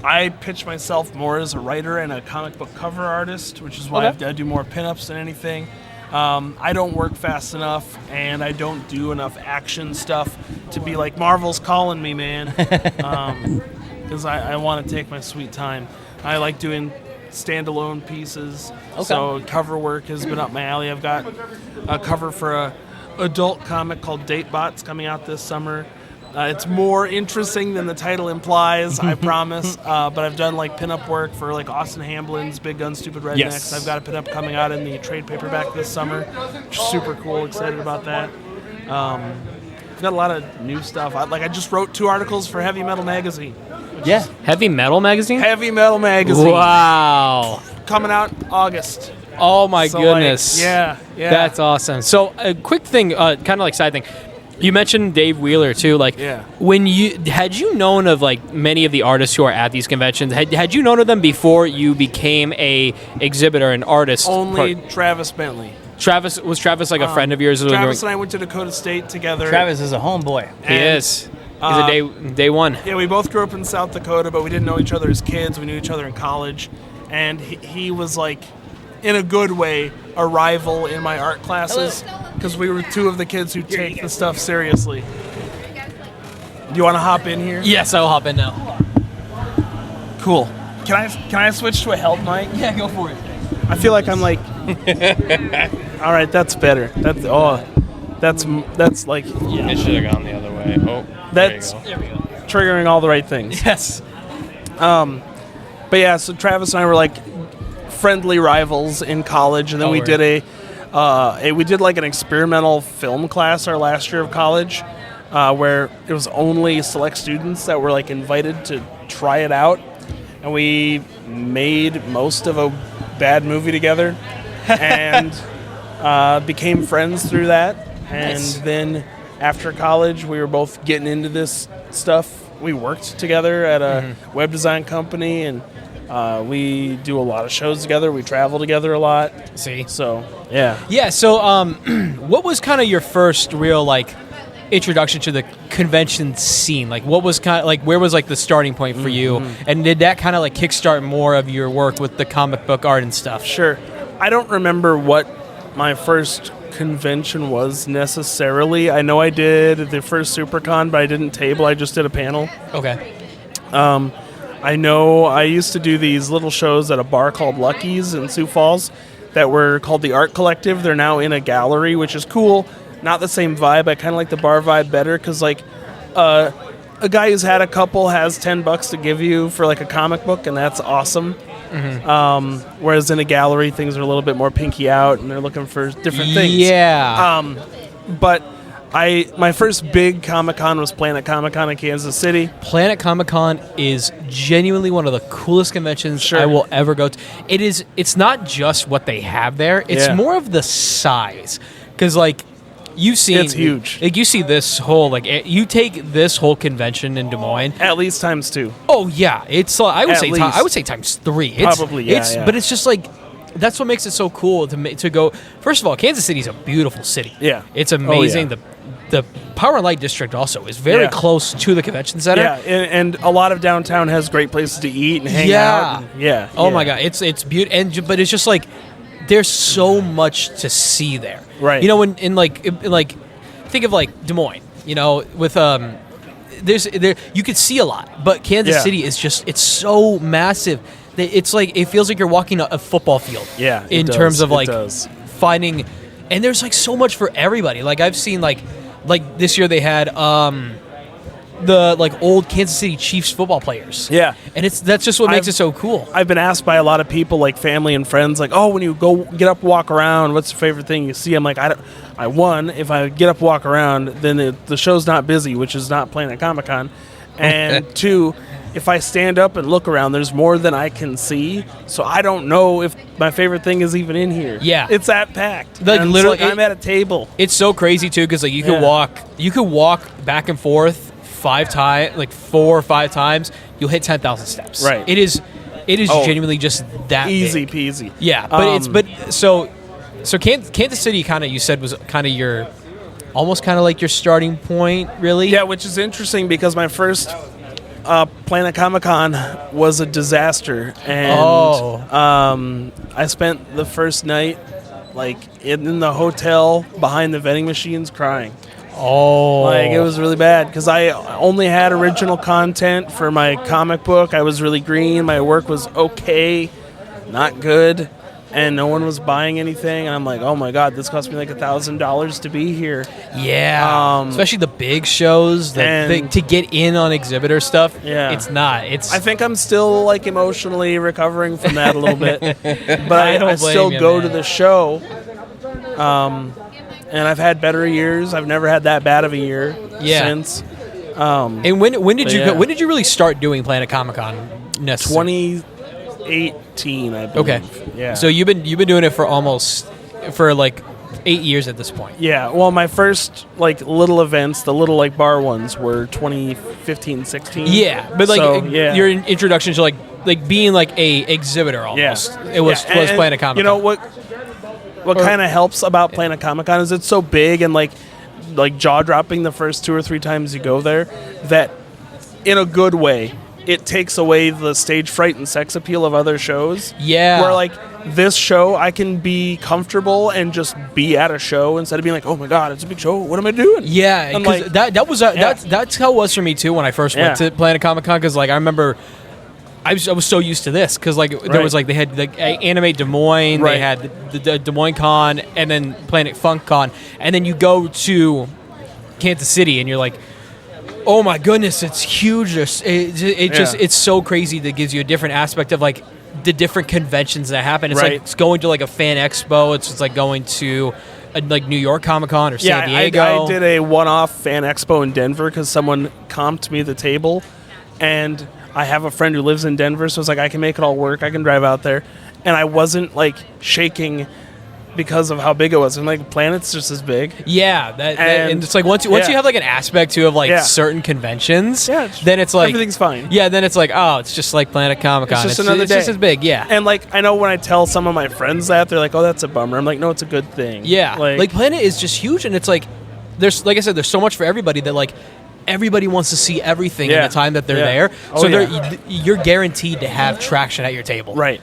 I pitch myself more as a writer and a comic book cover artist, which is why I do more pinups than anything. I don't work fast enough, and I don't do enough action stuff to be like, Marvel's calling me, man. Because I want to take my sweet time. I like doing standalone pieces. Okay. So cover work has been up my alley. I've got a cover for a adult comic called Datebots coming out this summer. It's more interesting than the title implies, I promise. But I've done like pinup work for like Austin Hamblin's Big Gun Stupid Rednecks. Yes. I've got a pinup coming out in the trade paperback this summer, which is super cool. Excited about that. I've got a lot of new stuff. I just wrote 2 articles for Heavy Metal Magazine. Yeah. Heavy Metal Magazine? Heavy Metal Magazine. Wow. Coming out August. Oh my So, goodness. like, yeah. That's awesome. So a quick thing, kind of like side thing. You mentioned Dave Wheeler too. Like, when had you known of like many of the artists who are at these conventions? Had you known of them before you became a exhibitor and artist? Only Travis Bentley. Was Travis like a friend of yours? Travis and I went to Dakota State together. Travis is a homeboy. He is. He's a day one. Yeah, we both grew up in South Dakota, but we didn't know each other as kids. We knew each other in college, and he was like, in a good way, a rival in my art classes, because we were 2 of the kids who take the stuff seriously. You want to hop in here? Yes, I'll hop in now. Cool. Can I switch to a held mic? Yeah, go for it. I feel like I'm like, all right, that's better. That's like, yeah. It should have gone the other way. Oh, That's there you go. triggering all the right things. Yes. But yeah, so Travis and I were like friendly rivals in college, and then we did we did like an experimental film class our last year of college, where it was only select students that were like invited to try it out, and we made most of a bad movie together, and became friends through that. And Nice. then after college, we were both getting into this stuff. We worked together at a web design company, and we do a lot of shows together. We travel together a lot. See? So, yeah. Yeah, so what was kind of your first real, like, introduction to the convention scene? Like, what was kind of, like, where was, like, the starting point for you? And did that kind of, like, kickstart more of your work with the comic book art and stuff? Sure. I don't remember what my first convention was necessarily. I know I did the first SuperCon, but I didn't table. I just did a panel. Okay. I know I used to do these little shows at a bar called Lucky's in Sioux Falls that were called the Art Collective. They're now in a gallery, which is cool. Not the same vibe. I kind of like the bar vibe better because, like, a guy who's had a couple has $10 to give you for, like, a comic book, and that's awesome. Whereas in a gallery, things are a little bit more pinky out, and they're looking for different things. Yeah. But my first big Comic-Con was Planet Comic-Con in Kansas City. Planet Comic-Con is genuinely one of the coolest conventions I will ever go to. It's not just what they have there. It's more of the size. Because, like, you've seen... It's huge. Like, you see this whole... Like, you take this whole convention in Des Moines... At least times 2. Oh, yeah. It's... I would say times 3. Probably, yeah. But it's just, like... That's what makes it so cool to go... First of all, Kansas City is a beautiful city. Yeah. It's amazing. The Power and Light District also is very close to the convention center. Yeah, and a lot of downtown has great places to eat and hang out. And, Oh my God, it's beautiful. But it's just like there's so much to see there. Right. You know, in like think of like Des Moines. You know, with you could see a lot, but Kansas City is just it's so massive. It's like it feels like you're walking a foottle field. Yeah. In terms of like finding, and there's like so much for everybody. Like I've seen like this year they had the like old Kansas City Chiefs football players. Yeah. And that's just what makes it so cool. I've been asked by a lot of people, like family and friends, like, oh, when you go get up, walk around, what's your favorite thing you see? I'm like, if I get up, walk around, then the show's not busy, which is not Planet Comic-Con. And 2, if I stand up and look around, there's more than I can see. So I don't know if my favorite thing is even in here. Yeah. It's that packed. Like and literally, I'm at a table. It's so crazy too, because like you could walk back and forth 4 or 5 times, you'll hit 10,000 steps. Right. It is genuinely just that easy big. peasy. Yeah, but so Kansas City kind of you said was kind of your almost kind of like your starting point, really. Yeah, which is interesting because my first Planet Comic-Con was a disaster, and I spent the first night like in the hotel behind the vending machines crying. Like it was really bad because I only had original content for my comic book. I was really green. My work was okay, not good, and no one was buying anything. And I'm like, oh my God, this cost me like $1,000 to be here. Yeah, especially the big shows, to get in on exhibitor stuff. Yeah, it's not. I think I'm still like emotionally recovering from that a little bit, but I still go to the show. And I've had better years. I've never had that bad of a year since. And when did you when did you really start doing Planet Comic-Con? 2018, I believe. Okay. Yeah. So you've been doing it for like 8 years at this point. Yeah. Well, my first like little events, the little like bar ones, were 2015, 16. Yeah, but like your introduction to like being like a exhibitor almost. Yeah. It was Planet Comic-Con. You know what kind of helps about Planet Comic-Con is it's so big and like jaw-dropping the first 2 or 3 times you go there that in a good way it takes away the stage fright and sex appeal of other shows. Yeah. Where like this show I can be comfortable and just be at a show instead of being like, oh my God, it's a big show. What am I doing? Yeah, because that's how it was for me too when I first went to Planet Comic-Con, because like I remember I was so used to this because like there was like they had the Animate Des Moines, they had the Des Moines Con, and then Planet Funk Con, and then you go to Kansas City and you're like, oh my goodness, it's huge. It's so crazy that it gives you a different aspect of like the different conventions that happen. It's like it's going to like a fan expo. It's like going to like New York Comic Con or San Diego. I did a one-off fan expo in Denver because someone comped me the table, and I have a friend who lives in Denver, so it's like I can make it all work. I can drive out there, and I wasn't like shaking because of how big it was. And like Planet's just as big. Yeah, and it's like once you have like an aspect too of like certain conventions, then it's like everything's fine. Yeah, then it's like, oh, it's just like Planet Comic Con. It's just another day. It's just as big, yeah. And like I know when I tell some of my friends that, they're like, "Oh, that's a bummer." I'm like, "No, it's a good thing." Yeah, like Planet is just huge, and it's like there's like I said, there's so much for everybody that like everybody wants to see everything in the time that they're there. So you're guaranteed to have traction at your table. Right.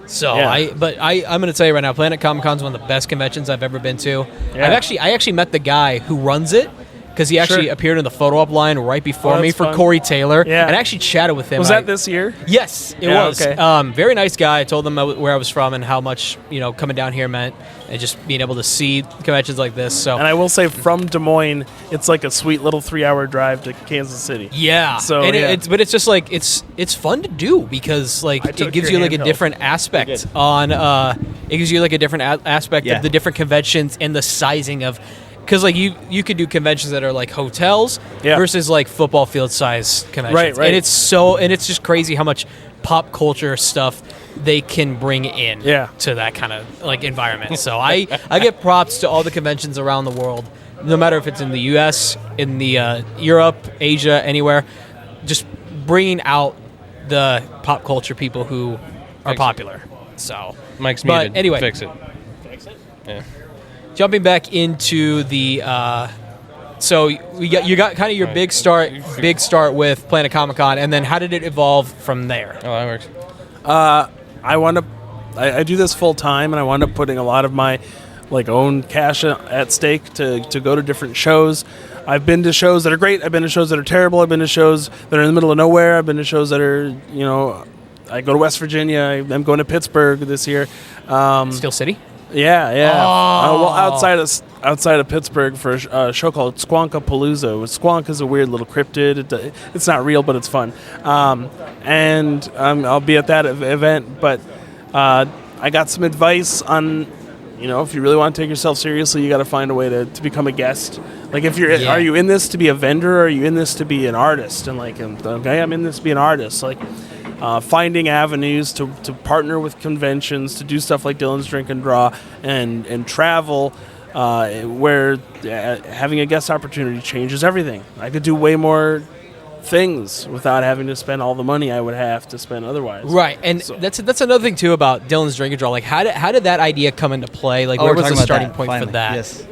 So I'm going to tell you right now, Planet Comic Con is one of the best conventions I've ever been to. I actually met the guy who runs it because he actually appeared in the photo op line right before me for fun. Corey Taylor. Yeah. And I actually chatted with him. Was that this year? Yes, it was. Okay. Very nice guy. I told him where I was from and how much coming down here meant, and just being able to see conventions like this. So. And I will say, from Des Moines, it's like a sweet little 3-hour drive to Kansas City. Yeah. So but it's just like it's fun to do because like it gives you like a different aspect on. It gives you like a different aspect of the different conventions and the sizing of. Because like you could do conventions that are like hotels versus like football field size conventions, right. And it's just crazy how much pop culture stuff they can bring in to that kind of like environment. So I get props to all the conventions around the world, no matter if it's in the U.S., in the Europe, Asia, anywhere, just bringing out the pop culture people who are popular. So Mike's muted. But anyway, Fix it. Yeah. Jumping back into the, so you got kind of your big start with Planet Comic Con, and then how did it evolve from there? Oh, that works. I do this full time, and I wound up putting a lot of my like own cash at stake to go to different shows. I've been to shows that are great. I've been to shows that are terrible. I've been to shows that are in the middle of nowhere. I've been to shows that are I go to West Virginia. I'm going to Pittsburgh this year. Steel City. Yeah. Oh. Well, outside of Pittsburgh for a show called Squonkapalooza. Squonk is a weird little cryptid. It's not real, but it's fun. And I'll be at that event. But I got some advice on, if you really want to take yourself seriously, you got to find a way to become a guest. Like, are you in this to be a vendor, or are you in this to be an artist? And like, okay, I'm in this to be an artist. Like. Finding avenues to partner with conventions, to do stuff like Dylan's Drink and Draw, and travel, where having a guest opportunity changes everything. I could do way more things without having to spend all the money I would have to spend otherwise. Right, and that's another thing too about Dylan's Drink and Draw. Like, how did that idea come into play? Like, where was the starting point for that? Yes.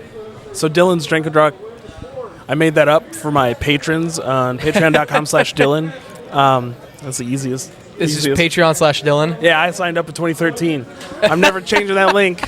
So Dylan's Drink and Draw, I made that up for my patrons on patreon.com/Dylan. That's the easiest. This is Patreon/Dylan. Yeah, I signed up in 2013. I'm never changing that link.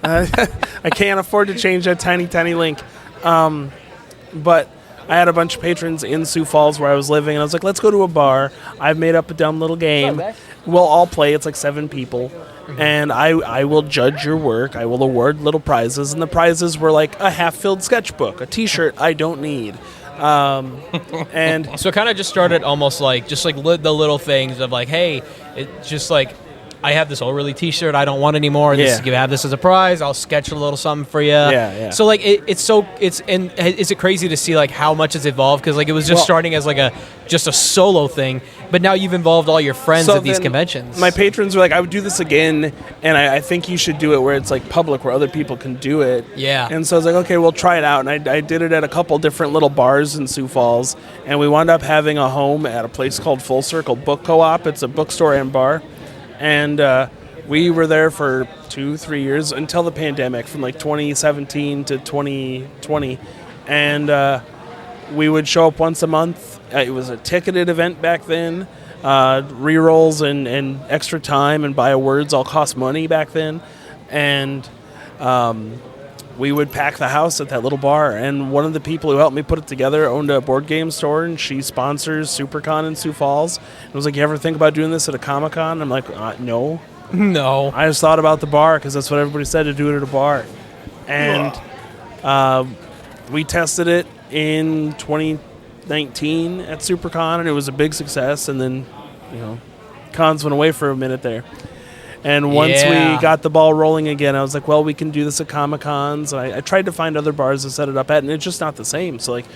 I can't afford to change that tiny link. But I had a bunch of patrons in Sioux Falls where I was living, and I was like, let's go to a bar. I've made up a dumb little game. We'll all play. It's like 7 people. And I will judge your work. I will award little prizes. And the prizes were like a half-filled sketchbook, a T-shirt I don't need. And so it kind of just started almost like the little things of like, hey, it's just like, I have this really T-shirt I don't want anymore. You have this as a prize. I'll sketch a little something for you. Yeah. So like is it crazy to see like how much it's evolved? Because like it was just starting as like just a solo thing, but now you've involved all your friends at these conventions. My patrons were like, I would do this again, and I think you should do it where it's like public, where other people can do it. Yeah. And so I was like, okay, we'll try it out. And I did it at a couple different little bars in Sioux Falls, and we wound up having a home at a place called Full Circle Book Co-op. It's a bookstore and bar. And we were there for 2-3 years until the pandemic, from like 2017 to 2020. And we would show up once a month. It was a ticketed event back then. Rerolls and extra time and buy awards all cost money back then. And we would pack the house at that little bar. And one of the people who helped me put it together owned a board game store, and she sponsors SuperCon in Sioux Falls. And I was like, you ever think about doing this at a Comic-Con? I'm like, no. No. I just thought about the bar because that's what everybody said, to do it at a bar. And we tested it in 2019 at SuperCon, and it was a big success. And then, cons went away for a minute there. And once we got the ball rolling again, I was like, well, we can do this at Comic-Cons. And I tried to find other bars to set it up at, and it's just not the same. So, like,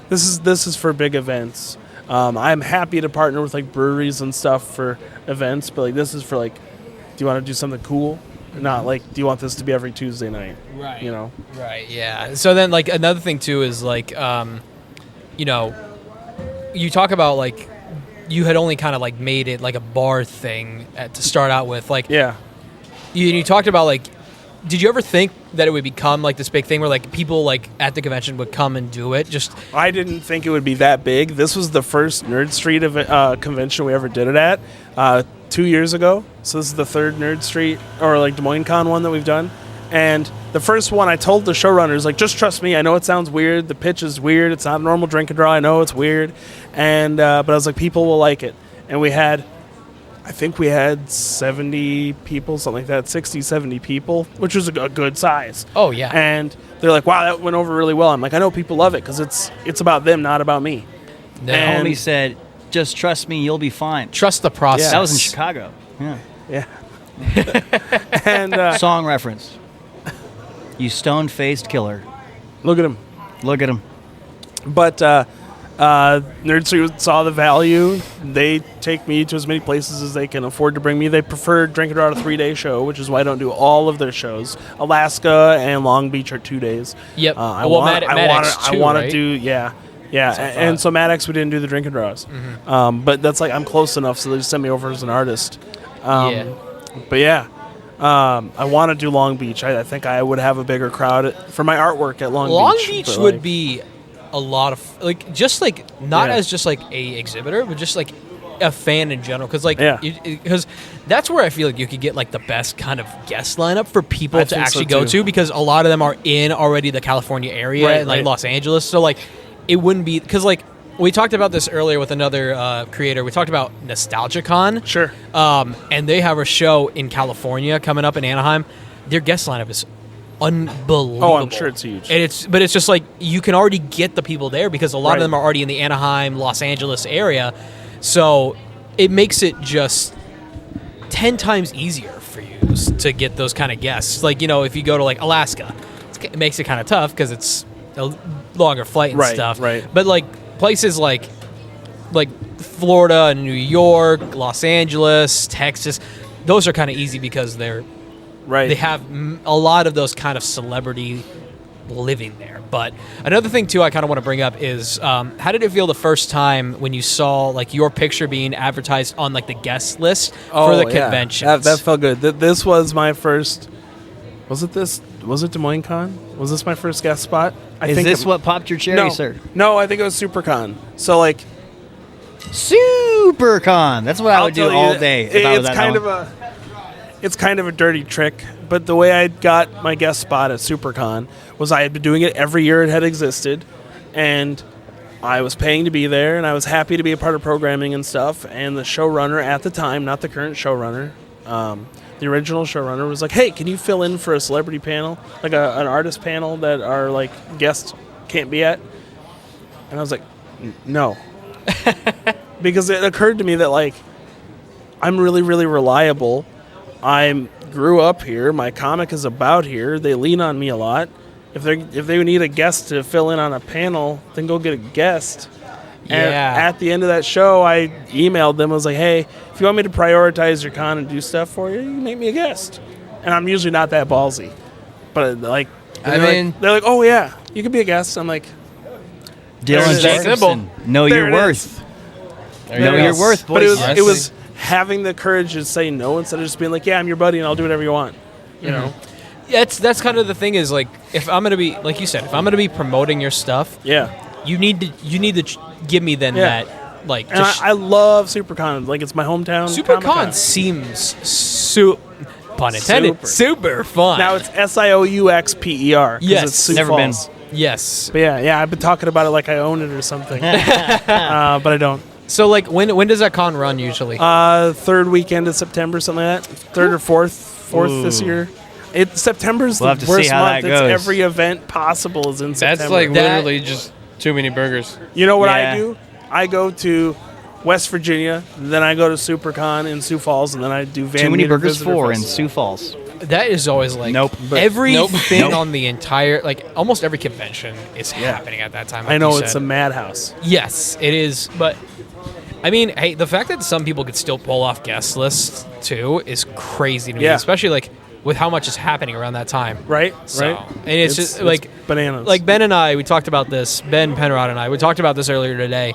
this is for big events. I'm happy to partner with, like, breweries and stuff for events, but, like, this is for, like, do you want to do something cool? Not, like, do you want this to be every Tuesday night? Right. Right, yeah. So then, like, another thing, too, is, like, you talk about, like, you had only kind of like made it like a bar thing to start out with, like you talked about, like, did you ever think that it would become like this big thing where like people like at the convention would come and do it? Just I didn't think it would be that big. This was the first Nerd Street convention we ever did it at 2 years ago. So this is the third Nerd Street or like Des Moines Con one that we've done. And the first one, I told the showrunners, like, just trust me. I know it sounds weird. The pitch is weird. It's not a normal drink and draw. I know it's weird. And but I was like, people will like it. And I think we had 70 people, something like that, 60, 70 people, which was a good size. Oh, yeah. And they're like, wow, that went over really well. I'm like, I know people love it because it's about them, not about me. The homie said, just trust me, you'll be fine. Trust the process. That was in Chicago. Yeah. And song reference. You stone-faced killer. Look at him. Look at him. But Nerd Street saw the value. They take me to as many places as they can afford to bring me. They prefer Drink It Out a 3-day show, which is why I don't do all of their shows. Alaska and Long Beach are 2 days. Yep. I want to do, yeah. And so Mad X, we didn't do the Drink and Draws. Mm-hmm. But that's like, I'm close enough, so they just sent me over as an artist. But yeah. I want to do Long Beach. I think I would have a bigger crowd for my artwork at Long Beach. Long Beach would be a lot of like just like not as just like a exhibitor, but just like a fan in general. Because like because that's where I feel like you could get like the best kind of guest lineup for people to actually go to, because a lot of them are in already the California area and like Los Angeles. So like it wouldn't be because like. We talked about this earlier with another creator. We talked about NostalgiaCon. Sure. And they have a show in California coming up in Anaheim. Their guest lineup is unbelievable. Oh, I'm sure it's huge. And it's just like you can already get the people there because a lot of them are already in the Anaheim, Los Angeles area. So it makes it just 10 times easier for you to get those kind of guests. Like, if you go to like Alaska, it makes it kind of tough because it's a longer flight and stuff. Right. But like places like Florida, New York, Los Angeles, Texas, those are kind of easy because they have a lot of those kind of celebrity living there. But another thing too I kind of want to bring up is how did it feel the first time when you saw like your picture being advertised on like the guest list for the convention? That felt good. This was my first. Was it Des Moines Con? Was this my first guest spot? Is this what popped your cherry, sir? No, I think it was SuperCon. So like SuperCon. That's what I would do all day. It's kind of a dirty trick, but the way I got my guest spot at SuperCon was I had been doing it every year it had existed, and I was paying to be there, and I was happy to be a part of programming and stuff. And the showrunner at the time, not the current showrunner, the original showrunner was like, hey, can you fill in for a celebrity panel, like an artist panel that our like guests can't be at? And I was like, no. Because it occurred to me that like I'm really, really reliable. I grew up here. My comic is about here. They lean on me a lot. If they need a guest to fill in on a panel, then go get a guest. And at the end of that show, I emailed them. I was like, hey, if you want me to prioritize your con and do stuff for you, you can make me a guest. And I'm usually not that ballsy. But like, they're like, oh yeah, you can be a guest. I'm like, Dylan Jacobson, know your worth. Know your worth, boys. But it was having the courage to say no instead of just being like, yeah, I'm your buddy and I'll do whatever you want. You know? Yeah, that's kind of the thing is like, if I'm gonna be, like you said, if I'm gonna be promoting your stuff, you need to give me that like. And I love SuperCon. Like, it's my hometown. SuperCon seems Pun intended. Super fun. Now it's SIOUXPER. Yes. It's Sioux Never been. Falls. Yes. But yeah, I've been talking about it like I own it or something. But I don't. So like when does that con run usually? Third weekend of September, something like that. Third or fourth this year. September's We'll the have to see worst how month. that It's goes. every event possible is in September. That's like literally just too many burgers. You know what Yeah. I do? I go to West Virginia, then I go to SuperCon in Sioux Falls, and then I do Van Too many Meter burgers Visitor for in Festival. Sioux Falls. That is always like Nope. everything Nope. on the entire almost every convention is happening at that time. I like know you it's said. a madhouse. Yes, it is. But I mean, hey, the fact that some people could still pull off guest lists too is crazy to me, Yeah. especially like with how much is happening around that time. Right. So, Right. and it's just like bananas. Like Ben and I, we talked about this. Ben Penrod and I, we talked about this earlier today.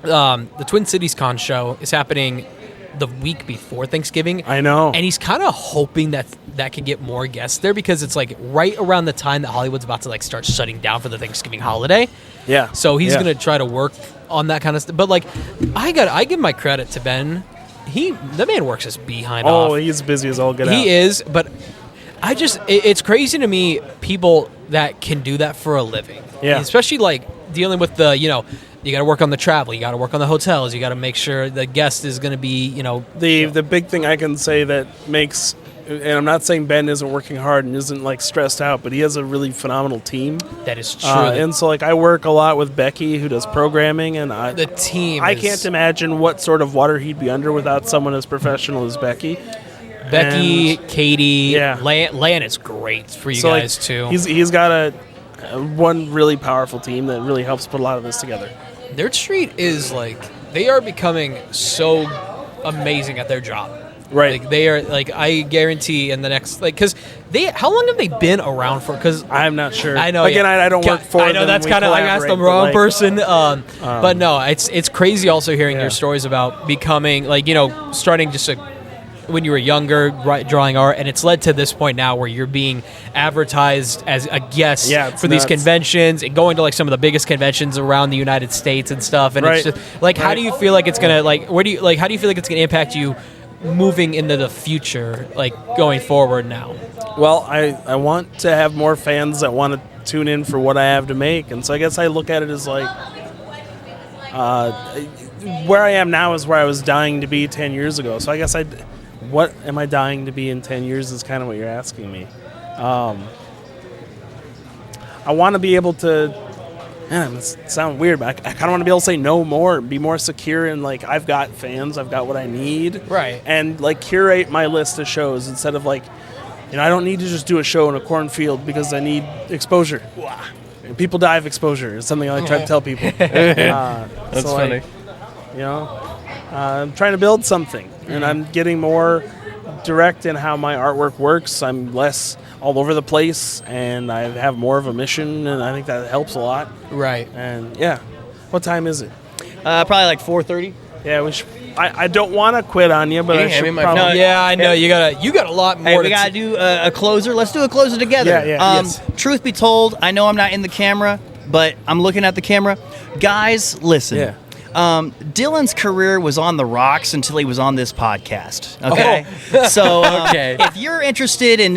The Twin Cities Con show is happening the week before Thanksgiving. I know. And he's kind of hoping that could get more guests there because it's like right around the time that Hollywood's about to like start shutting down for the Thanksgiving holiday. Yeah. So he's Yeah. gonna try to work on that kind of stuff. But like, I give my credit to Ben. The man works his behind off. Oh, he's busy as all get out. He is, but it's crazy to me people that can do that for a living. Yeah. Especially like dealing with the, you got to work on the travel, you got to work on the hotels, you got to make sure the guest is going to be, The big thing I can say that makes, and I'm not saying Ben isn't working hard and isn't like stressed out, but he has a really phenomenal team. That is true. And so like I work a lot with Becky who does programming, and the team. I can't imagine what sort of water he'd be under without someone as professional as Becky. Becky, Katie, Yeah. Lan is great for you So, like, guys too. He's got one really powerful team that really helps put a lot of this together. Their street is like they are becoming so amazing at their job. Right. Like they are like I guarantee in the next because how long have they been around for? Because I'm not sure. I know. Again, I don't work for I know them. that's We kind of I asked the collaborate, wrong but, person. But no, it's crazy also hearing your stories about becoming starting just when you were younger, drawing art, and it's led to this point now where you're being advertised as a guest for these conventions and going to like some of the biggest conventions around the United States and stuff. And it's just like, how do you feel like it's gonna how do you feel like it's gonna impact you moving into the future, like going forward now? Well, I want to have more fans that want to tune in for what I have to make, and so I guess I look at it as like where I am now is where I was dying to be 10 years ago. So I guess what am I dying to be in 10 years is kind of what you're asking me. I want to be able to, it sounds weird, but I kind of want to be able to say no more, be more secure in like, I've got fans, I've got what I need. Right. And like curate my list of shows instead of like, I don't need to just do a show in a cornfield because I need exposure. People die of exposure. It's something I try to tell people. That's so, funny. I'm trying to build something, and I'm getting more direct in how my artwork works. I'm less all over the place, and I have more of a mission, and I think that helps a lot. Right. And yeah, what time is it? Probably like 4:30. Yeah, we should. I don't want to quit on you, but I should probably. Yeah, I know you got a lot more. Hey, we gotta do a closer. Let's do a closer together. Yeah, yes. Truth be told, I know I'm not in the camera, but I'm looking at the camera. Guys, listen. Yeah. Dylan's career was on the rocks until he was on this podcast. Okay, so if you're interested in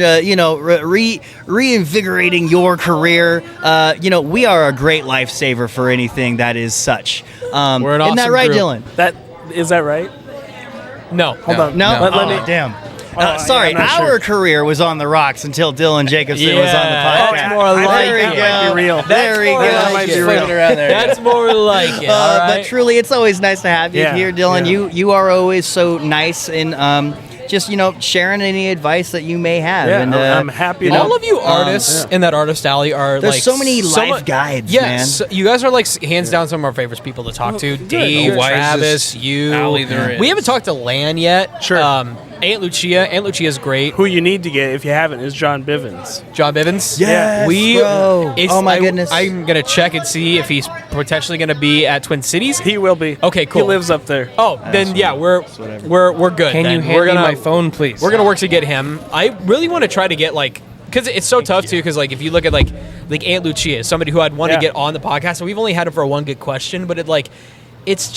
reinvigorating your career, we are a great lifesaver for anything that is such. We're an isn't that awesome right, group. Dylan? Is that right? No. Hold on. No. Let me. Damn. Oh, Sorry, yeah, I'm not our sure. career was on the rocks until Dylan Jacobson was on the podcast. That's more like There we it. go. Might be real. There we go. That might be real. That's more like it. all right? But truly, it's always nice to have you Yeah, here, Dylan. yeah. You are always so nice in just sharing any advice that you may have. Yeah, and I'm happy. All of you artists in that artist alley are There's like so many life guides, yes, man. you guys are like hands down some of our favorites people to talk to. Dave, The wisest Travis, you. alley there is. We haven't talked to Lan yet. Sure. Aunt Lucia. Aunt Lucia's great. Who you need to get if you haven't is John Bivens. John Bivens. Yes, bro. Oh my goodness. I'm gonna check and see if he's potentially gonna be at Twin Cities. He will be. Okay, cool. He lives up there. Oh, then yeah, we're good. Can then. you hand we're me gonna, my phone, please? We're gonna work to get him. I really want to try to get because it's so tough too. Because if you look at like Aunt Lucia, somebody who I'd want to get on the podcast, and we've only had her for one good question, but it's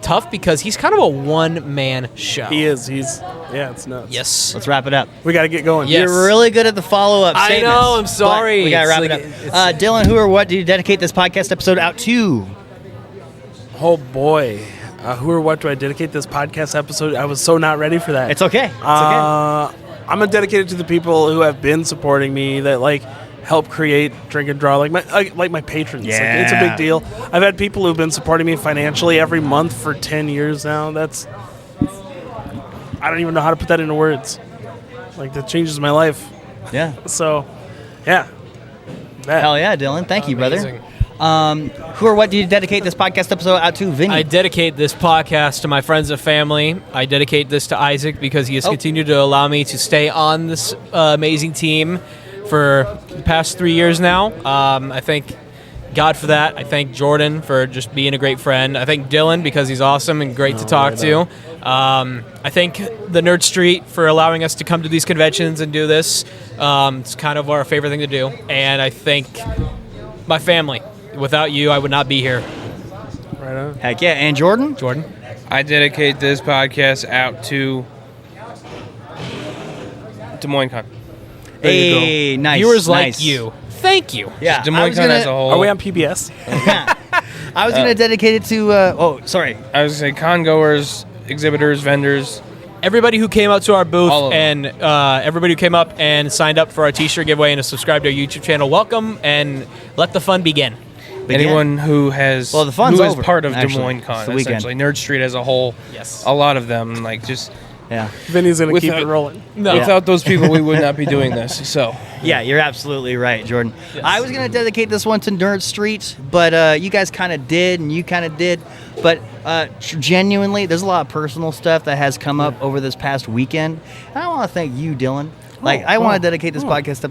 tough because he's kind of a one-man show. He is. It's nuts. Yes. Let's wrap it up. We got to get going. Yes. You're really good at the follow-up I statements. know, I'm sorry. but We got to wrap It's it like- up. Dylan, who or what do you dedicate this podcast episode out to? Oh boy. Who or what do I dedicate this podcast episode? I was so not ready for that. It's okay. It's I'm gonna dedicate it to the people who have been supporting me, that like help create Drink and Draw, like my patrons. Like, it's a Yeah. big deal. I've had people who've been supporting me financially every month for 10 years now. I don't even know how to put that into words. Like, that changes my life. Yeah. So, yeah. Hell yeah, Dylan. Thank you, brother. Amazing. Who or what do you dedicate this podcast episode out to, Vinny? I dedicate this podcast to my friends and family. I dedicate this to Isaac because he has continued to allow me to stay on this amazing team for the past 3 years now. I thank God for that. I thank Jordan for just being a great friend. I thank Dylan because he's awesome and great to talk to. I thank the Nerd Street for allowing us to come to these conventions and do this. It's kind of our favorite thing to do. And I thank my family. Without you, I would not be here. Right on. Heck yeah. And Jordan? Jordan? I dedicate this podcast out to Des Moines Con. Hey, nice. Viewers like nice. you. Thank you. Yeah. Des Moines Con as a whole. Are we on PBS? I was going to dedicate it to, sorry. I was going to say con goers, exhibitors, vendors. Everybody who came out to our booth All of them. and everybody who came up and signed up for our t-shirt giveaway and subscribed to our YouTube channel, welcome and let the fun begin. Anyone who has the fun's who is over, part of actually. Des Moines It's Con, the weekend. essentially Nerd Street as a whole. Yes. A lot of them, like just Yeah. Vinny's going to keep Without- it rolling. No. without those people, we would not be doing this. So Yeah, you're absolutely right, Jordan. I was going to dedicate this one to Nerd Street, but you guys kind of did, and you kind of did. But genuinely, there's a lot of personal stuff that has come up over this past weekend. And I want to thank you, Dylan. Like, I want to dedicate this podcast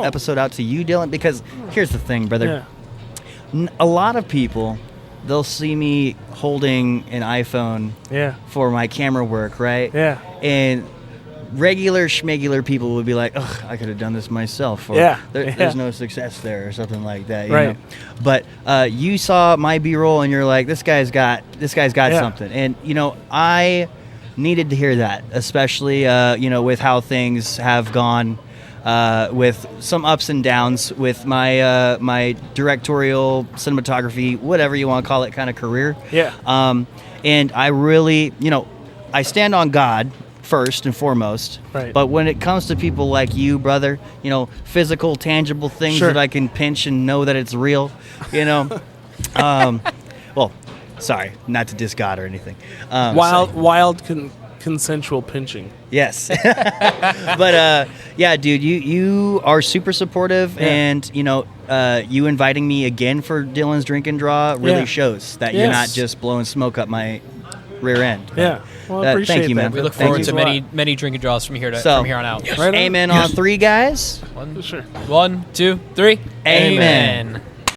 episode out to you, Dylan, because here's the thing, brother. Yeah. A lot of people, they'll see me holding an iPhone Yeah. for my camera work, right? Yeah. And regular schmegular people would be like, ugh, I could have done this myself. Or, Yeah. There's no success there or something like that. You Right. know? But you saw my B-roll and you're like, this guy's got Yeah. something. And, you know, I needed to hear that, especially, you know, with how things have gone. With some ups and downs with my my directorial cinematography, whatever you want to call it, kind of career. Yeah. And I really, you know, I stand on God first and foremost. Right. But when it comes to people like you, brother, you know, physical, tangible things Sure. that I can pinch and know that it's real, you know. Well, sorry, not to diss God or anything. Wild consensual pinching. Yes. But yeah, dude, you are super supportive, Yeah. and you know, you inviting me again for Dylan's Drink and Draw really Yeah. shows that you're Yes. not just blowing smoke up my rear end. Yeah. Well, I appreciate thank you, that. man. We look Thank forward you. to many drink and draws from here on out. Right on. Amen on 3, guys. Sure. 1, 2, 3. Amen.